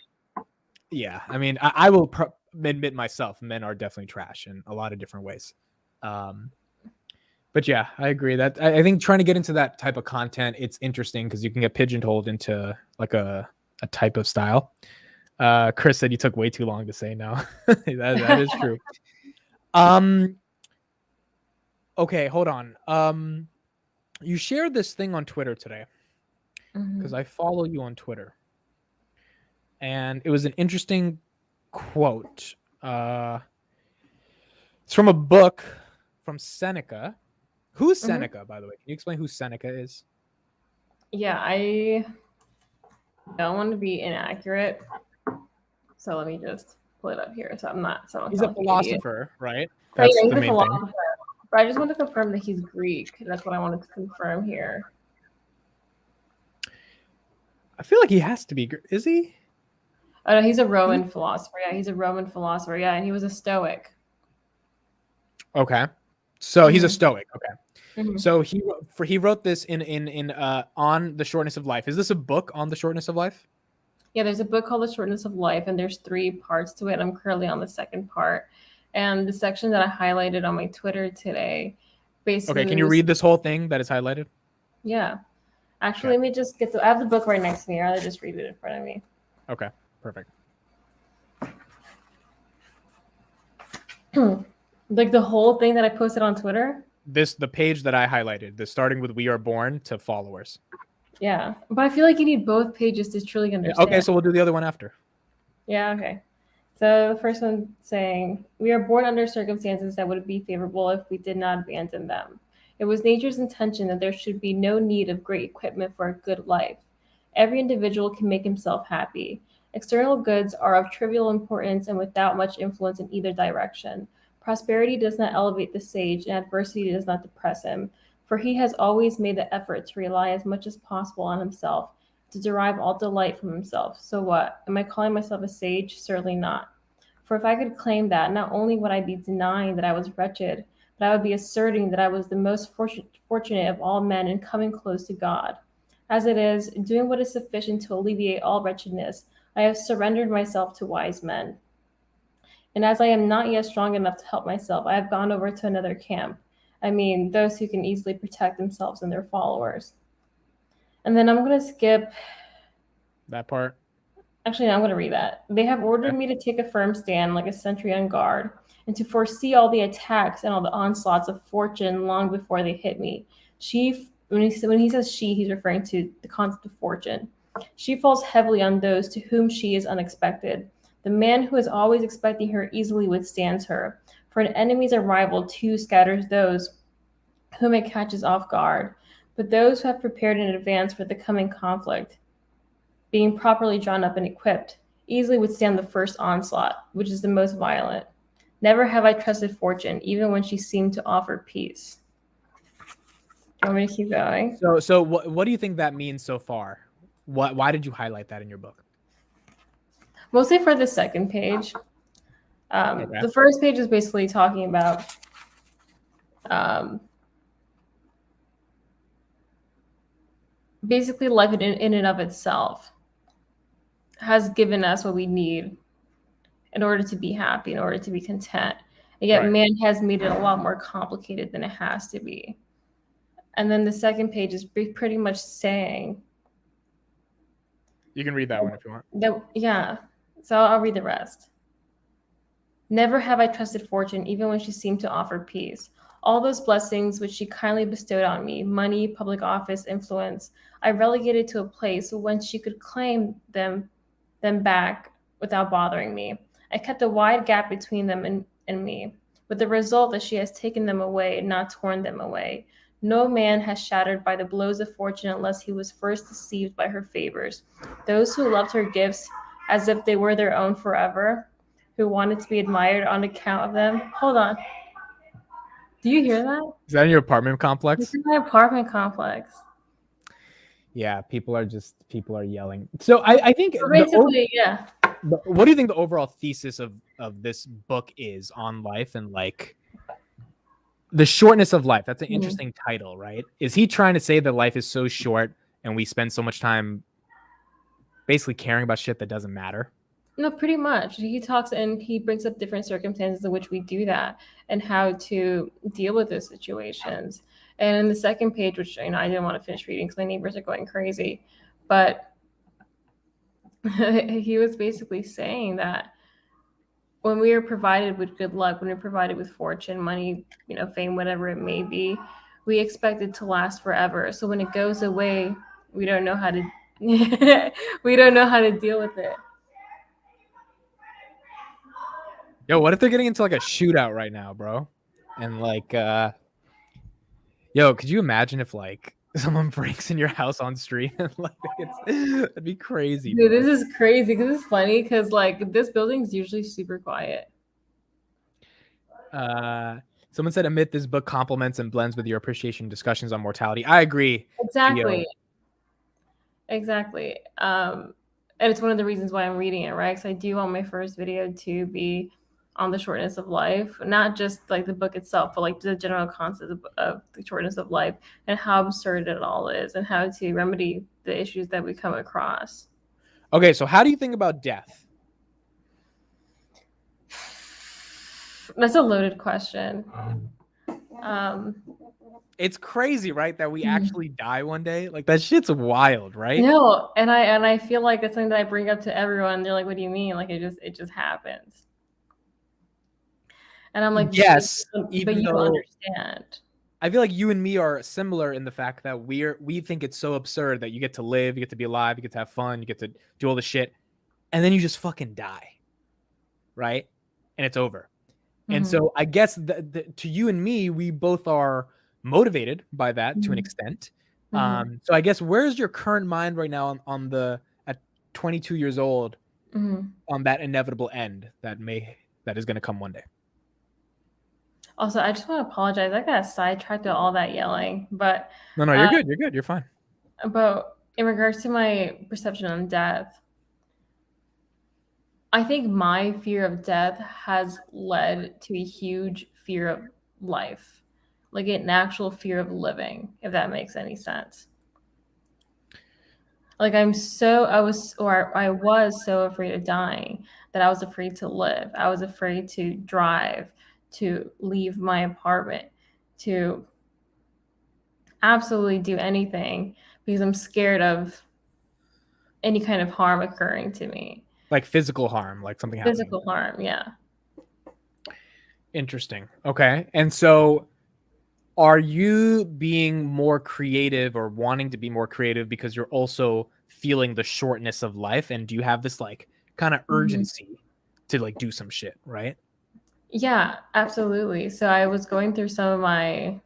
yeah. I mean, I will admit myself, men are definitely trash in a lot of different ways. But yeah, I agree that I think trying to get into that type of content, it's interesting because you can get pigeonholed into like a type of style. Chris said you took way too long to say no. that is true. Okay, hold on. You shared this thing on Twitter today because I follow you on Twitter, and it was an interesting quote. It's from a book from Seneca. Who's Seneca, by the way? Can you explain who Seneca is? Yeah, I don't want to be inaccurate, so let me just pull it up here. So I'm not. So I don't He's sound a like an idiot. philosopher, right? Right, That's he's the a main thing. philosopher. But I just want to confirm that he's Greek. That's what I wanted to confirm here. I feel like he has to be. Is he? Oh no, he's a Roman philosopher. Yeah, he's a Roman philosopher. Yeah, and he was a Stoic. Okay, so he's a Stoic. Okay, so he wrote this in on the shortness of life. Is this a book on the shortness of life? Yeah, there's a book called The Shortness of Life, and there's 3 parts to it. I'm currently on the second part, and the section that I highlighted on my Twitter today, basically. Okay, can you read this whole thing that is highlighted? Yeah, actually, let me just get I have the book right next to me. I'll just read it in front of me. Okay, perfect. Like the whole thing that I posted on Twitter. The page that I highlighted, the starting with "We Are Born" to followers. Yeah, but I feel like you need both pages to truly understand. Okay, so we'll do the other one after. Yeah, okay. So the first one saying, we are born under circumstances that would be favorable if we did not abandon them. It was nature's intention that there should be no need of great equipment for a good life. Every individual can make himself happy. External goods are of trivial importance and without much influence in either direction. Prosperity does not elevate the sage, and adversity does not depress him, for he has always made the effort to rely as much as possible on himself, to derive all delight from himself. So what? Am I calling myself a sage? Certainly not. For if I could claim that, not only would I be denying that I was wretched, but I would be asserting that I was the most fortunate of all men in coming close to God. As it is, doing what is sufficient to alleviate all wretchedness, I have surrendered myself to wise men. And as I am not yet strong enough to help myself, I have gone over to another camp. I mean, those who can easily protect themselves and their followers. And then I'm going to skip. That part. Actually, no, I'm going to read that. They have ordered me to take a firm stand like a sentry on guard and to foresee all the attacks and all the onslaughts of fortune long before they hit me. When he says she, he's referring to the concept of fortune. She falls heavily on those to whom she is unexpected. The man who is always expecting her easily withstands her. For an enemy's arrival too scatters those whom it catches off guard. But those who have prepared in advance for the coming conflict, being properly drawn up and equipped, easily withstand the first onslaught, which is the most violent. Never have I trusted fortune, even when she seemed to offer peace. Do you want me to keep going? So what do you think that means so far? Why did you highlight that in your book? Mostly for the second page. Okay. The first page is basically talking about basically life in and of itself has given us what we need in order to be happy, in order to be content. And yet Right. man has made it a lot more complicated than it has to be. And then the second page is pretty much saying You can read that one if you want. that, yeah. So I'll read the rest. Never have I trusted fortune, even when she seemed to offer peace. All those blessings which she kindly bestowed on me, money, public office, influence, I relegated to a place whence she could claim them back without bothering me. I kept a wide gap between them and me, with the result that she has taken them away, not torn them away. No man has shattered by the blows of fortune unless he was first deceived by her favors. Those who loved her gifts as if they were their own forever, who wanted to be admired on account of them. Hold on. Do you hear that? Is that in your apartment complex? It's in my apartment complex. Yeah, people are yelling. So I think So basically, yeah. What do you think the overall thesis of this book is on life and like the shortness of life? That's an interesting title, right? Is he trying to say that life is so short and we spend so much time basically caring about shit that doesn't matter? No, pretty much. He talks and he brings up different circumstances in which we do that and how to deal with those situations. And in the second page, which I didn't want to finish reading because my neighbors are going crazy, but he was basically saying that when we are provided with good luck, when we're provided with fortune, money, fame, whatever it may be, we expect it to last forever. So when it goes away, we don't know how to we don't know how to deal with it. Yo, what if they're getting into like a shootout right now, bro? And like, yo, could you imagine if like someone breaks in your house on stream? Like, that'd be crazy. Dude, bro. this is crazy because it's funny because like this building's usually super quiet. Someone said, admit this book complements and blends with your appreciation discussions on mortality. I agree. Exactly. Exactly. And it's one of the reasons why I'm reading it, right? Because I do want my first video to be on the shortness of life, not just like the book itself, but like the general concept of the shortness of life and how absurd it all is and how to remedy the issues that we come across. Okay, so how do you think about death? That's a loaded question. It's crazy, right? That we actually die one day. Like that shit's wild, right? No, and I feel like it's something that I bring up to everyone. They're like, "What do you mean?" Like it just happens. And I'm like, yes, but you don't understand. I feel like you and me are similar in the fact that we think it's so absurd that you get to live, you get to be alive, you get to have fun, you get to do all the shit, and then you just fucking die, right? And it's over. And so I guess to you and me, we both are motivated by that to an extent. So I guess where's your current mind right now at 22 years old on that inevitable end that is going to come one day? Also, I just want to apologize. I got sidetracked to all that yelling, but no, you're good. You're good. You're fine. But in regards to my perception on death, I think my fear of death has led to a huge fear of life, like an actual fear of living, if that makes any sense. Like I was so afraid of dying that I was afraid to live. I was afraid to drive, to leave my apartment, to absolutely do anything because I'm scared of any kind of harm occurring to me. Like physical harm, like something happening. Physical harm, yeah. Interesting. Okay. And so are you being more creative or wanting to be more creative because you're also feeling the shortness of life? And do you have this like kind of urgency to like do some shit, right? Yeah, absolutely. So I was going through some of my,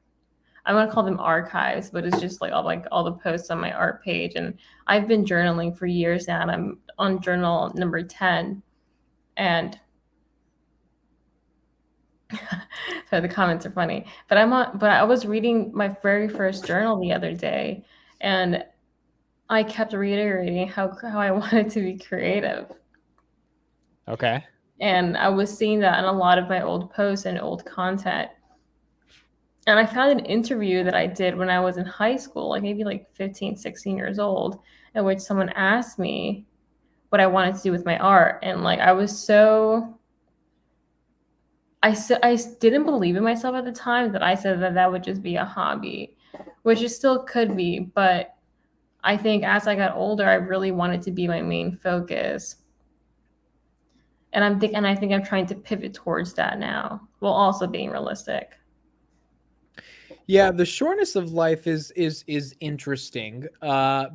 I'm gonna call them archives, but it's just like all the posts on my art page. And I've been journaling for years now, and I'm on journal number 10. And so the comments are funny. But I was reading my very first journal the other day, and I kept reiterating how I wanted to be creative. Okay. And I was seeing that in a lot of my old posts and old content. And I found an interview that I did when I was in high school, like maybe like 15, 16 years old, in which someone asked me what I wanted to do with my art. And like, I was so, I didn't believe in myself at the time that I said that that would just be a hobby, which it still could be. But I think as I got older, I really wanted to be my main focus. And I think I'm trying to pivot towards that now, while also being realistic. Yeah, the shortness of life is interesting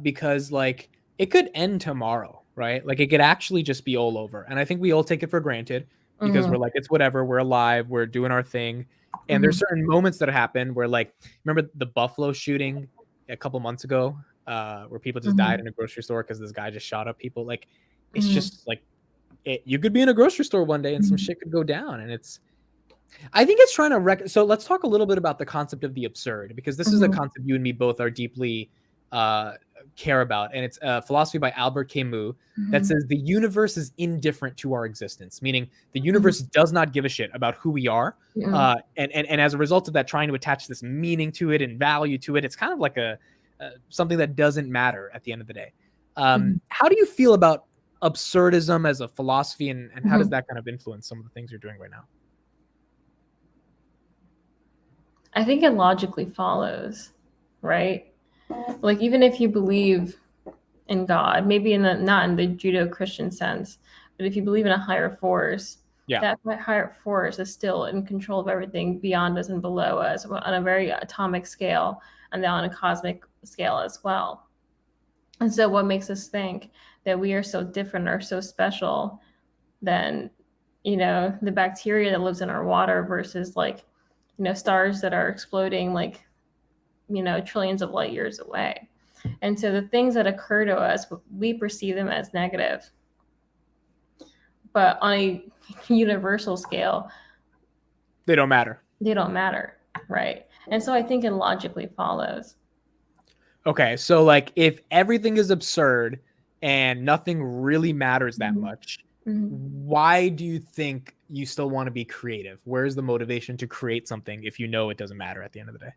because like it could end tomorrow, right? Like it could actually just be all over. And I think we all take it for granted because Mhm. we're like, it's whatever, we're alive, we're doing our thing. And there's Mhm. certain moments that happen where like remember the Buffalo shooting a couple months ago, where people just died Mhm. in a grocery store because this guy just shot up people. Like it's Mhm. just like you could be in a grocery store one day and some Mhm. shit could go down. And I think it's trying to so let's talk a little bit about the concept of the absurd, because this is a Mhm. concept you and me both are deeply uh, care about, and it's a philosophy by Albert Camus that Mhm. says the universe is indifferent to our existence, meaning the Mhm. universe does not give a shit about who we are, Mhm. and as a result of that, trying to attach this meaning to it and value to it, it's kind of like a something that doesn't matter at the end of the day. Mhm. How do you feel about absurdism as a philosophy, and how does Mhm. that kind of influence some of the things you're doing right now? I think it logically follows, right? Like even if you believe in God, maybe in the not in the Judeo-Christian sense, but if you believe in a higher force, Yeah. that higher force is still in control of everything beyond us and below us on a very atomic scale and then on a cosmic scale as well. And so what makes us think that we are so different or so special than, the bacteria that lives in our water versus like, stars that are exploding like, trillions of light years away. And so the things that occur to us, we perceive them as negative. But on a universal scale, They don't matter. they don't matter, right? And so I think it logically follows. Okay, so like if everything is absurd and nothing really matters that Mhm. much, Mhm. why do you think you still want to be creative? Where's the motivation to create something if you know it doesn't matter at the end of the day?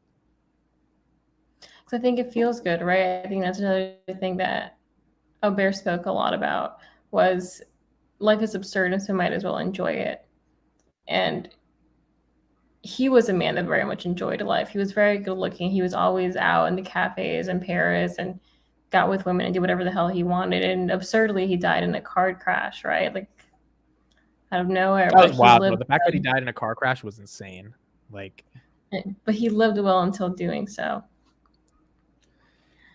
So I think it feels good, right? I think that's another thing that Albert spoke a lot about was life is absurd and so might as well enjoy it. And he was a man that very much enjoyed life. He was very good looking. He was always out in the cafes in Paris and got with women and did whatever the hell he wanted. And absurdly, he died in a car crash, right? Like out of nowhere. That was But he wild, bro. lived, The fact that he died in a car crash was insane. Like but he lived well until doing so.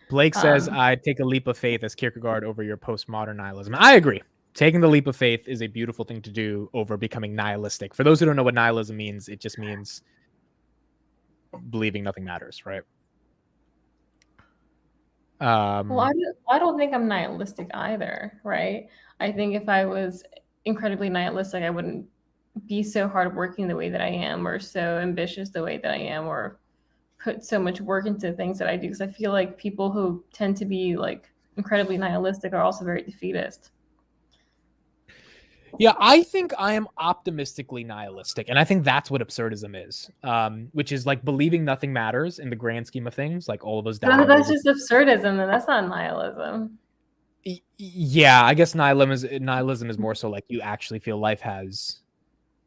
Blake says, Um, I'd take a leap of faith as Kierkegaard over your postmodern nihilism. I agree. Taking the leap of faith is a beautiful thing to do over becoming nihilistic. For those who don't know what nihilism means, it just means believing nothing matters, right? well, I don't think I'm nihilistic either, right? I think if I was incredibly nihilistic, I wouldn't be so hardworking the way that I am, or so ambitious the way that I am, or put so much work into things that I do. Because I feel like people who tend to be like incredibly nihilistic are also very defeatist. Yeah, I think I am optimistically nihilistic, and I think that's what absurdism is, which is like believing nothing matters in the grand scheme of things. Like all of us die. That's just absurdism, and that's not nihilism. Yeah, I guess nihilism is more so like you actually feel life has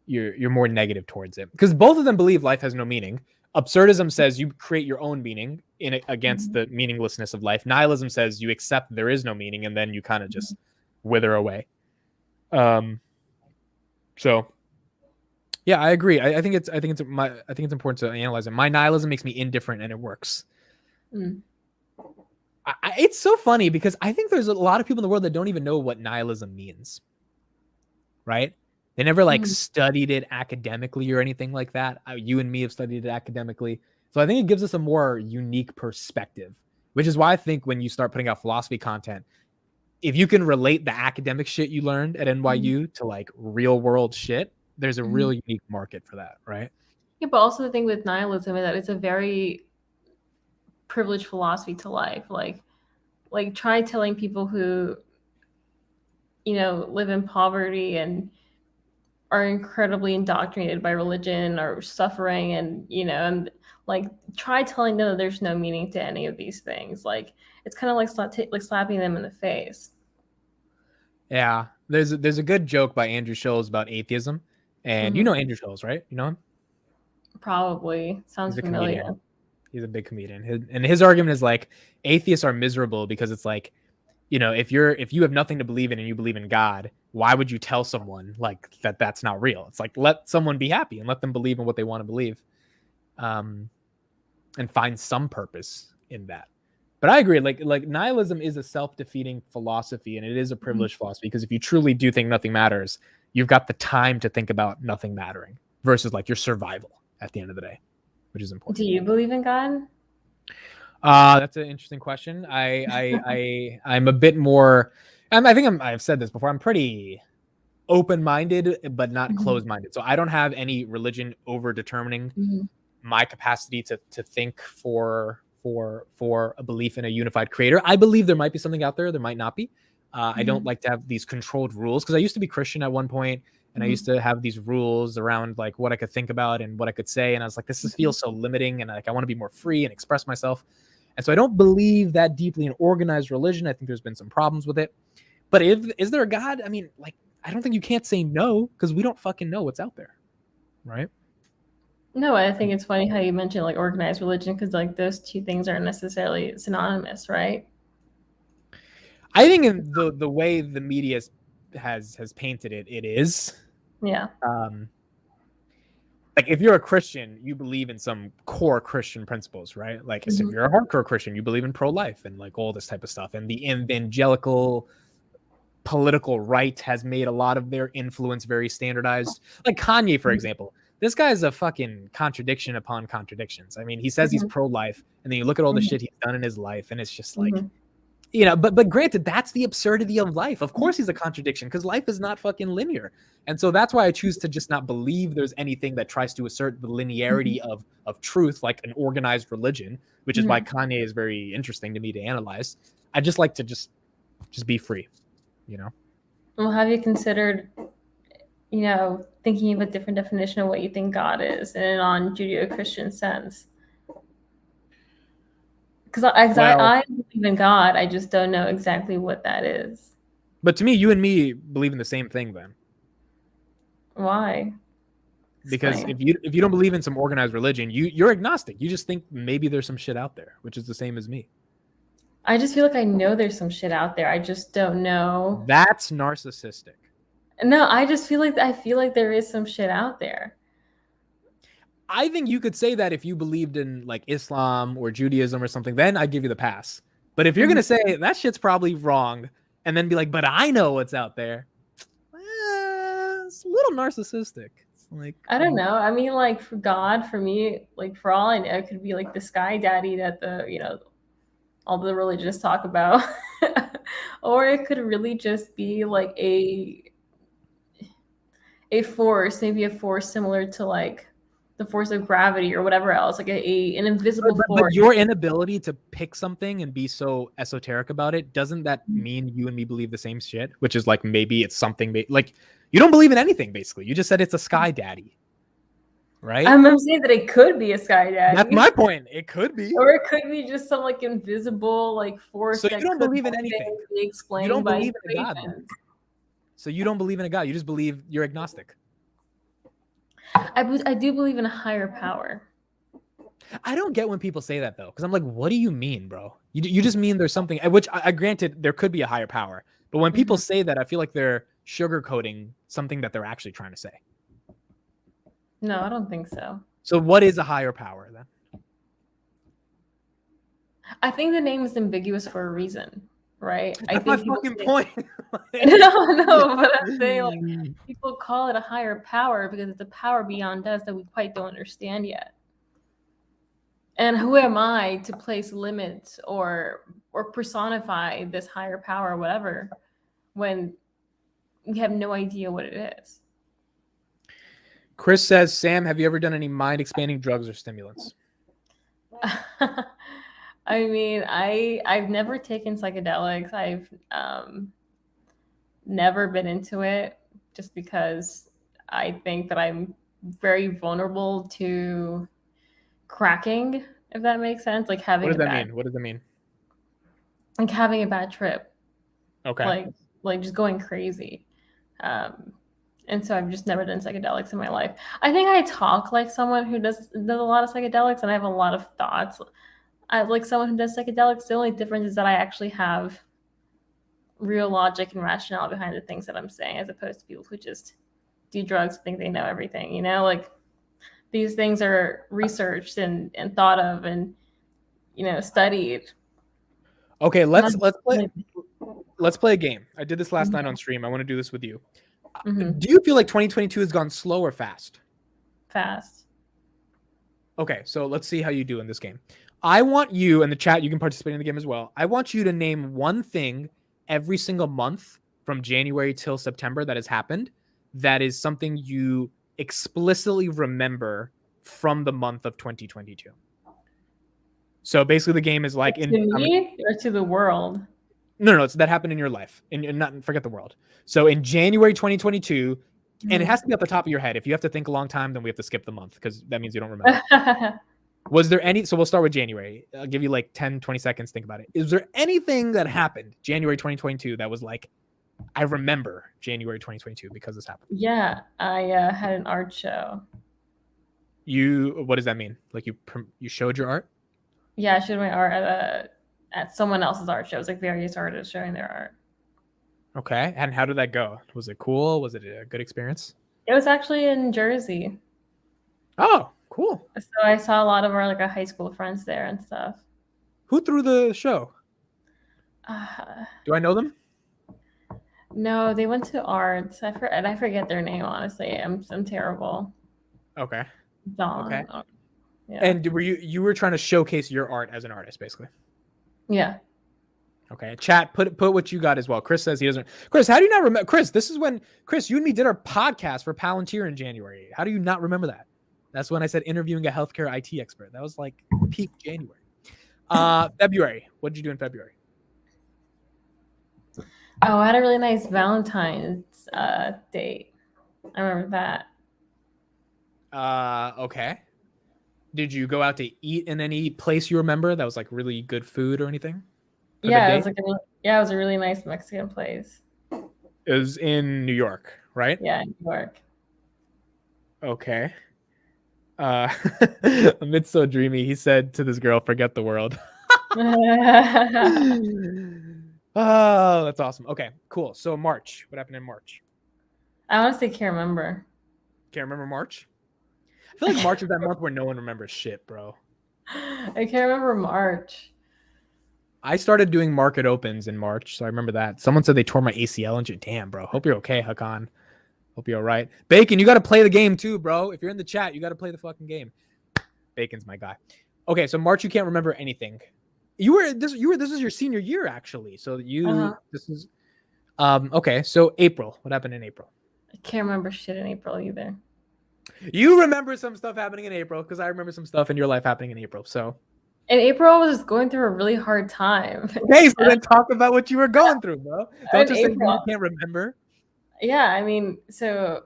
you're more negative towards it, because both of them believe life has no meaning. Absurdism says you create your own meaning against the meaninglessness of life. Nihilism says you accept there is no meaning and then you kind of just wither away. So yeah, I agree. I think it's important to analyze it. My nihilism makes me indifferent, and it works. Mm. It's so funny because I think there's a lot of people in the world that don't even know what nihilism means. Right? They never like Mm. studied it academically or anything like that. You and me have studied it academically, so I think it gives us a more unique perspective. Which is why I think when you start putting out philosophy content, if you can relate the academic shit you learned at NYU to like real world shit, there's a Mm. real unique market for that, right? Yeah, but also the thing with nihilism is that it's a very privileged philosophy to life. Like try telling people who live in poverty and are incredibly indoctrinated by religion or suffering, and like try telling them that there's no meaning to any of these things. Like it's kind of like slapping them in the face. Yeah, there's a good joke by Andrew Schulz about atheism, and you know Andrew Schulz, right? You know him? Probably sounds He's a familiar. comedian. He's a big comedian. And his argument is like atheists are miserable because it's like, if you have nothing to believe in and you believe in God, why would you tell someone like that's not real? It's like, let someone be happy and let them believe in what they want to believe, and find some purpose in that. But I agree, like nihilism is a self-defeating philosophy, and it is a privileged philosophy, because if you truly do think nothing matters, you've got the time to think about nothing mattering versus like your survival at the end of the day, which is important. Do you believe in God? That's an interesting question. I'm a bit more. I've said this before. I'm pretty open-minded, but not closed-minded. So I don't have any religion over determining my capacity to think for a belief in a unified creator. I believe there might be something out there. There might not be. I don't like to have these controlled rules, because I used to be Christian at one point, and I used to have these rules around like what I could think about and what I could say. And I was like, this feels so limiting, and like I want to be more free and express myself. And so I don't believe that deeply in organized religion. I think there's been some problems with it. But is there a God? I mean, like, I don't think you can't say no, because we don't fucking know what's out there, right? No, I think it's funny how you mentioned like organized religion, because like those two things aren't necessarily synonymous, right? I think in the way the media has painted it, it is. Yeah. Like if you're a Christian, you believe in some core Christian principles, right? Like if you're a hardcore Christian, you believe in pro-life and like all this type of stuff. And the evangelical political right has made a lot of their influence very standardized. Like Kanye, for example. This guy is a fucking contradiction upon contradictions. I mean, he says he's pro-life, and then you look at all the shit he's done in his life, and it's just like, but granted, that's the absurdity of life. Of course he's a contradiction, because life is not fucking linear. And so that's why I choose to just not believe there's anything that tries to assert the linearity of truth, like an organized religion, which is why Kanye is very interesting to me to analyze. I just like to just be free, Well, have you considered, thinking of a different definition of what you think God is in a non-Judeo-Christian sense? Because I believe in God, I just don't know exactly what that is. But to me, you and me believe in the same thing then. Why? Because Explain. if you don't believe in some organized religion, you're agnostic. You just think maybe there's some shit out there, which is the same as me. I just feel like I know there's some shit out there. I just don't know. That's narcissistic. No, I feel like there is some shit out there. I think you could say that if you believed in like Islam or Judaism or something, then I'd give you the pass. But if you're going to say that shit's probably wrong and then be like, but I know what's out there, it's a little narcissistic. It's like, I don't know. I mean, like for God, for me, like for all I know, it could be like the sky daddy that all the religions talk about. Or it could really just be like a force, maybe a force similar to like the force of gravity or whatever else, like an invisible force. But your inability to pick something and be so esoteric about it, doesn't that mean you and me believe the same shit? Which is like, maybe it's something like you don't believe in anything, basically. You just said it's a sky daddy, right? I'm saying that it could be a sky daddy. That's my point. It could be. Or it could be just some like invisible like force. So you don't believe in anything. You don't believe in a God. So you don't believe in a God. You just believe you're agnostic. I do believe in a higher power. I don't get when people say that though, because I'm like, what do you mean, bro? You just mean there's something, which I granted there could be a higher power, but when people say that, I feel like they're sugarcoating something that they're actually trying to say. No, I don't think so. So what is a higher power then? I think the name is ambiguous for a reason, right? That's my fucking point. No, but I'm saying like people call it a higher power because it's a power beyond us that we quite don't understand yet. And who am I to place limits or personify this higher power or whatever when we have no idea what it is? Chris says, Sam, have you ever done any mind-expanding drugs or stimulants? I mean, I've never taken psychedelics. I've never been into it just because I think that I'm very vulnerable to cracking, if that makes sense. Like having What does a that bad, mean? What does that mean? like having a bad trip, Okay. like just going crazy. And so I've just never done psychedelics in my life. I think I talk like someone who does a lot of psychedelics, and I have a lot of thoughts. I like someone who does psychedelics. The only difference is that I actually have real logic and rationale behind the things that I'm saying, as opposed to people who just do drugs and think they know everything. You know, like these things are researched and thought of and studied. Okay, let's play Like, let's play a game. I did this last Mhm. night on stream. I want to do this with you. Mhm. Do you feel like 2022 has gone slow or fast? Fast. Okay, so let's see how you do in this game. I want you in the chat, you can participate in the game as well. I want you to name one thing every single month from January till September that has happened that is something you explicitly remember from the month of 2022. So basically the game is like To me or to the world? No, it's that happened in your life. And not forget the world. So in January 2022, and it has to be off the top of your head. If you have to think a long time, then we have to skip the month because that means you don't remember. Was there any, so we'll start with January. I'll give you like 10, 20 seconds. Think about it. Is there anything that happened January 2022 that was like, I remember January 2022 because this happened? Yeah, I had an art show. What does that mean? Like you showed your art? Yeah, I showed my art at someone else's art show. It was like various artists showing their art. Okay. And how did that go? Was it cool? Was it a good experience? It was actually in Jersey. Oh, cool. So I saw a lot of our high school friends there and stuff. Who threw the show? Do I know them? No, they went to arts. I forget their name, honestly. I'm terrible. Okay. Dawn. Okay. Yeah. And were you were trying to showcase your art as an artist, basically? Yeah. Okay. Chat, put what you got as well. Chris says he doesn't. Chris, how do you not remember? Chris, this is when Chris, you and me did our podcast for Palantir in January. How do you not remember that? That's when I said interviewing a healthcare IT expert. That was like peak January. February. What did you do in February? Oh, I had a really nice Valentine's date. I remember that. Okay. Did you go out to eat in any place you remember that was like really good food or anything? Yeah, it was a really nice Mexican place. It was in New York, right? Yeah, in New York. Okay. Amid's so dreamy. He said to this girl, "Forget the world." Oh, that's awesome. Okay, cool. So March. What happened in March? I honestly can't remember. Can't remember March? I feel like March is that month where no one remembers shit, bro. I can't remember March. I started doing market opens in March, so I remember that. Someone said they tore my ACL and damn, bro. Hope you're okay, Hakan. Hope you're all right. Bacon, you got to play the game too, bro. If you're in the chat, you got to play the fucking game. Bacon's my guy. Okay, so March, you can't remember anything. This is your senior year actually. So this is okay. So April, what happened in April? I can't remember shit in April either. You remember some stuff happening in April because I remember some stuff in your life happening in April. So in April, I was just going through a really hard time. Okay, so then talk about what you were going through, bro. Don't just say you can't remember. Yeah, I mean, so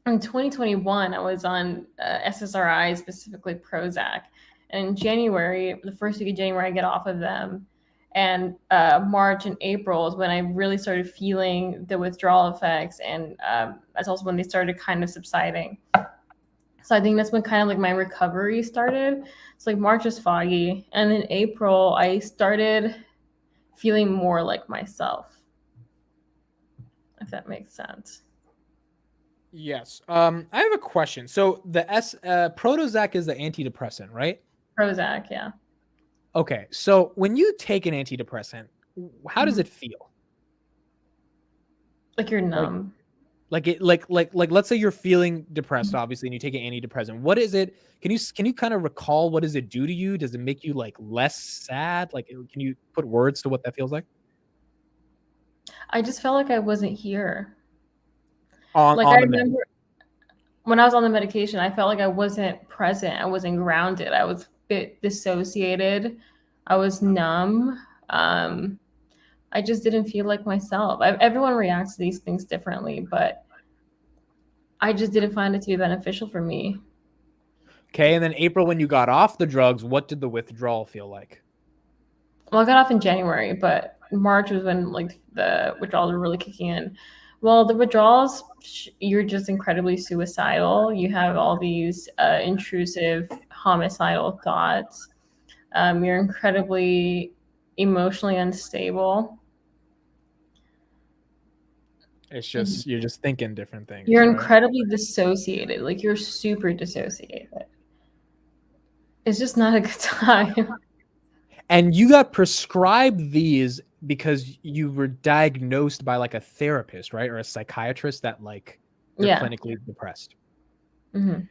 in 2021, I was on SSRI, specifically Prozac. And in January, the first week of January, I get off of them. And March and April is when I really started feeling the withdrawal effects. And that's also when they started kind of subsiding. So I think that's when kind of like my recovery started. So like March was foggy. And then April, I started feeling more like myself. If that makes sense. Yes. I have a question. So the Prozac is the antidepressant, right? Prozac, yeah. Okay. So when you take an antidepressant, how does it feel? Like you're numb. Like let's say you're feeling depressed, obviously, and you take an antidepressant. What is it? Can you kind of recall what does it do to you? Does it make you like less sad? Like, can you put words to what that feels like? I just felt like I wasn't here. I remember when I was on the medication, I felt like I wasn't present. I wasn't grounded. I was a bit dissociated. I was numb. I just didn't feel like myself. Everyone reacts to these things differently, but I just didn't find it to be beneficial for me. Okay, and then April, when you got off the drugs, what did the withdrawal feel like? Well, I got off in January, but March was when like the withdrawals were really kicking in. Well, the withdrawals, you're just incredibly suicidal. You have all these intrusive homicidal thoughts. You're incredibly emotionally unstable. It's just you're just thinking different things. You're right? incredibly dissociated. Like you're super dissociated. It's just not a good time. And you got prescribed these because you were diagnosed by like a therapist, right? Or a psychiatrist that like you're Yeah. clinically depressed. Mm-hmm.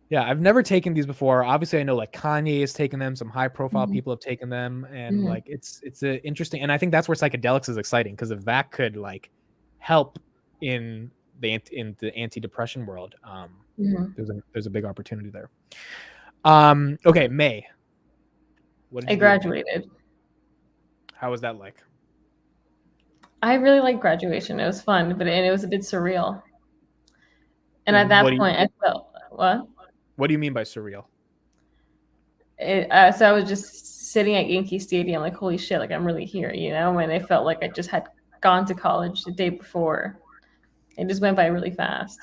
Yeah, I've never taken these before. Obviously, I know like Kanye has taken them. Some high profile Mhm. people have taken them. And Mhm. like it's a interesting, and I think that's where psychedelics is exciting, because if that could like help in the anti-depression world, Mhm. there's a big opportunity there. Okay, May. What did I you do in May? graduated. How was that like? I really liked graduation. It was fun, but it was a bit surreal. And at What that do you- point, I felt what? What do you mean by surreal? So I was just sitting at Yankee Stadium, like, holy shit, like I'm really here, you know? And I felt like I just had gone to college the day before. It just went by really fast.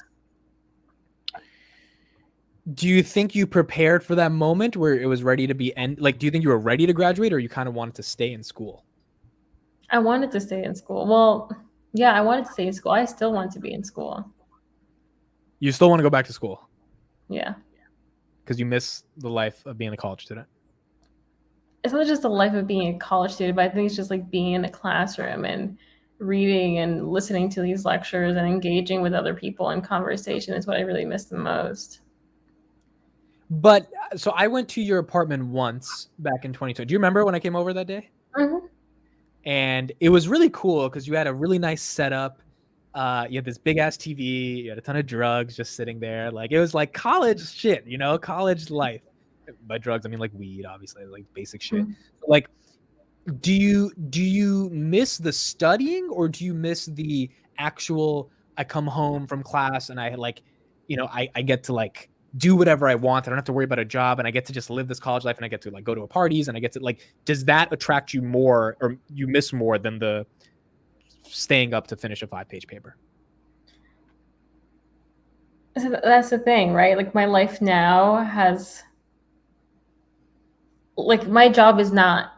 Do you think you prepared for that moment where it was ready to be like, do you think you were ready to graduate, or you kind of wanted to stay in school? I wanted to stay in school. Well, yeah, I wanted to stay in school. I still want to be in school. You still want to go back to school Yeah. because you miss the life of being a college student? It's not just the life of being a college student, but I think it's just like being in a classroom and reading and listening to these lectures and engaging with other people in conversation is what I really miss the most. But so I went to your apartment once back in 2020. Do you remember when I came over that day? Mm-hmm. And it was really cool because you had a really nice setup. You had this big ass TV. You had a ton of drugs just sitting there. Like it was like college shit, you know, college life. By drugs, I mean like weed, obviously, like basic shit. Mhm. Like, do you miss the studying, or do you miss the actual? I come home from class and I like, you know, I get to like do whatever I want. I don't have to worry about a job, and I get to just live this college life, and I get to like go to parties, and I get to like. Does that attract you more, or you miss more than the staying up to finish a 5-page paper? So that's the thing, right? Like my life now has, like my job is not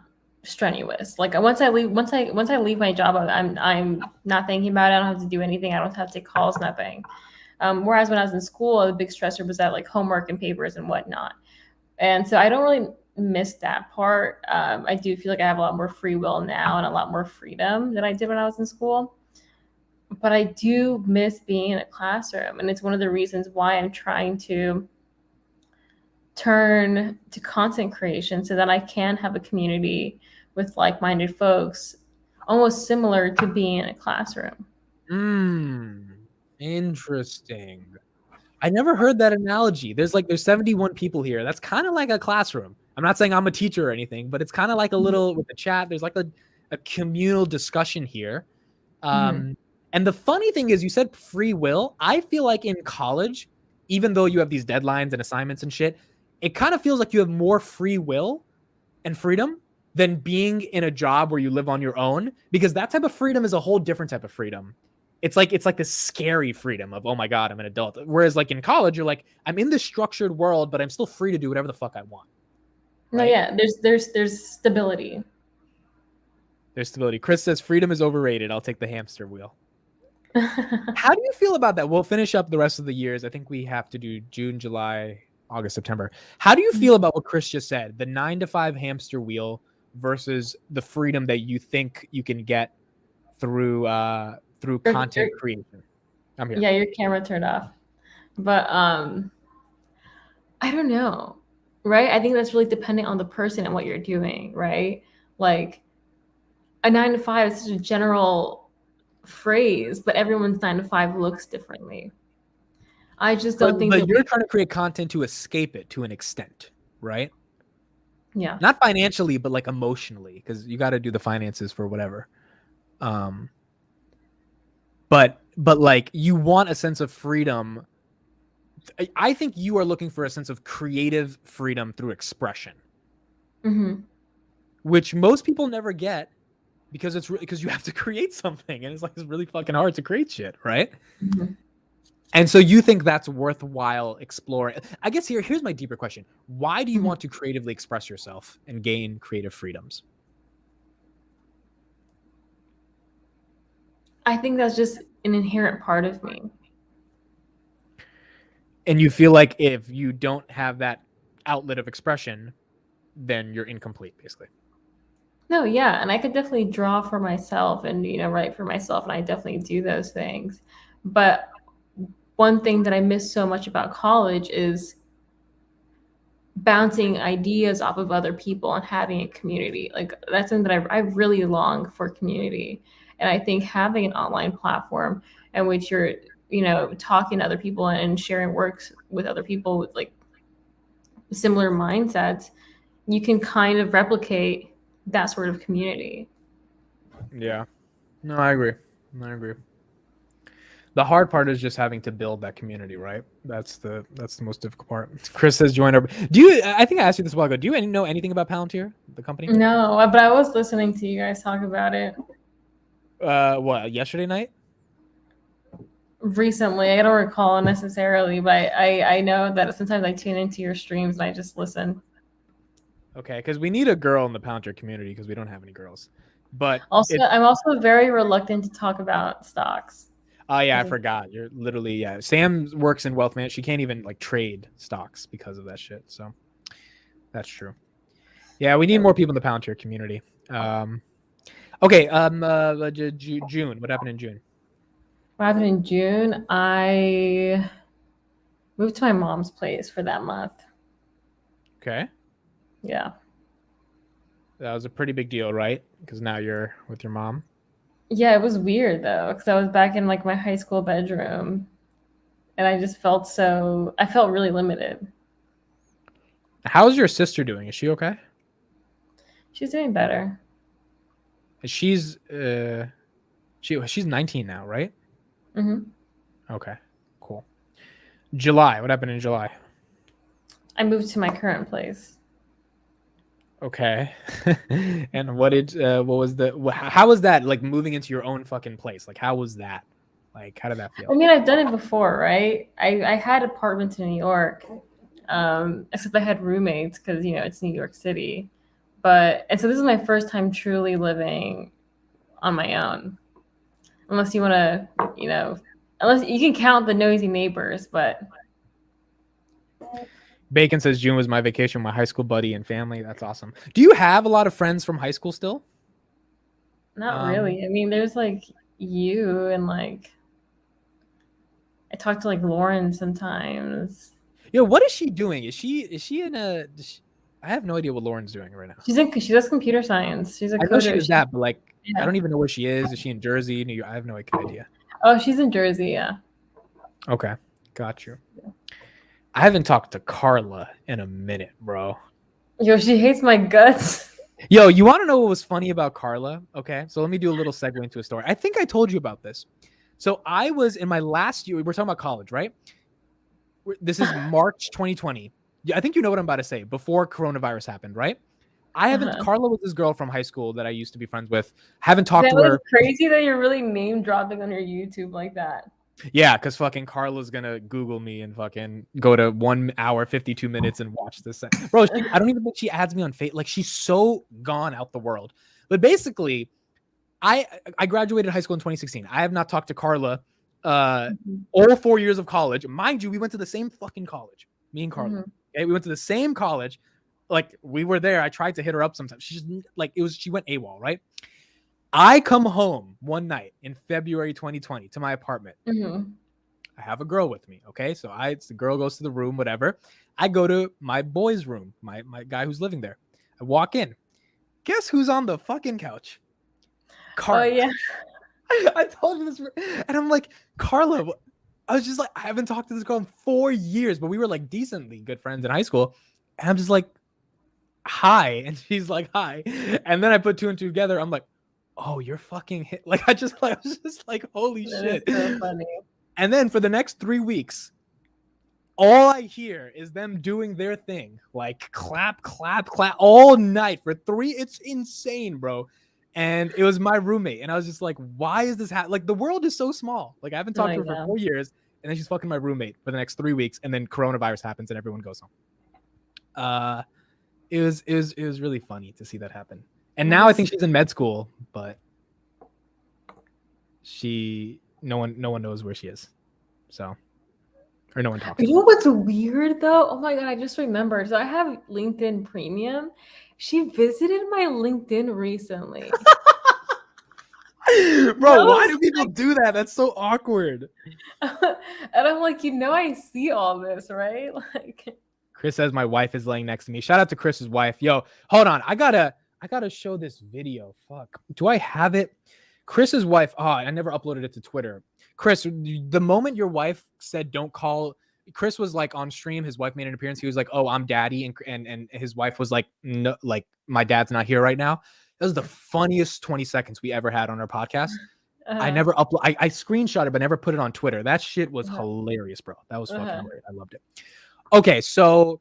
strenuous. Like once I leave my job, I'm not thinking about it. I don't have to do anything. I don't have to take calls, nothing. Whereas when I was in school, the big stressor was that like homework and papers and whatnot. And so I don't really miss that part. I do feel like I have a lot more free will now and a lot more freedom than I did when I was in school. But I do miss being in a classroom. And it's one of the reasons why I'm trying to turn to content creation so that I can have a community with like-minded folks, almost similar to being in a classroom. Interesting. I never heard that analogy. There's 71 people here. That's kind of like a classroom. I'm not saying I'm a teacher or anything, but it's kind of like a little with the chat. There's like a communal discussion here. And the funny thing is, you said free will. I feel like in college, even though you have these deadlines and assignments and shit, it kind of feels like you have more free will and freedom than being in a job where you live on your own, because that type of freedom is a whole different type of freedom. It's like this scary freedom of, oh my God, I'm an adult. Whereas like in college, you're like, I'm in this structured world, but I'm still free to do whatever the fuck I want. Right? No, yeah, there's stability. There's stability. Chris says freedom is overrated. I'll take the hamster wheel. How do you feel about that? We'll finish up the rest of the years. I think we have to do June, July, August, September. How do you feel about what Chris just said? The 9-to-5 hamster wheel versus the freedom that you think you can get through content creation. I'm here. Yeah, your camera turned off. But I don't know. Right? I think that's really dependent on the person and what you're doing, right? Like a 9-to-5 is such a general phrase, but everyone's 9-to-5 looks differently. I just don't think that you're trying to create content to escape it to an extent, right? Yeah. Not financially, but like emotionally, because you got to do the finances for whatever. But like you want a sense of freedom. I think you are looking for a sense of creative freedom through expression, which most people never get because it's because you have to create something, and it's like it's really fucking hard to create shit, right? And so you think that's worthwhile exploring. I guess here's my deeper question. Why do you want to creatively express yourself and gain creative freedoms? I think that's just an inherent part of me. And you feel like if you don't have that outlet of expression, then you're incomplete, basically. No, yeah, and I could definitely draw for myself and write for myself, and I definitely do those things. But one thing that I miss so much about college is bouncing ideas off of other people and having a community. Like that's something that I really long for, community. And I think having an online platform in which you're talking to other people and sharing works with other people with like similar mindsets, you can kind of replicate that sort of community. Yeah. No, I agree. The hard part is just having to build that community, right? That's the most difficult part. Chris says join our. I think I asked you this a while ago. Do you know anything about Palantir, the company? No, but I was listening to you guys talk about it. What, yesterday night? Recently, I don't recall necessarily, but I know that sometimes I tune into your streams and I just listen. Okay, because we need a girl in the Palantir community because we don't have any girls. But also, I'm also very reluctant to talk about stocks. Oh yeah, I forgot. You're literally Sam works in wealth management. She can't even like trade stocks because of that shit. So that's true. Yeah, we need more people in the Palantir community. Okay. June. What happened in June? What happened in June? I moved to my mom's place for that month. Okay. Yeah. That was a pretty big deal, right? Because now you're with your mom. Yeah, it was weird though, because I was back in like my high school bedroom, and I just felt really limited. How's your sister doing? Is she okay? She's doing better. She's 19 now, right? Okay, cool. July. What happened in July? I moved to my current place. Okay. And how was that like moving into your own fucking place? Like how was that? Like how did that feel? I mean, I've done it before, right? I had apartments in New York, except I had roommates because it's New York City. And so this is my first time truly living on my own. Unless you want to, unless you can count the noisy neighbors, but. Bacon says June was my vacation with my high school buddy and family. That's awesome. Do you have a lot of friends from high school still? Not really. I mean, there's like you and like I talk to like Lauren sometimes. Yeah, what is she doing? Is she in a? I have no idea what Lauren's doing right now. She does computer science. She's a coder. I know she does that, but like I don't even know where she is. Is she in Jersey? New York? I have no idea. Oh, she's in Jersey. Yeah. Okay, got you. Yeah. I haven't talked to Carla in a minute, bro. Yo, she hates my guts. Yo, you want to know what was funny about Carla? Okay, so let me do a little segue into a story. I think I told you about this. So I was in my last year. We're talking about college, right? This is March 2020. I think you know what I'm about to say. Before coronavirus happened, right? I haven't. Carla was this girl from high school that I used to be friends with. Haven't talked to her. That was crazy that you're really name dropping on your YouTube like that. Yeah, because fucking Carla's gonna Google me and fucking go to 1 hour 52 minutes and watch this. Bro, I don't even think she adds me on Facebook. Like she's so gone out the world. But basically, I graduated high school in 2016. I have not talked to Carla all 4 years of college. Mind you, we went to the same fucking college. Me and Carla. Okay? We went to the same college. Like we were there. I tried to hit her up sometimes. She just like she went AWOL, right? I come home one night in February 2020 to my apartment. I have a girl with me. Okay. So the girl goes to the room, whatever. I go to my boy's room, my guy who's living there. I walk in. Guess who's on the fucking couch? Carla. Oh, yeah. I told you this. And I'm like, Carla, I was just like, I haven't talked to this girl in 4 years, but we were like decently good friends in high school. And I'm just like, hi. And she's like, hi. And then I put 2 and 2 together. I'm like, oh, you're fucking hit. Like, I was just like, holy That shit. is so funny. And then for the next 3 weeks, all I hear is them doing their thing, like clap, clap, clap all night for 3. It's insane, bro. And it was my roommate, and I was just like, "Why is this happening? Like, the world is so small. Like, I haven't talked to her for 4 years, and then she's fucking my roommate for the next 3 weeks, and then coronavirus happens, and everyone goes home." It was really funny to see that happen. And now I think she's in med school, but no one knows where she is, so. Or no one talks. You know what's weird though? Oh my god, I just remembered. So I have LinkedIn Premium. She visited my LinkedIn recently. Bro, why do people do that? That's so awkward. And I'm like, I see all this, right? Like, Chris says my wife is laying next to me. Shout out to Chris's wife. Yo, hold on. I gotta show this video. Fuck. Do I have it? Chris's wife. Oh, I never uploaded it to Twitter. Chris, the moment your wife said don't call, Chris was like on stream. His wife made an appearance. He was like, "Oh, I'm daddy," and his wife was like, "No, like my dad's not here right now." That was the funniest 20 seconds we ever had on our podcast. I never upload. I screenshot it, but never put it on Twitter. That shit was hilarious, bro. That was fucking hilarious. I loved it. Okay, so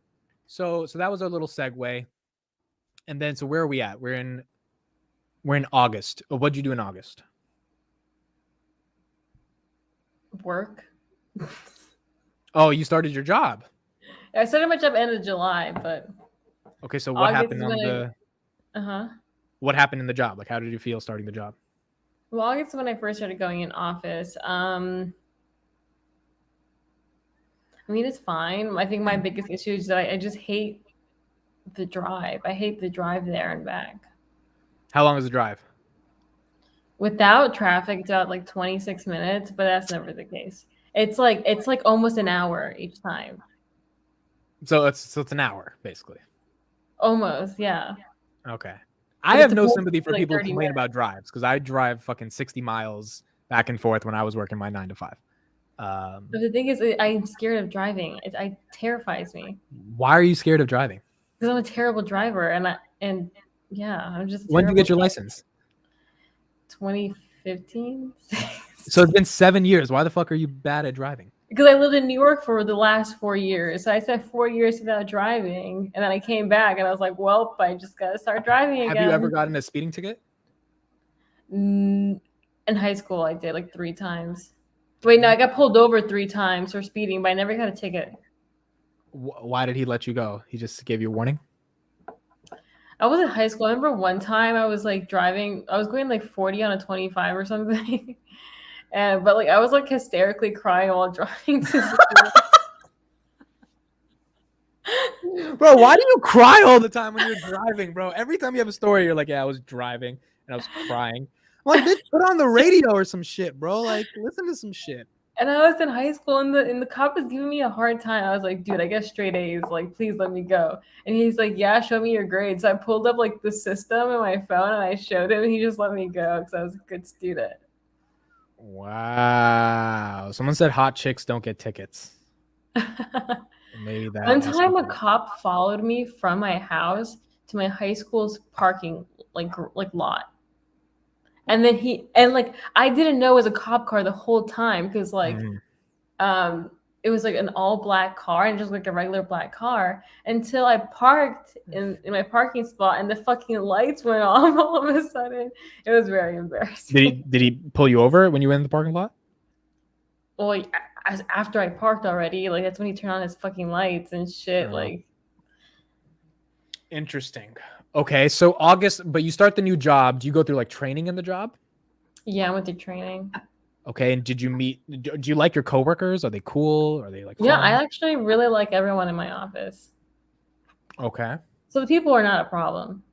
that was our little segue. And then, so where are we at? We're in August. What'd you do in August? Work. Oh, you started your job. I started my job end of July, but okay. So what happened on the? What happened in the job? Like, how did you feel starting the job? Well, August is when I first started going in office. I mean, it's fine. I think my biggest issue is that I just hate the drive. I hate the drive there and back. How long is the drive? Without traffic, it's about like 26 minutes, but that's never the case. It's like almost an hour each time. So it's an hour basically. Almost, yeah. Okay. I have no sympathy for people who complain about drives because I drive fucking 60 miles back and forth when I was working my 9 to 5. But the thing is, I'm scared of driving. It terrifies me. Why are you scared of driving? Because I'm a terrible driver, and yeah, I'm just. When did you get your license? 2015. So it's been 7 years. Why the fuck are you bad at driving? Because I lived in New York for the last 4 years. So I spent 4 years without driving, and then I came back, and I was like, "Well, I just gotta start driving again." Have you ever gotten a speeding ticket? In high school, I did like 3 times. Wait, no, I got pulled over 3 times for speeding, but I never got a ticket. Why did he let you go? He just gave you a warning? I was in high school. I remember one time I was like driving. I was going like 40 on a 25 or something. But like I was like hysterically crying while driving to school. Bro, why do you cry all the time when you're driving, bro? Every time you have a story, you're like, yeah, I was driving and I was crying. I'm like, bitch, put on the radio or some shit, bro. Like, listen to some shit. And I was in high school, and the cop was giving me a hard time. I was like, dude, I get straight A's. Like, please let me go. And he's like, yeah, show me your grades. So I pulled up like the system in my phone, and I showed him, and he just let me go because I was a good student. Wow. Someone said hot chicks don't get tickets. Maybe that. One time a cop followed me from my house to my high school's parking like lot. And then I didn't know it was a cop car the whole time because it was like an all black car and just like a regular black car until I parked in my parking spot and the fucking lights went off all of a sudden. It was very embarrassing. Did he pull you over when you went in the parking lot? Well, after I parked already, like that's when he turned on his fucking lights and shit. Like, interesting. Okay, so August, but you start the new job. Do you go through like training in the job? Yeah, I went through training. Okay, and do you like your coworkers? Are they cool? Are they like fun? Yeah, I actually really like everyone in my office. Okay. So the people are not a problem.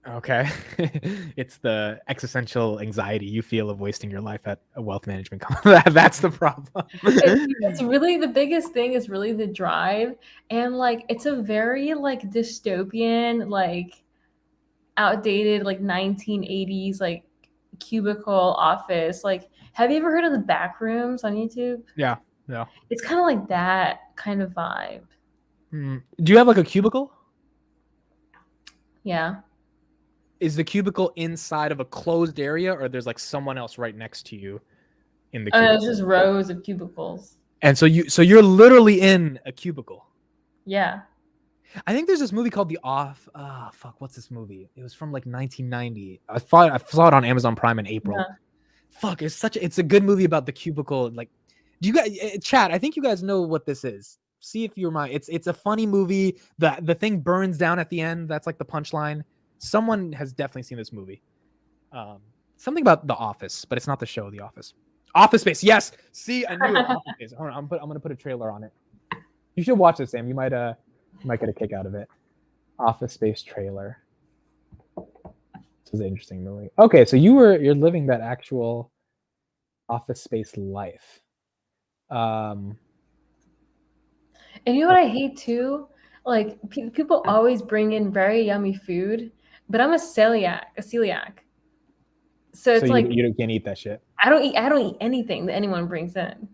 Okay. It's the existential anxiety you feel of wasting your life at a wealth management company. That's the problem. It's really the biggest thing is really the drive. And like it's a very like dystopian, like outdated, like 1980s, like cubicle office. Like, have you ever heard of the back rooms on YouTube? Yeah. It's kind of like that kind of vibe. Do you have like a cubicle? Yeah. Is the cubicle inside of a closed area, or there's like someone else right next to you in the cubicle? It's just rows of cubicles. And so you're literally in a cubicle. Yeah. I think there's this movie called what's this movie? It was from like 1990. I saw it on Amazon Prime in April. Yeah. Fuck, it's a good movie about the cubicle. Like, do you guys chat? I think you guys know what this is. See if you're my. It's a funny movie. The thing burns down at the end. That's like the punchline. Someone has definitely seen this movie. Something about The Office, but it's not the show The Office. Office Space, yes. See, I knew it. Office Space. Hold on, I'm gonna put a trailer on it. You should watch this, Sam. You might get a kick out of it. Office Space trailer. This is an interesting movie. Okay, so you're living that actual Office Space life. And you know what I hate too? Like people always bring in very yummy food, but I'm a celiac. So it's like you can't eat that shit. I don't eat anything that anyone brings in.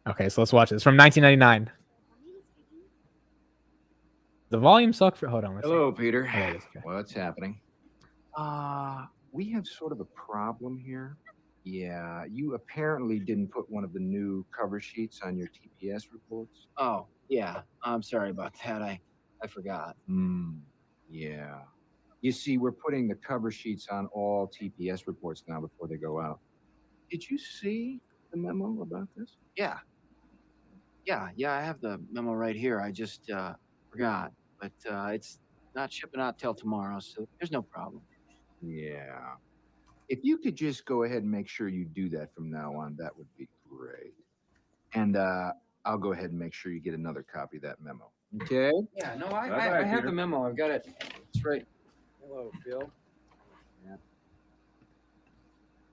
Okay, so let's watch this from 1999. The volume sucked for. Hold on. Hello, Peter. Okay. What's happening? We have sort of a problem here. Yeah, you apparently didn't put one of the new cover sheets on your TPS reports. Oh, yeah. I'm sorry about that. I forgot. Yeah. You see, we're putting the cover sheets on all TPS reports now before they go out. Did you see the memo about this? Yeah. I have the memo right here. I just forgot. But it's not shipping out till tomorrow, so there's no problem. Yeah. If you could just go ahead and make sure you do that from now on, that would be great. And I'll go ahead and make sure you get another copy of that memo. Okay? Yeah, no, I have the memo. I've got it. It's right. Hello, Phil.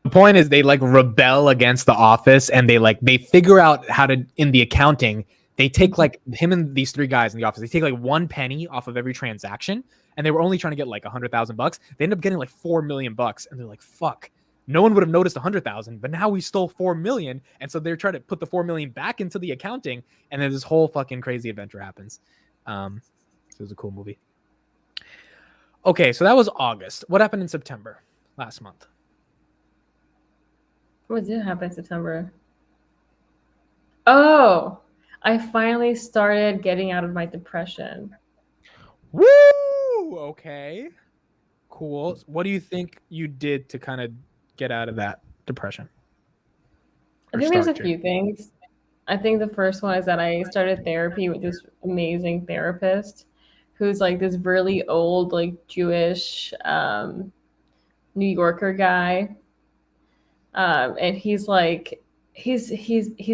The point is they like rebel against the office, and they figure out how to, in the accounting, they take like him and these three guys in the office, they take like 1 penny off of every transaction, and they were only trying to get like $100,000. They end up getting like $4 million, and they're like, fuck, no one would have noticed 100,000, but now we stole 4 million. And so they're trying to put the 4 million back into the accounting, and then this whole fucking crazy adventure happens. So it was a cool movie. Okay, so that was August. What happened in September last month? What did happen in September? Oh, I finally started getting out of my depression. Woo! Okay. Cool. What do you think you did to kind of get out of that depression? I think there's a few things. I think the first one is that I started therapy with this amazing therapist who's like this really old, like Jewish New Yorker guy. And he's like he's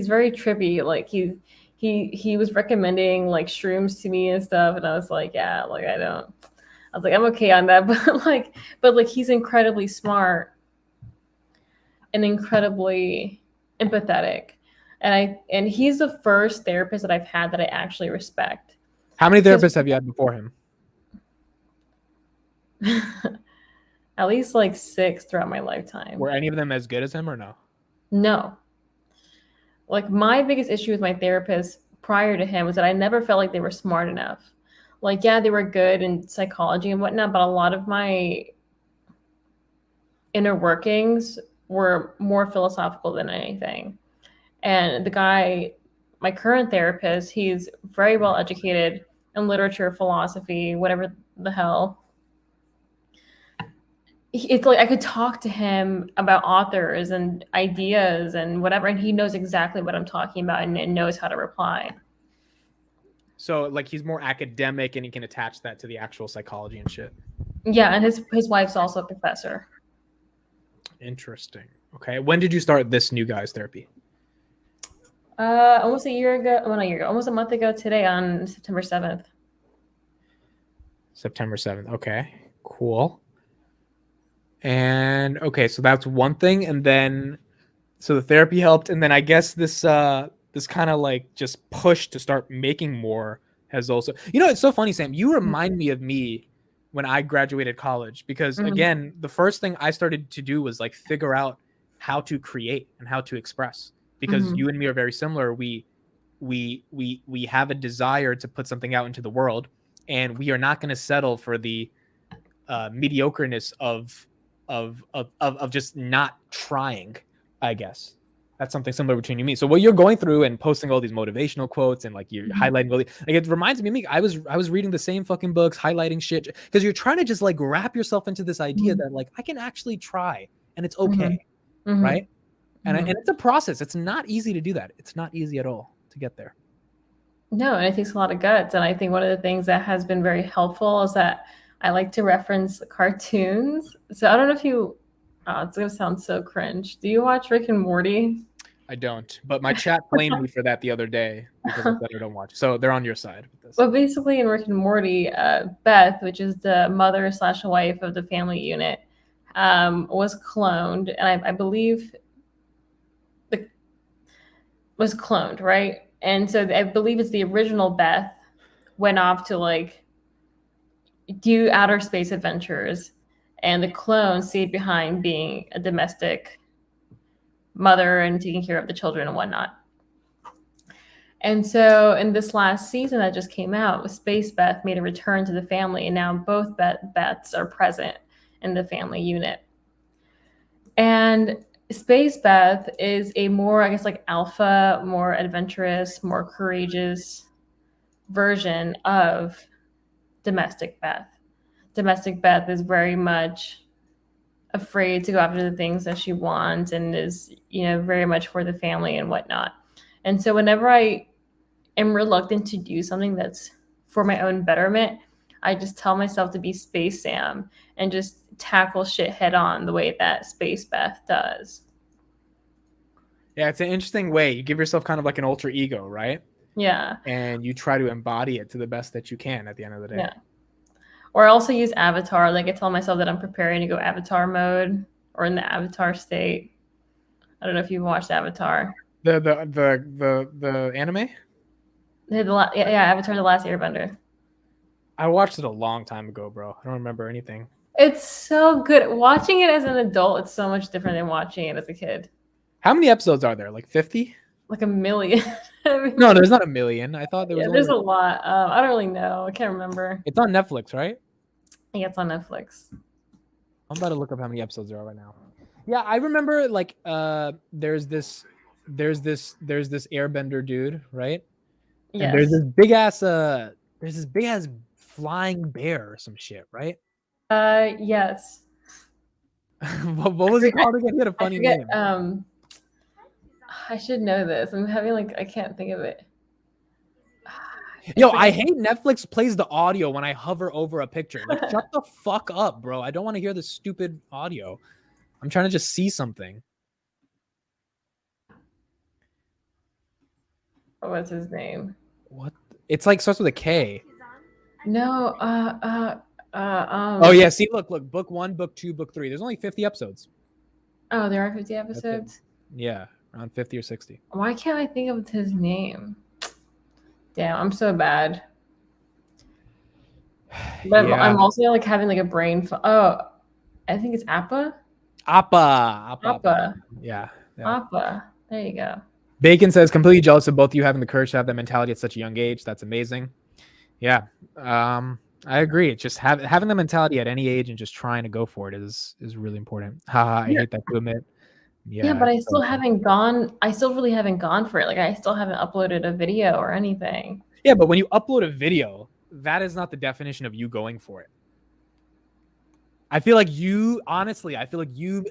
very trippy. Like he was recommending like shrooms to me and stuff, and I was like, yeah, like I was like, I'm okay on that, but he's incredibly smart and incredibly empathetic, and he's the first therapist that I've had that I actually respect. How many therapists have you had before him? At least like 6 throughout my lifetime. Were any of them as good as him or no? No. Like my biggest issue with my therapist prior to him was that I never felt like they were smart enough. Like, yeah, they were good in psychology and whatnot, but a lot of my inner workings were more philosophical than anything. And the guy, my current therapist, he's very well educated in literature, philosophy, whatever the hell. It's like I could talk to him about authors and ideas and whatever, and he knows exactly what I'm talking about and knows how to reply. So like he's more academic and he can attach that to the actual psychology and shit. Yeah, and his wife's also a professor. Interesting. Okay. When did you start this new guy's therapy? Almost a year ago. Well, not a year ago. Almost a month ago today on September 7th. September 7th. Okay. Cool. And okay, so that's one thing. And then so the therapy helped. And then I guess this kind of like just push to start making more has also, it's so funny, Sam, you remind me of me when I graduated college, because again, the first thing I started to do was like figure out how to create and how to express, because you and me are very similar. We have a desire to put something out into the world, and we are not going to settle for the mediocreness of just not trying, I guess. That's something similar between you and me. So what you're going through and posting all these motivational quotes and like you're highlighting like it reminds me of me. I was reading the same fucking books, highlighting shit because you're trying to just like wrap yourself into this idea that like I can actually try and it's okay, right? And and it's a process. It's not easy to do that. It's not easy at all to get there. No, and it takes a lot of guts. And I think one of the things that has been very helpful is that I like to reference cartoons. So I don't know if you, it's going to sound so cringe. Do you watch Rick and Morty? I don't, but my chat blamed me for that the other day because I said I don't watch. So they're on your side with this. Well, basically in Rick and Morty, Beth, which is the mother / wife of the family unit, was cloned. And I believe was cloned, right? And so I believe it's the original Beth went off to like do outer space adventures, and the clone stayed behind being a domestic mother and taking care of the children and whatnot. And so in this last season that just came out, Space Beth made a return to the family, and now both Beths are present in the family unit. And Space Beth is a more, I guess, like alpha, more adventurous, more courageous version of Domestic Beth. Domestic Beth is very much afraid to go after the things that she wants and is, very much for the family and whatnot. And so whenever I am reluctant to do something that's for my own betterment, I just tell myself to be Space Sam and just tackle shit head on the way that Space Beth does. Yeah, it's an interesting way. You give yourself kind of like an alter ego, right? Yeah. And you try to embody it to the best that you can at the end of the day. Yeah. Or I also use Avatar. Like I tell myself that I'm preparing to go Avatar mode or in the Avatar state. I don't know if you've watched Avatar. The anime? Avatar: The Last Airbender. I watched it a long time ago, bro. I don't remember anything. It's so good. Watching it as an adult, it's so much different than watching it as a kid. How many episodes are there? Like 50? Like a million. No, there's not a million. I thought there was. There's a lot. I don't really know. I can't remember. It's on Netflix, right? Yeah, it's on Netflix. I'm about to look up how many episodes there are right now. Yeah, I remember like there's this airbender dude, right? Yeah. And there's this big ass flying bear or some shit, right? Yes. what was he called again? He had a funny name. I should know this. I'm having I can't think of it. Yo, I hate Netflix plays the audio when I hover over a picture. Like, shut the fuck up, bro. I don't want to hear the stupid audio. I'm trying to just see something. What's his name? What? It's like starts with a K. No. Oh yeah. See, look. Book 1, book 2, book 3. There's only 50 episodes. Oh, there are 50 episodes. Yeah, around 50 or 60. Why can't I think of his name? Damn, I'm so bad. But yeah. I'm also having a brain. I think it's Appa. Appa. Yeah. Appa. There you go. Bacon says, completely jealous of both of you having the courage to have that mentality at such a young age. That's amazing. Yeah. I agree. It's just having the mentality at any age and just trying to go for it is really important. I hate that to admit. Yeah, but I still really haven't gone for it. Like I still haven't uploaded a video or anything. Yeah, but when you upload a video, that is not the definition of you going for it. I feel like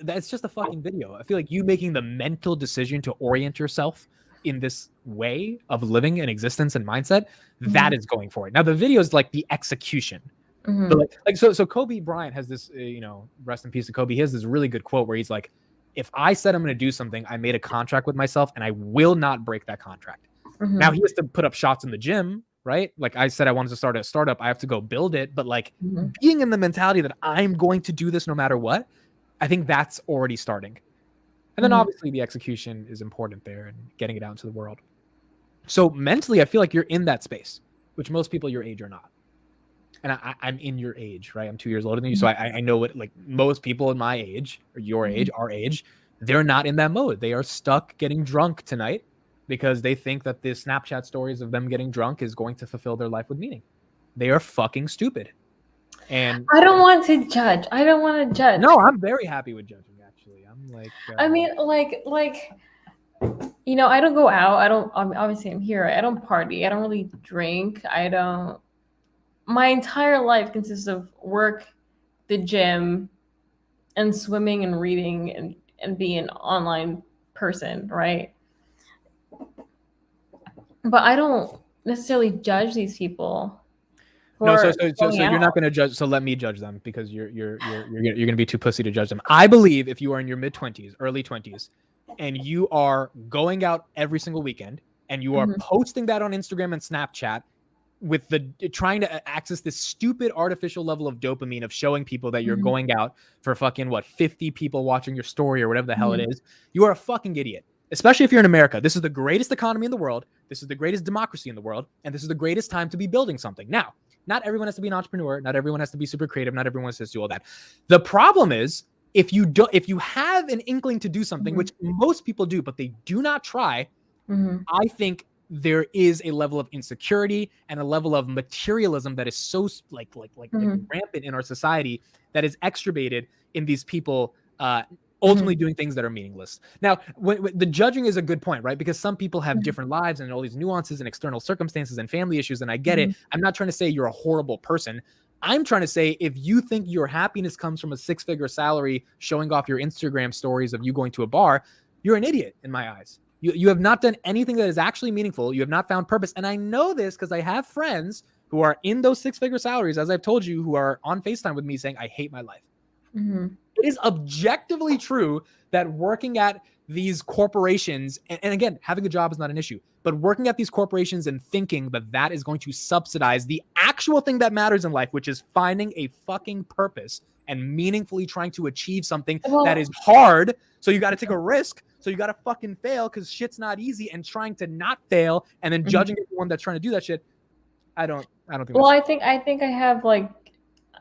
that's just a fucking video. I feel like you making the mental decision to orient yourself in this way of living and existence and mindset, that is going for it. Now the video is like the execution. So so Kobe Bryant has this, rest in peace to Kobe. He has this really good quote where he's like, if I said I'm going to do something, I made a contract with myself and I will not break that contract. Now he has to put up shots in the gym, right? Like I said, I wanted to start a startup. I have to go build it. But being in the mentality that I'm going to do this no matter what, I think that's already starting. And then obviously the execution is important there and getting it out into the world. So mentally, I feel like you're in that space, which most people your age are not. And I'm in your age, right? I'm 2 years older than you. So I know what most people in my age or your age, our age, they're not in that mode. They are stuck getting drunk tonight because they think that the Snapchat stories of them getting drunk is going to fulfill their life with meaning. They are fucking stupid. And I don't want to judge. I don't want to judge. no, I'm very happy with judging. Actually, I'm like. I mean, like, you know, I don't go out. I don't. Obviously, I'm here. I don't party. I don't really drink. I don't. My entire life consists of work, the gym, and swimming and reading and being an online person, right? But I don't necessarily judge these people. No, so for going you're not out. going to judge. So let me judge them because you're going to be too pussy to judge them. I believe if you are in your mid-20s, early 20s, and you are going out every single weekend and you are Mhm. posting that on Instagram and Snapchat with the trying to access this stupid artificial level of dopamine of showing people that you're Mhm. going out for fucking what 50 people watching your story or whatever the hell it Mhm. is, you are a fucking idiot. Especially if you're in America. This is the greatest economy in the world. This is the greatest democracy in the world, and this is the greatest time to be building something. Now, not everyone has to be an entrepreneur. Not everyone has to be super creative. Not everyone has to do all that. The problem is if you have an inkling to do something, Mhm. which most people do, but they do not try, Mhm. I think there is a level of insecurity and a level of materialism that is so Mhm. rampant in our society that is exturbated in these people ultimately doing things that are meaningless. Now, when the judging is a good point, right? Because some people have Mhm. different lives and all these nuances and external circumstances and family issues, and I get Mhm. it. I'm not trying to say you're a horrible person. I'm trying to say if you think your happiness comes from a 6-figure salary showing off your Instagram stories of you going to a bar, you're an idiot in my eyes. You have not done anything that is actually meaningful. You have not found purpose. And I know this because I have friends who are in those 6-figure salaries, as I've told you, who are on FaceTime with me saying, I hate my life. Mhm. It is objectively true that working at these corporations, and again, having a job is not an issue, but working at these corporations and thinking that that is going to subsidize the actual thing that matters in life, which is finding a fucking purpose and meaningfully trying to achieve something that is Well, hard. So you got to take a risk. So you got to fucking fail because shit's not easy, and trying to not fail and then Mhm. judging everyone that's trying to do that shit. I don't think well, that's I think I have like,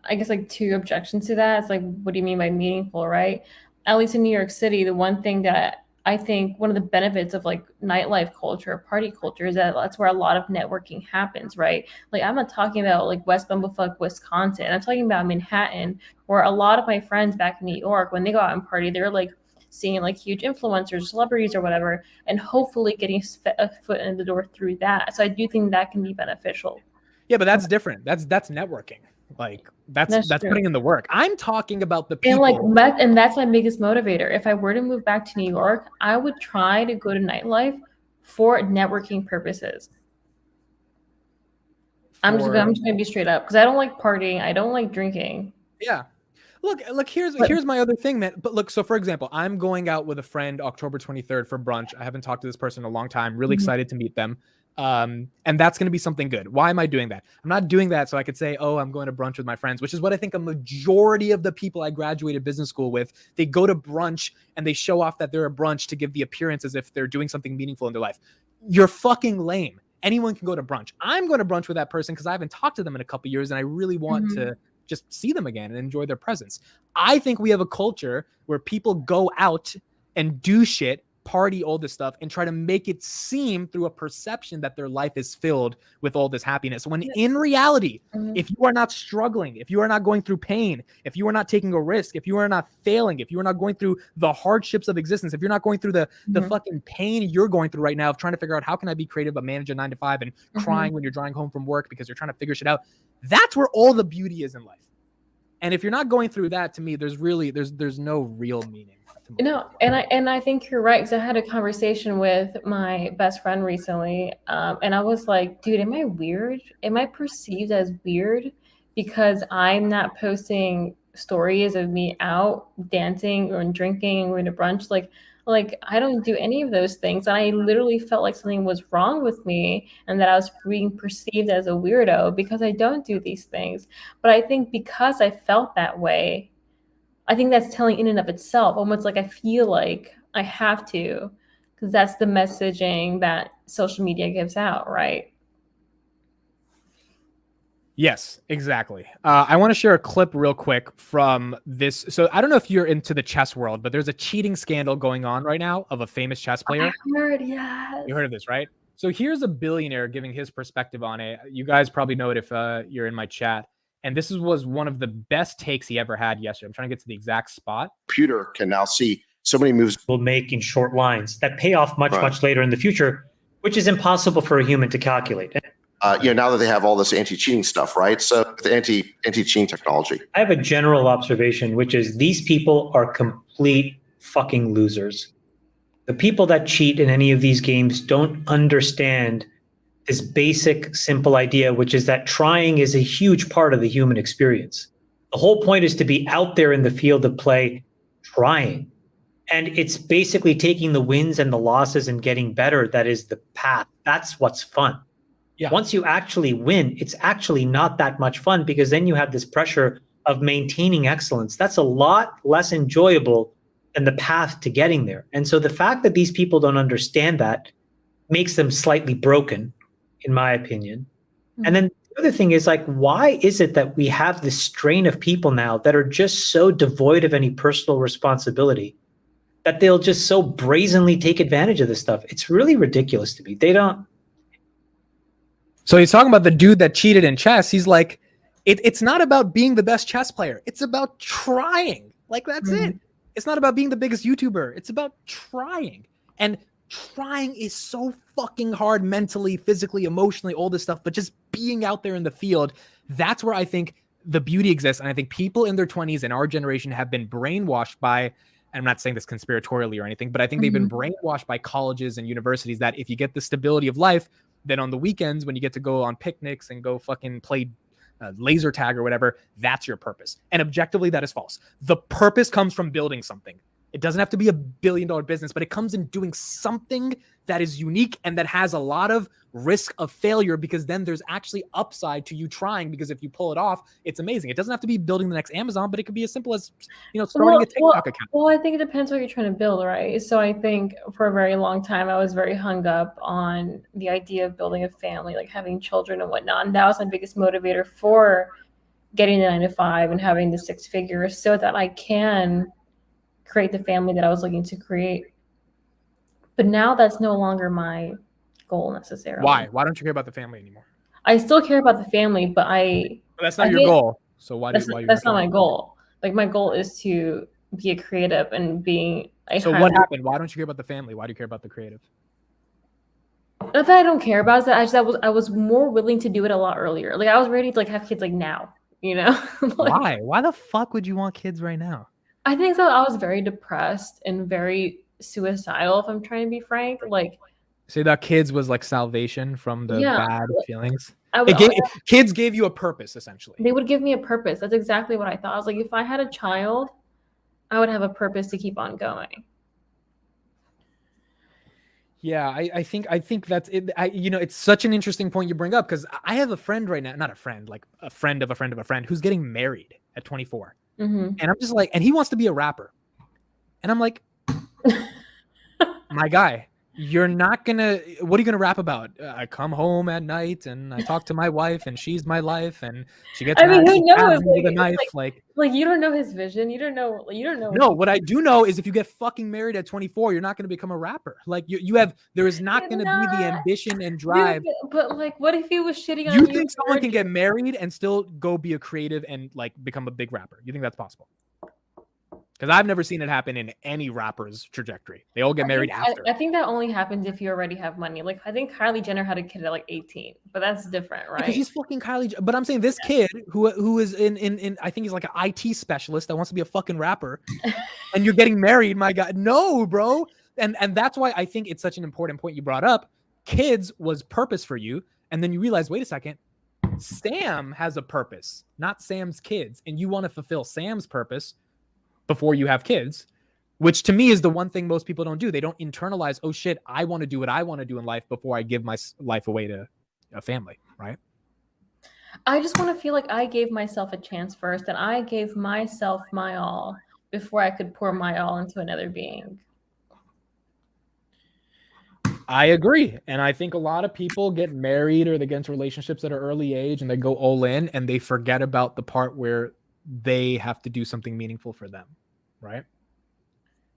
I guess like two objections to that. It's like, what do you mean by meaningful, right? At least in New York City, the one thing that I think one of the benefits of like nightlife culture, party culture, is that that's where a lot of networking happens, right? Like I'm not talking about like West Bumblefuck, Wisconsin. I'm talking about Manhattan, where a lot of my friends back in New York, when they go out and party, they're like seeing like huge influencers, celebrities, or whatever, and hopefully getting a foot in the door through that. So I do think that can be beneficial. yeah, but that's different. That's networking. Like that's That's true. putting in the work. I'm talking about the And like people. and that's my biggest motivator. If I were to move back to New York, I would try to go to nightlife for networking purposes. I'm just gonna be straight up because I don't like partying. I don't like drinking. Yeah. Look, But here's my other thing, man. But look, so for example, I'm going out with a friend October 23rd for brunch. I haven't talked to this person in a long time. Really Mhm. excited to meet them. And that's going to be something good. Why am I doing that? I'm not doing that so I could say, oh, I'm going to brunch with my friends, which is what I think a majority of the people I graduated business school with. They go to brunch and they show off that they're a brunch to give the appearance as if they're doing something meaningful in their life. You're fucking lame. Anyone can go to brunch. I'm going to brunch with that person because I haven't talked to them in a couple years and I really want Mhm. to just see them again and enjoy their presence. I think we have a culture where people go out and do shit, party, all this stuff, and try to make it seem through a perception that their life is filled with all this happiness. When in reality, Mhm. if you are not struggling, if you are not going through pain, if you are not taking a risk, if you are not failing, if you are not going through the hardships of existence, if you're not going through the Mhm. fucking pain you're going through right now of trying to figure out how can I be creative but manage a 9 to 5 and crying Mhm. when you're driving home from work because you're trying to figure shit out, that's where all the beauty is in life. And if you're not going through that, to me, there's no real meaning. You know, and I think you're right because I had a conversation with my best friend recently, and I was like, dude, am I weird? Am I perceived as weird because I'm not posting stories of me out dancing or drinking and going to brunch? Like I don't do any of those things, and I literally felt like something was wrong with me and that I was being perceived as a weirdo because I don't do these things. But I think because I felt that way, I think that's telling in and of itself, almost like I feel like I have to, because that's the messaging that social media gives out, right? Yes, exactly. I want to share a clip real quick from this. So I don't know if you're into the chess world, but there's a cheating scandal going on right now of a famous chess player. I heard, yes. You heard of this, right? So here's a billionaire giving his perspective on it. You guys probably know it if you're in my chat. And this was one of the best takes he ever had yesterday. I'm trying to get to the exact spot. Computer can now see so many moves will make in short lines that pay off much later in the future, which is impossible for a human to calculate. Now that they have all this anti-cheating stuff, right? So the anti-cheating technology. I have a general observation, which is these people are complete fucking losers. The people that cheat in any of these games don't understand this basic, simple idea, which is that trying is a huge part of the human experience. The whole point is to be out there in the field of play trying. And it's basically taking the wins and the losses and getting better. That is the path. That's what's fun. Yeah. Once you actually win, it's actually not that much fun because then you have this pressure of maintaining excellence. That's a lot less enjoyable than the path to getting there. And so the fact that these people don't understand that makes them slightly broken, in my opinion. Mm-hmm. And then the other thing is, like, why is it that we have this strain of people now that are just so devoid of any personal responsibility that they'll just so brazenly take advantage of this stuff? It's really ridiculous to me. They don't. So he's talking about the dude that cheated in chess. He's like, it's not about being the best chess player. It's about trying. Like, that's it. It's not about being the biggest YouTuber. It's about trying. And trying is so fucking hard mentally, physically, emotionally, all this stuff. But just being out there in the field, that's where I think the beauty exists. And I think people in their 20s in our generation have been brainwashed by, and I'm not saying this conspiratorially or anything, but I think they've been brainwashed by colleges and universities that if you get the stability of life, then on the weekends when you get to go on picnics and go fucking play laser tag or whatever, that's your purpose. And objectively, that is false. The purpose comes from building something. It doesn't have to be $1 billion business, but it comes in doing something that is unique and that has a lot of risk of failure, because then there's actually upside to you trying, because if you pull it off, it's amazing. It doesn't have to be building the next Amazon, but it could be as simple as, starting a TikTok account. Well, I think it depends what you're trying to build, right? So I think for a very long time, I was very hung up on the idea of building a family, like having children and whatnot. And that was my biggest motivator for getting the 9 to 5 and having the 6 figures so that I can create the family that I was looking to create. But now that's no longer my goal necessarily. Why? Why don't you care about the family anymore? I still care about the family, but that's not your goal. So that's not my goal. Like, my goal is to be a creative and being. What happened? Why don't you care about the family? Why do you care about the creative? Not that I don't care about it. I was more willing to do it a lot earlier. Like, I was ready to have kids now. Like, why? Why the fuck would you want kids right now? I think so. I was very depressed and very suicidal, if I'm trying to be frank. Like, say that kids was like salvation from the bad feelings. Kids gave you a purpose, essentially. They would give me a purpose. That's exactly what I thought. I was like, if I had a child, I would have a purpose to keep on going. Yeah, I think that's it. It's such an interesting point you bring up, because I have a friend right now, not a friend, like a friend of a friend of a friend, who's getting married at 24. And I'm just like, and he wants to be a rapper. And I'm like, my guy, you're not gonna, what are you gonna rap about? I come home at night and I talk to my wife and she's my life and she gets who knows? with a knife. Like you don't know his vision. You don't know. No, what I do know is if you get fucking married at 24, you're not gonna become a rapper. Like there is not gonna be the ambition and drive. Dude, but like, what if he was shitting on you? You think someone can get married and still go be a creative and like become a big rapper? You think that's possible? Because I've never seen it happen in any rapper's trajectory. They all get married after. I think that only happens if you already have money. Like, I think Kylie Jenner had a kid at like 18, but that's different, right? Because she's fucking Kylie. But I'm saying this kid who is in I think he's like an IT specialist that wants to be a fucking rapper, and you're getting married. My God, no, bro. And that's why I think it's such an important point you brought up. Kids was purpose for you, and then you realize, wait a second, Sam has a purpose, not Sam's kids, and you want to fulfill Sam's purpose before you have kids, which to me is the one thing most people don't do. They don't internalize, oh shit, I want to do what I want to do in life before I give my life away to a family, right? I just want to feel like I gave myself a chance first, and I gave myself my all before I could pour my all into another being. I agree. And I think a lot of people get married or they get into relationships at an early age and they go all in and they forget about the part where they have to do something meaningful for them, right?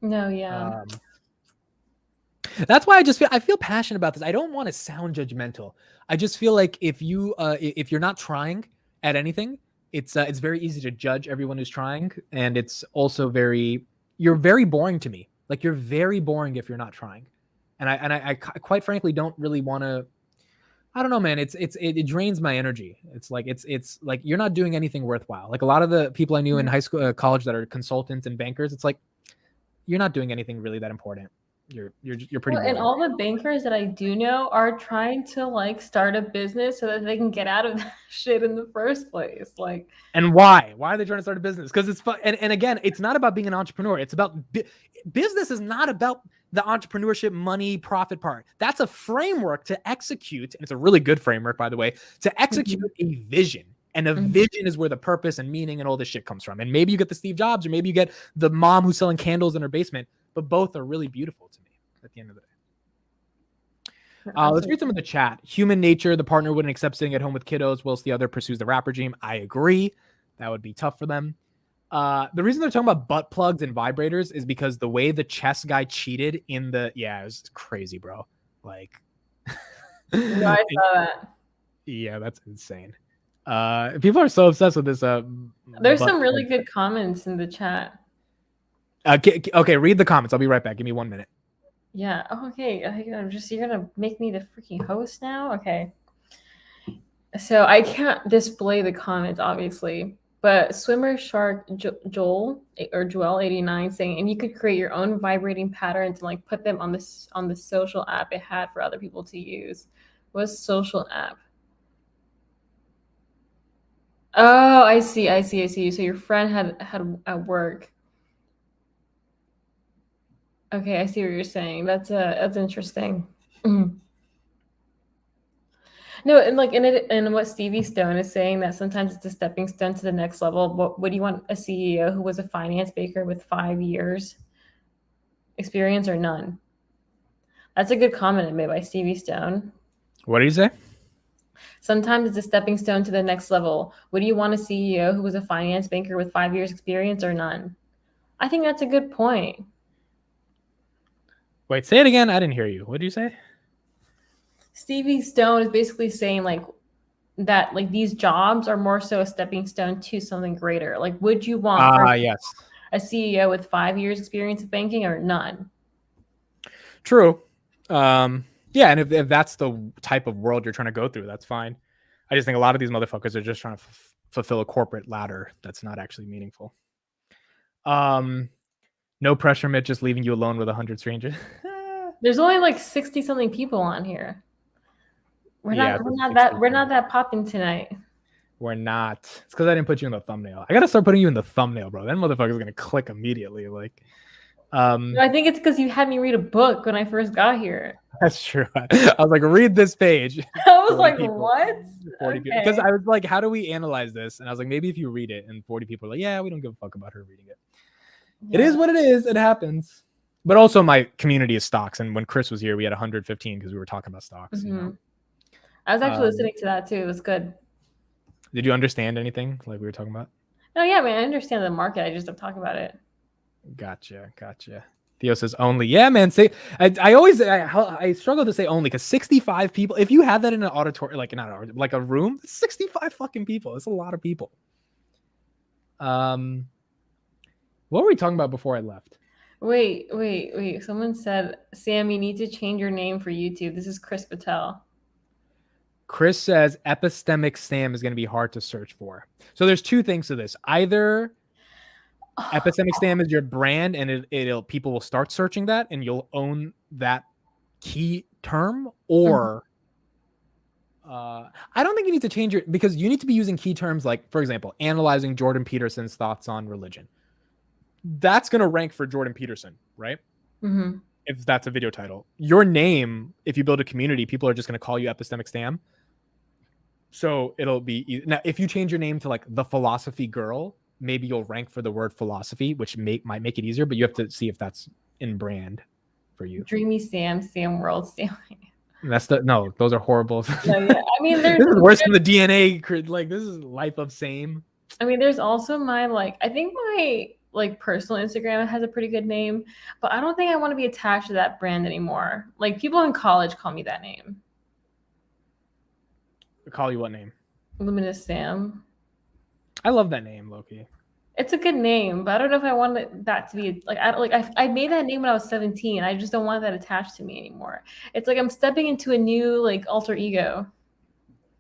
No, yeah. That's why I feel passionate about this. I don't want to sound judgmental. I just feel like if you're not trying at anything, it's very easy to judge everyone who's trying, and it's also you're very boring to me. Like, you're very boring if you're not trying, and I quite frankly don't really want to. I don't know, man. It drains my energy. It's like you're not doing anything worthwhile. Like, a lot of the people I knew in high school, college, that are consultants and bankers, it's like you're not doing anything really that important. You're pretty. And all the bankers that I do know are trying to like start a business so that they can get out of that shit in the first place. Like, and why are they trying to start a business? Because it's fun. And again, it's not about being an entrepreneur. It's about business is not about the entrepreneurship, money, profit part. That's a framework to execute, and it's a really good framework, by the way, to execute a vision. And a vision is where the purpose and meaning and all this shit comes from. And maybe you get the Steve Jobs, or maybe you get the mom who's selling candles in her basement, but both are really beautiful to me at the end of the day. Let's read some of the chat. Human nature, the partner wouldn't accept sitting at home with kiddos whilst the other pursues the rap regime. I agree. That would be tough for them. The reason they're talking about butt plugs and vibrators is because the way the chess guy cheated in the, it was crazy, bro. Like, no, I saw that. Yeah, that's insane. People are so obsessed with this. There's some really good comments in the chat. Okay, read the comments. I'll be right back. Give me 1 minute. Yeah. Oh, okay. You're gonna make me the freaking host now. Okay. So I can't display the comments, obviously, but Swimmer Shark Joel 89 saying, and you could create your own vibrating patterns and like put them on the social app it had for other people to use. What's social app? Oh, I see. So your friend had at work. Okay, I see what you're saying. That's interesting. No, and like in what Stevie Stone is saying, that sometimes it's a stepping stone to the next level. What do you want, a CEO who was a finance baker with 5 years experience or none? That's a good comment made by Stevie Stone. What did you say? Sometimes it's a stepping stone to the next level. Would you want a CEO who was a finance banker with 5 years experience or none? I think that's a good point. Wait, say it again. I didn't hear you. What did you say? Stevie Stone is basically saying like that, like these jobs are more so a stepping stone to something greater. Like, would you want a CEO with 5 years experience of banking or none? True. Yeah, and if that's the type of world you're trying to go through, that's fine. I just think a lot of these motherfuckers are just trying to fulfill a corporate ladder that's not actually meaningful. No pressure, Mitch, just leaving you alone with 100 strangers. There's only like 60 something people on here. We're not that popping tonight. We're not. It's because I didn't put you in the thumbnail. I gotta start putting you in the thumbnail, bro. That motherfucker's gonna click immediately. Like, I think it's because you had me read a book when I first got here. That's true. I was like, read this page. I was like, what? 40 people. Because I was like, how do we analyze this? And I was like, maybe if you read it, and 40 people are like, yeah, we don't give a fuck about her reading it. Yeah. It is what it is. It happens. But also, my community is stocks, and when Chris was here, we had 115 because we were talking about stocks. Mm-hmm. You know? I was actually listening to that too. It was good. Did you understand anything like we were talking about? No, yeah, man, I understand the market. I just don't talk about it. Gotcha. Theo says only. Yeah, man. Say I struggle to say only because 65 people. If you had that in an auditorium, like a room, 65 fucking people. It's a lot of people. What were we talking about before I left? Wait. Someone said, Sam, you need to change your name for YouTube. This is Chris Patel. Chris says Epistemic Sam is going to be hard to search for. So there's two things to this. Either Epistemic Sam is your brand, and people will start searching that, and you'll own that key term. Or I don't think you need to change because you need to be using key terms like, for example, analyzing Jordan Peterson's thoughts on religion. That's going to rank for Jordan Peterson, right? Mm-hmm. If that's a video title. Your name, if you build a community, people are just going to call you Epistemic Sam. So it'll be now if you change your name to like the Philosophy Girl, maybe you'll rank for the word philosophy, which might make it easier, but you have to see if that's in brand for you. Dreamy Sam, Sam World, Sam. Those are horrible. No, yeah. I mean, this is worse than the DNA. Like, this is Life of Same. I mean, there's also my I think my personal Instagram has a pretty good name, but I don't think I want to be attached to that brand anymore. Like, people in college call me that name. Call you what name? Luminous Sam. I love that name, Loki. It's a good name, but I don't know if I want that to be like I made that name when I was 17. I just don't want that attached to me anymore. It's like I'm stepping into a new like alter ego.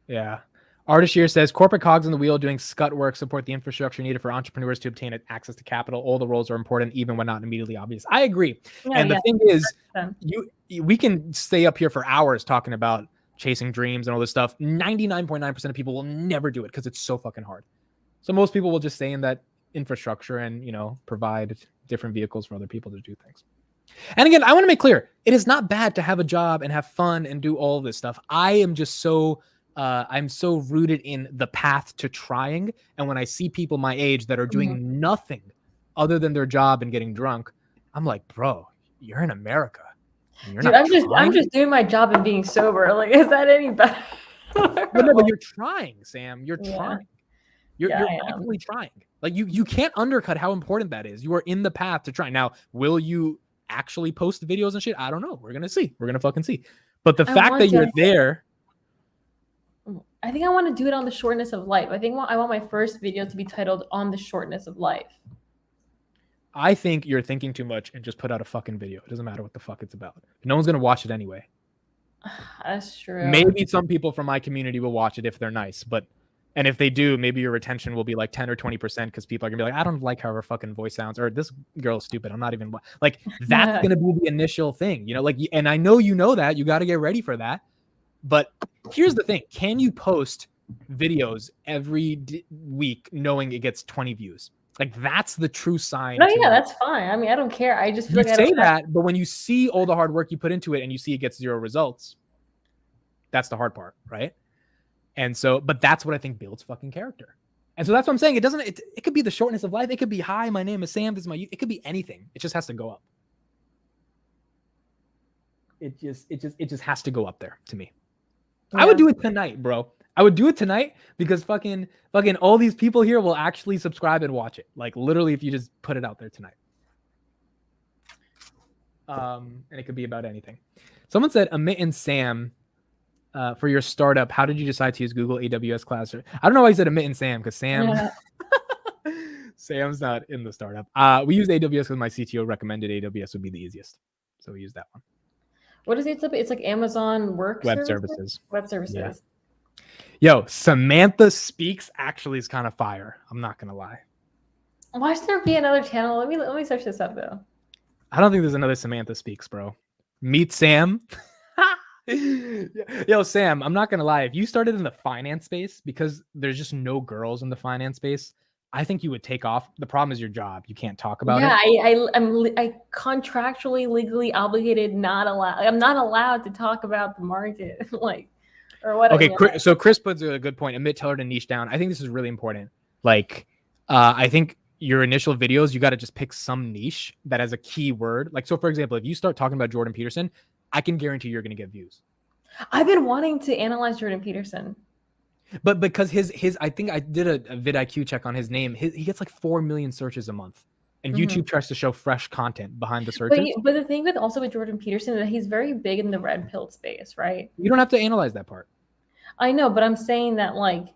Yeah. Artist here says corporate cogs in the wheel doing scut work support the infrastructure needed for entrepreneurs to obtain access to capital. All the roles are important, even when not immediately obvious. I agree. Yeah, and the yeah. thing is, we can stay up here for hours talking about chasing dreams and all this stuff. 99.9% of people will never do it because it's so fucking hard. So most people will just stay in that infrastructure and, you know, provide different vehicles for other people to do things. And again, I want to make clear, it is not bad to have a job and have fun and do all this stuff. I am just so I'm so rooted in the path to trying. And when I see people my age that are doing nothing other than their job and getting drunk, I'm like, bro, you're in America. You're Dude, not I'm just doing my job and being sober. Like, is that any better? but you're trying, Sam. You're Yeah. trying. You're I am. actually trying. Like you can't undercut how important that is. You are in the path to try. Now, will you actually post videos and shit? I don't know. We're gonna see. We're gonna fucking see. But the fact that you're there. I think I want to do it on the shortness of life. I want my first video to be titled "On the Shortness of Life." I think you're thinking too much and just put out a fucking video. It doesn't matter what the fuck it's about. No one's gonna watch it anyway. That's true. Maybe some people from my community will watch it if they're nice, and if they do, maybe your retention will be like 10 or 20% because people are gonna be like, I don't like how her fucking voice sounds, or this girl's stupid. I'm not even like that's gonna be the initial thing, you know. Like, and I know you know that. You got to get ready for that. But here's the thing: can you post videos every week knowing it gets 20 views? Like that's the true sign. No, yeah, that's fine. I mean, I don't care. I just feel you like say that, but when you see all the hard work you put into it and you see it gets 0 results, that's the hard part, right? And so, but that's what I think builds fucking character. And so that's what I'm saying. It could be the shortness of life. It could be, hi, my name is Sam. This is it could be anything. It just has to go up. It just has to go up there to me. Yeah. I would do it tonight, bro. I would do it tonight because fucking all these people here will actually subscribe and watch it. Like literally, if you just put it out there tonight. And it could be about anything. Someone said, Amit and Sam, for your startup, how did you decide to use Google AWS Cloud? I don't know why he said Amit and Sam because Sam, Sam's not in the startup. We use AWS because my CTO recommended AWS would be the easiest, so we use that one. What is it? It's like Amazon Web Services. Web Services. Yeah. Yo, Samantha Speaks actually is kind of fire. I'm not gonna lie. Why should there be another channel? Let me search this up though. I don't think there's another Samantha Speaks, bro. Meet Sam. Yo, Sam, I'm not gonna lie. If you started in the finance space, because there's just no girls in the finance space, I think you would take off. The problem is your job. You can't talk about it. Yeah, I'm contractually, legally obligated. I'm not allowed to talk about the market, like, or whatever. Okay, so Chris puts a good point. Amit, tell her to niche down. I think this is really important. Like, I think your initial videos, you got to just pick some niche that has a key word. Like, so for example, if you start talking about Jordan Peterson, I can guarantee you're going to get views. I've been wanting to analyze Jordan Peterson. But because his I think I did a vidIQ check on his name. He gets like 4 million searches a month, and YouTube tries to show fresh content behind the searches. But the thing with Jordan Peterson is that he's very big in the red pill space, right? You don't have to analyze that part. I know, but I'm saying that like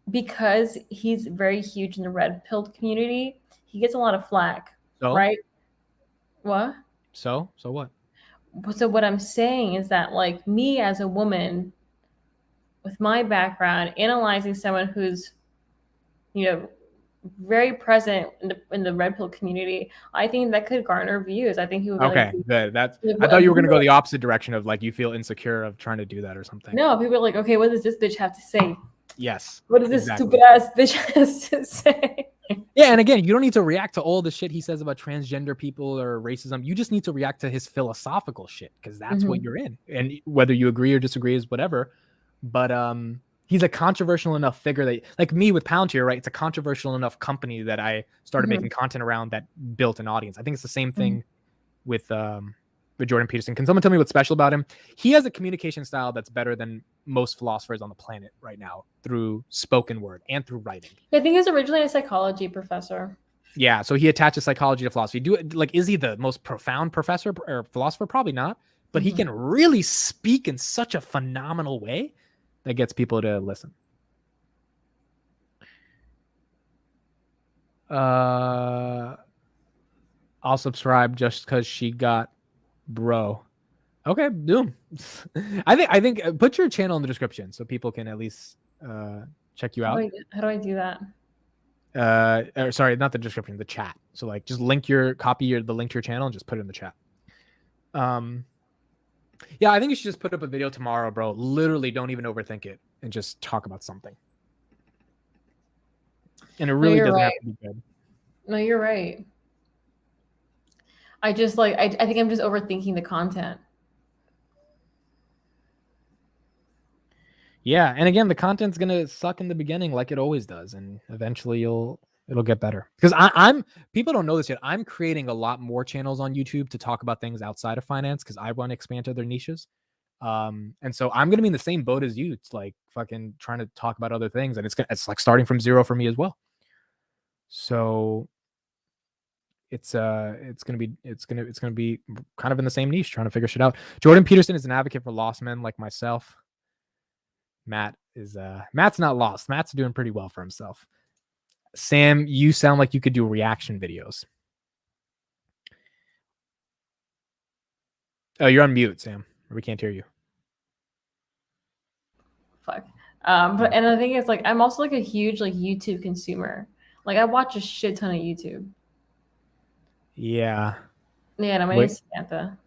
because he's very huge in the red pill community, he gets a lot of flack, right? What? So what? So what I'm saying is that like me as a woman with my background, analyzing someone who's, you know, very present in the red pill community, I think that could garner views. I think he would. Okay, good. I thought you were gonna go the opposite direction of like you feel insecure of trying to do that or something. No, people are like, okay, what does this bitch have to say? Yes. What does this stupid ass bitch has to say? Yeah, and again, you don't need to react to all the shit he says about transgender people or racism. You just need to react to his philosophical shit because that's what you're in, and whether you agree or disagree is whatever. But he's a controversial enough figure that, like me with Palantir, right? It's a controversial enough company that I started making content around that built an audience. I think it's the same thing with Jordan Peterson. Can someone tell me what's special about him? He has a communication style that's better than most philosophers on the planet right now through spoken word and through writing. I think he's originally a psychology professor. Yeah, so he attaches psychology to philosophy. Is he the most profound professor or philosopher? Probably not, but he can really speak in such a phenomenal way that gets people to listen. I'll subscribe just because she got bro. Okay, do. I think put your channel in the description so people can at least check you out. How do I do that? Or sorry, not the description, the chat. So like, just copy the link to your channel and just put it in the chat. Yeah, I think you should just put up a video tomorrow, bro. Literally, don't even overthink it and just talk about something. And it really doesn't have to be good. No, you're right. I just like I think I'm just overthinking the content. Yeah, and again, the content's gonna suck in the beginning, like it always does, and eventually it'll get better. Because I'm people don't know this yet. I'm creating a lot more channels on YouTube to talk about things outside of finance because I want to expand to other niches. And so I'm gonna be in the same boat as you. It's like fucking trying to talk about other things, and it's like starting from zero for me as well. So it's gonna be kind of in the same niche, trying to figure shit out. Jordan Peterson is an advocate for lost men like myself. Matt's not lost. Matt's doing pretty well for himself. Sam, you sound like you could do reaction videos. Oh, you're on mute, Sam. We can't hear you. Fuck. But and the thing is, like, I'm also like a huge like YouTube consumer. Like, I watch a shit ton of YouTube. Yeah. Yeah, no, my name's Samantha.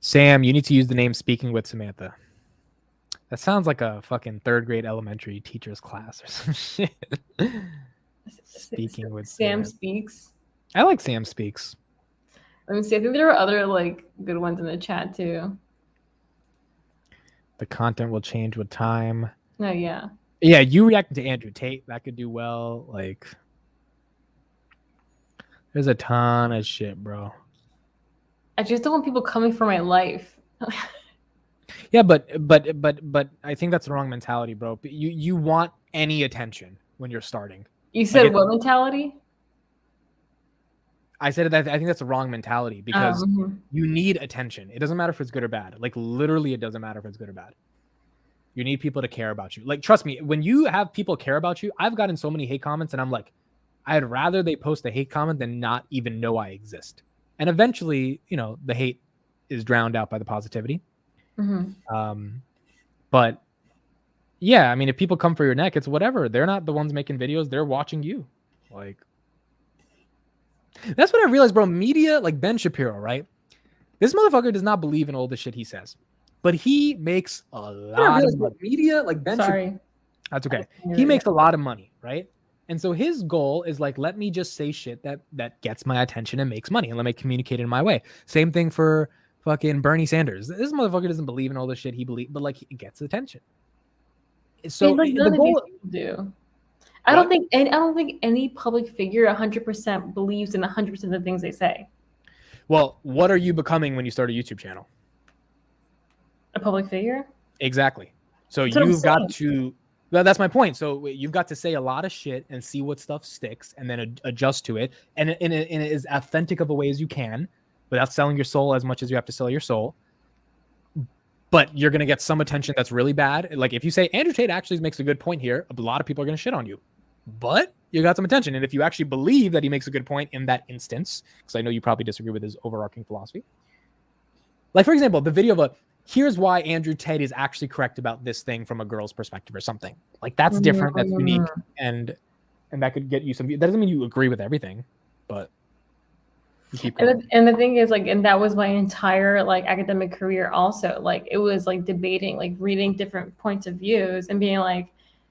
Sam, you need to use the name Speaking with Samantha. That sounds like a fucking 3rd grade elementary teacher's class or some shit. Speaking with Sam Speaks. I like Sam Speaks. Let me see. I think there are other like good ones in the chat too. The content will change with time. No, yeah. Yeah, you reacting to Andrew Tate, that could do well. Like, there's a ton of shit, bro. I just don't want people coming for my life. Yeah, but I think that's the wrong mentality, bro. You want any attention when you're starting. You said what mentality? I said that I think that's the wrong mentality because you need attention. It doesn't matter if it's good or bad. Like, literally, it doesn't matter if it's good or bad. You need people to care about you. Like, trust me, when you have people care about you, I've gotten so many hate comments and I'm like, I'd rather they post a hate comment than not even know I exist. And eventually, you know, the hate is drowned out by the positivity. But yeah, I mean, if people come for your neck, it's whatever. They're not the ones making videos. They're watching you. Like, that's what I realized, bro. Media, like Ben Shapiro, right? This motherfucker does not believe in all the shit he says, but he makes a lot of money. Media, like Ben Shapiro. That's okay. He makes a lot of money, right? And so his goal is like, let me just say shit that gets my attention and makes money, and let me communicate it in my way. Same thing for fucking Bernie Sanders. This motherfucker doesn't believe in all the shit he believes, but like, it gets attention. So like, the goal do. I don't think any public figure 100% believes in 100% of the things they say. Well, what are you becoming when you start a YouTube channel? A public figure? Exactly. So you've got to. Well, that's my point. So you've got to say a lot of shit and see what stuff sticks, and then adjust to it, and in as authentic of a way as you can, without selling your soul as much as you have to sell your soul. But you're going to get some attention that's really bad. Like, if you say Andrew Tate actually makes a good point here, a lot of people are going to shit on you. But you got some attention. And if you actually believe that he makes a good point in that instance, because I know you probably disagree with his overarching philosophy. Like, for example, the video of here's why Andrew Tate is actually correct about this thing from a girl's perspective or something. Like, that's different. That's unique. And that could get you some. That doesn't mean you agree with everything, but. And the thing is, like, and that was my entire like academic career also. Like, it was like debating, like reading different points of views and being like,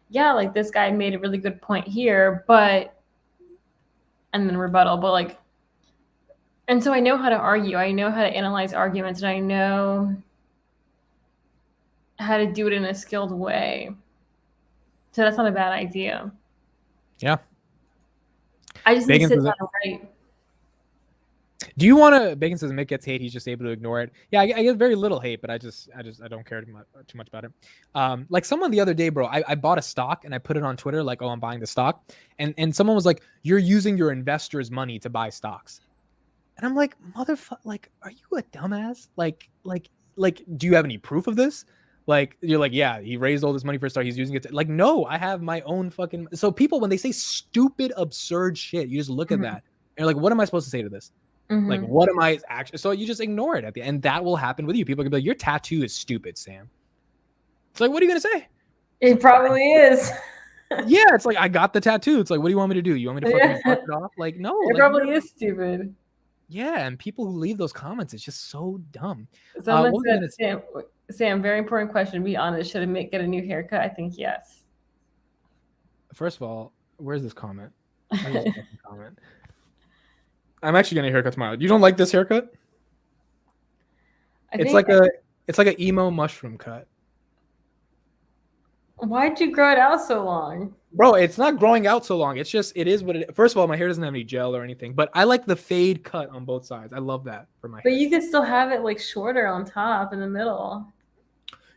yeah, like this guy made a really good point here, but, and then rebuttal, but like, and so I know how to argue. I know how to analyze arguments, and I know how to do it in a skilled way. So that's not a bad idea. Yeah. I just need to sit down and write. Do you want to? Bacon says Mick gets hate. He's just able to ignore it. Yeah, I get very little hate, but I don't care too much about it. Like someone the other day, bro, I bought a stock and I put it on Twitter like, oh, I'm buying the stock, and someone was like, you're using your investors' money to buy stocks, and I'm like, motherfucker, like, are you a dumbass? Like, do you have any proof of this? Like, you're like, yeah, he raised all this money for a start. He's using it to, like, no, I have my own fucking. So people, when they say stupid, absurd shit, you just look at that and you're like, what am I supposed to say to this? Like, what am I actually? So you just ignore it at the end. That will happen with you. People can be like, your tattoo is stupid, Sam. It's like, what are you gonna say? It probably is. Yeah, it's like, I got the tattoo. It's like, what do you want me to do? You want me to fucking brush it off? Like, no. It like, probably is stupid. Yeah, and people who leave those comments, it's just so dumb. Someone said, Sam, very important question. Be honest. Should I get a new haircut? I think yes. First of all, where's this comment? Where's this comment? I'm actually getting a haircut tomorrow. You don't like this haircut? It's like an emo mushroom cut. Why'd you grow it out so long? Bro, it's not growing out so long. It's just, it is what it is. First of all, my hair doesn't have any gel or anything, but I like the fade cut on both sides. I love that for my hair. But you can still have it like shorter on top in the middle.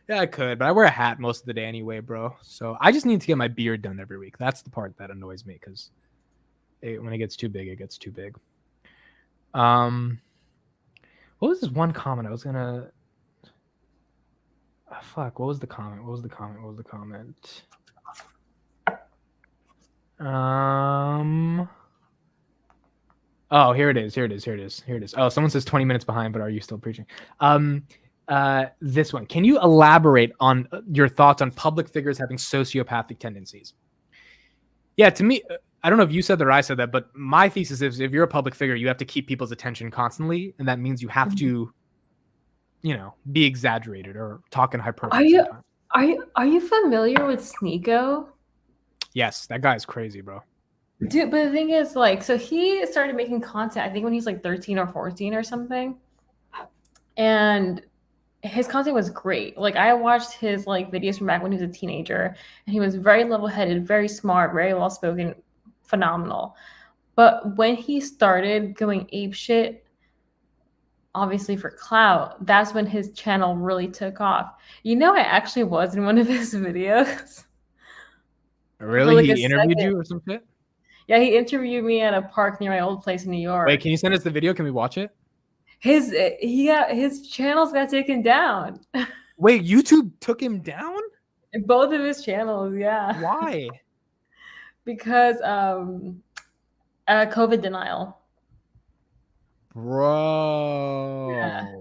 Yeah, I could, but I wear a hat most of the day anyway, bro. So I just need to get my beard done every week. That's the part that annoys me, because when it gets too big, it gets too big. What was this one comment I was gonna... fuck, what was the comment? Oh, here it is. Oh, someone says 20 minutes behind, but are you still preaching? This one. Can you elaborate on your thoughts on public figures having sociopathic tendencies? Yeah, to me, I don't know if you said that or I said that, but my thesis is if you're a public figure, you have to keep people's attention constantly, and that means you have to, be exaggerated or talk in hyperbole. Are you familiar with Sneeko? Yes, that guy's crazy, bro. Dude, but the thing is, like, so he started making content, I think when he's like 13 or 14 or something. And his content was great. Like, I watched his like videos from back when he was a teenager, and he was very level-headed, very smart, very well-spoken, phenomenal. But when he started going apeshit, obviously for clout, that's when his channel really took off. I actually was in one of his videos. Really? Like he interviewed you or some shit? Yeah, he interviewed me at a park near my old place in New York. Wait, can you send us the video? Can we watch it? His channels got taken down. Wait, YouTube took him down? Both of his channels, yeah. Why? Because COVID denial. Bro. Yeah.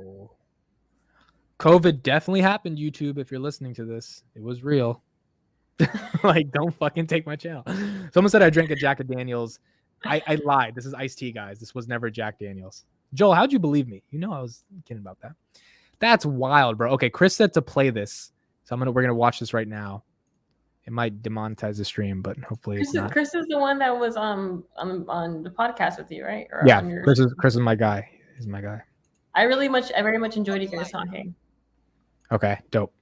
COVID definitely happened, YouTube, if you're listening to this. It was real. Like, don't fucking take my channel. Someone said I drank a Jack Daniels. I lied. This is iced tea, guys. This was never Jack Daniels. Joel, how'd you believe me? I was kidding about that. That's wild, bro. Okay, Chris said to play this. So we're gonna watch this right now. It might demonetize the stream, but hopefully it's not. Chris is the one that was on the podcast with you, right? Or yeah, Chris is my guy. He's my guy. I very much enjoyed you guys talking. Okay, dope.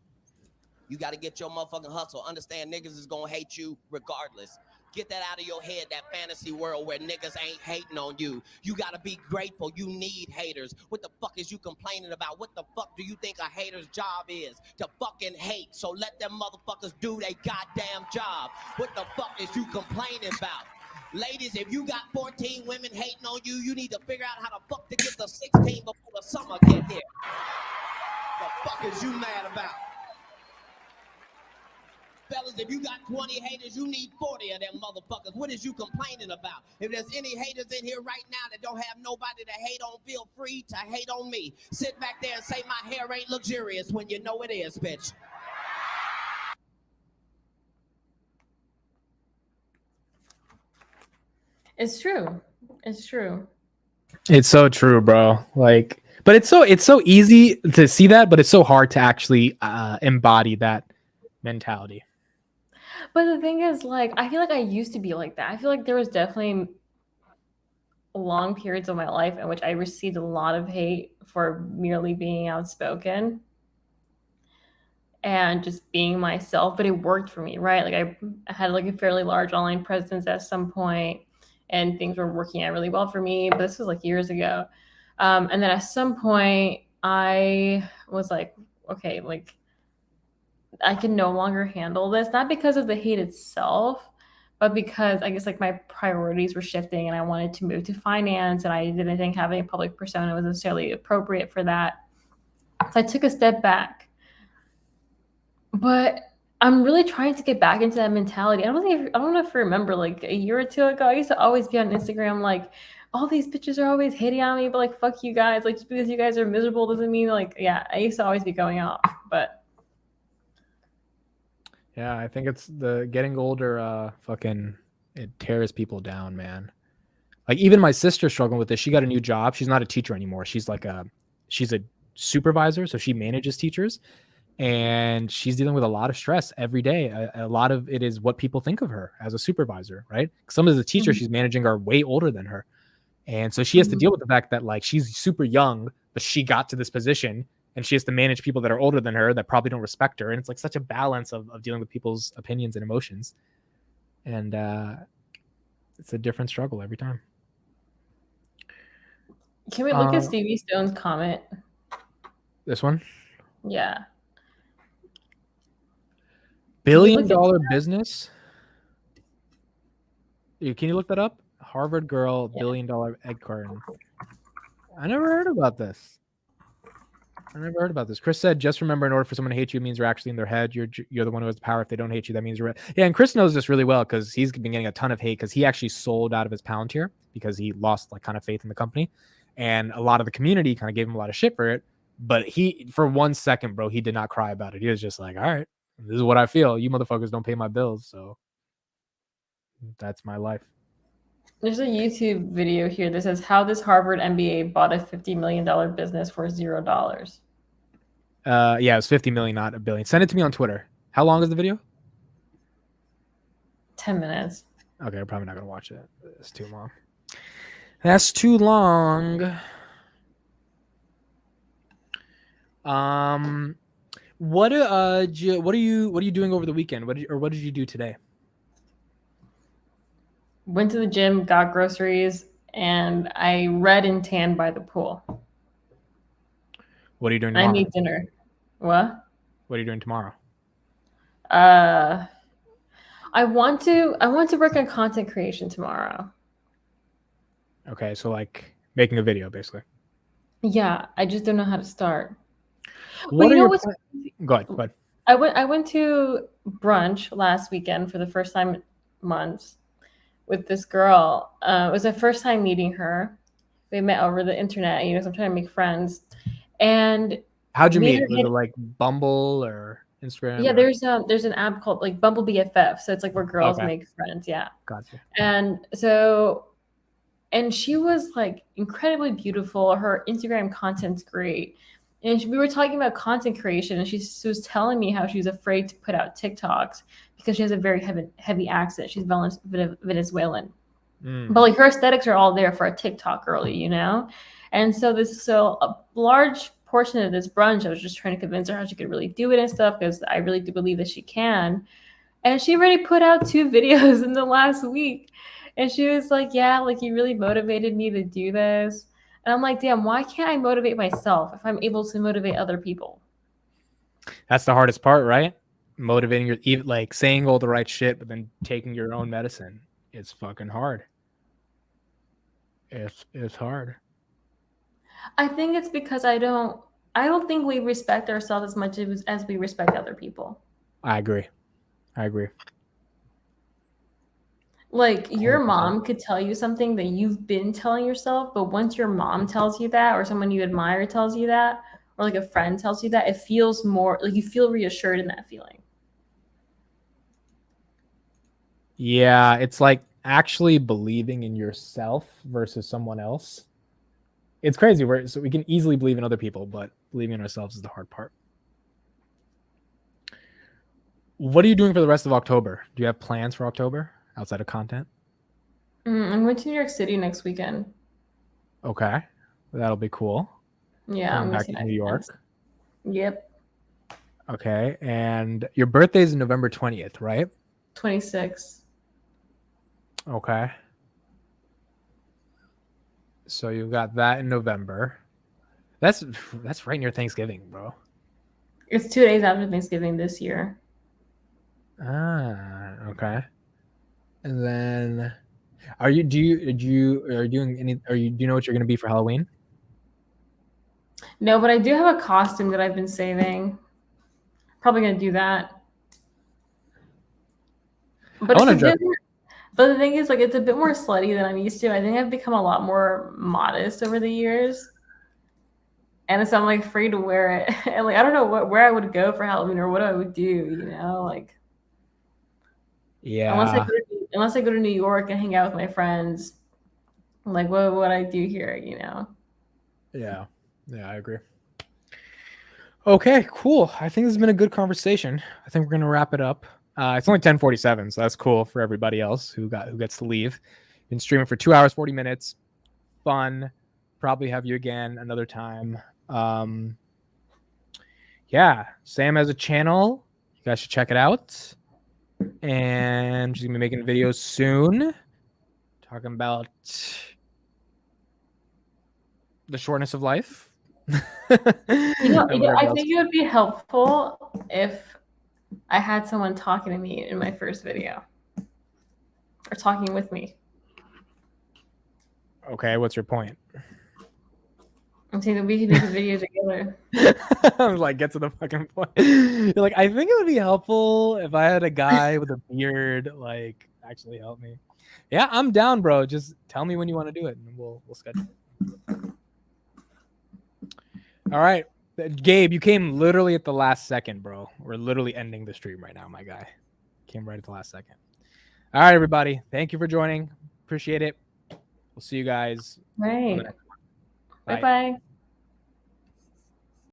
You got to get your motherfucking hustle. Understand niggas is going to hate you regardless. Get that out of your head, that fantasy world where niggas ain't hating on you. You got to be grateful. You need haters. What the fuck is you complaining about? What the fuck do you think a hater's job is? To fucking hate. So let them motherfuckers do their goddamn job. What the fuck is you complaining about? Ladies, if you got 14 women hating on you, you need to figure out how the fuck to get the 16 before the summer get here. The fuck is you mad about? Fellas, if you got 20 haters, you need 40 of them motherfuckers. What is you complaining about? If there's any haters in here right now that don't have nobody to hate on, feel free to hate on me. Sit back there and say my hair ain't luxurious when you know it is, bitch. It's true. It's true. It's so true, bro. Like, but it's so easy to see that, but it's so hard to actually embody that mentality. But the thing is, like, I feel like I used to be like that. I feel like there was definitely long periods of my life in which I received a lot of hate for merely being outspoken and just being myself. But it worked for me, right? Like, I had like a fairly large online presence at some point, and things were working out really well for me. But this was like years ago. And then at some point, I was like, okay, like, I can no longer handle this, not because of the hate itself, but because I guess like my priorities were shifting and I wanted to move to finance, and I didn't think having a public persona was necessarily appropriate for that. So I took a step back. But I'm really trying to get back into that mentality. I don't know if you remember, like a year or two ago, I used to always be on Instagram like, all these bitches are always hating on me, but like, fuck you guys. Like, just because you guys are miserable doesn't mean like, yeah. I used to always be going off, but Yeah, I think it's the getting older. Fucking, it tears people down, man. Like even my sister's struggling with this. She got a new job. She's not a teacher anymore. She's a supervisor, so she manages teachers, and she's dealing with a lot of stress every day. A lot of it is what people think of her as a supervisor, right? Some of the teachers she's managing are way older than her, and so she has to deal with the fact that like she's super young, but she got to this position, and she has to manage people that are older than her that probably don't respect her, and it's like such a balance of dealing with people's opinions and emotions, and it's a different struggle every time. can we look at Stevie Stone's comment? This one? Yeah. $1 billion business. Can you look that up? Harvard girl, $1 billion egg carton. I never heard about this. Chris said, just remember, in order for someone to hate you, it means you're actually in their head. You're the one who has the power. If they don't hate you, that means you're right. Yeah, and Chris knows this really well because he's been getting a ton of hate because he actually sold out of his Palantir because he lost like kind of faith in the company. And a lot of the community kind of gave him a lot of shit for it. But he, for 1 second, bro, he did not cry about it. He was just like, all right, this is what I feel. You motherfuckers don't pay my bills. So that's my life. There's a YouTube video here that says how this Harvard MBA bought a $50 million business for $0. Yeah, it was 50 million, not a billion. Send it to me on Twitter. How long is the video? 10 minutes. Okay, I'm probably not gonna watch it. It's too long. That's too long. What are you doing over the weekend? What did you do today? Went to the gym, got groceries, and I read and tanned by the pool. What are you doing tomorrow? I made dinner. What? What are you doing tomorrow? I want to work on content creation tomorrow. Okay, so like making a video, basically. Yeah, I just don't know how to start. Go ahead. I went to brunch last weekend for the first time in months with this girl. It was my first time meeting her. We met over the internet, so I'm trying to make friends. And how'd you meet? Was it like Bumble or Instagram? Yeah, there's an app called like Bumble BFF. So it's like where girls make friends. Yeah. Gotcha. And she was like incredibly beautiful. Her Instagram content's great. And we were talking about content creation, and she was telling me how she's afraid to put out TikToks because she has a very heavy accent. She's Venezuelan. But like her aesthetics are all there for a TikTok girly, And so a large portion of this brunch, I was just trying to convince her how she could really do it and stuff, because I really do believe that she can. And she already put out 2 videos in the last week. And she was like, yeah, like you really motivated me to do this. And I'm like, damn, why can't I motivate myself if I'm able to motivate other people? That's the hardest part, right? Motivating like saying all the right shit, but then taking your own medicine. It's fucking hard. It's hard. I think it's because I don't think we respect ourselves as much as we respect other people. I agree. Like your mom could tell you something that you've been telling yourself, but once your mom tells you that, or someone you admire tells you that, or like a friend tells you that, it feels more like you feel reassured in that feeling. Yeah, it's like actually believing in yourself versus someone else. It's crazy. So we can easily believe in other people, but believing in ourselves is the hard part. What are you doing for the rest of October? Do you have plans for October outside of content? I'm going to New York City next weekend. Okay, that'll be cool. Yeah, I'm back to New York. Yep. Okay, and your birthday is November 20th, right? 26th. Okay. So you got that in November. That's right near Thanksgiving, bro. It's 2 days after Thanksgiving this year. Okay. And then do you know what you're gonna be for Halloween? No, but I do have a costume that I've been saving. probably gonna do that. I But wanna it's a dress- bit. But the thing is, like, it's a bit more slutty than I'm used to. I think I've become a lot more modest over the years, and so I'm like free to wear it. And like, I don't know where I would go for Halloween or what I would do. You know, like unless I go to New York and hang out with my friends, like what would I do here? You know. Yeah, I agree. Okay, cool. I think this has been a good conversation. I think we're gonna wrap it up. It's only 10:47, so that's cool for everybody else who gets to leave. Been streaming for 2 hours 40 minutes. Fun. Probably have you again another time. Yeah, Sam has a channel. You guys should check it out. And she's gonna be making videos soon, talking about the shortness of life. I think it would be helpful if I had someone talking to me in my first video or talking with me. Okay, what's your point? I'm saying that we could make a video together. I was like, get to the fucking point. You're like, I think it would be helpful if I had a guy with a beard, like, actually help me. Yeah, I'm down, bro. Just tell me when you want to do it, and we'll schedule it. All right, Gabe, you came literally at the last second, bro. We're literally ending the stream right now, my guy. Came right at the last second. All right, everybody. Thank you for joining. Appreciate it. We'll see you guys. Right. On the next one. Bye. Bye-bye.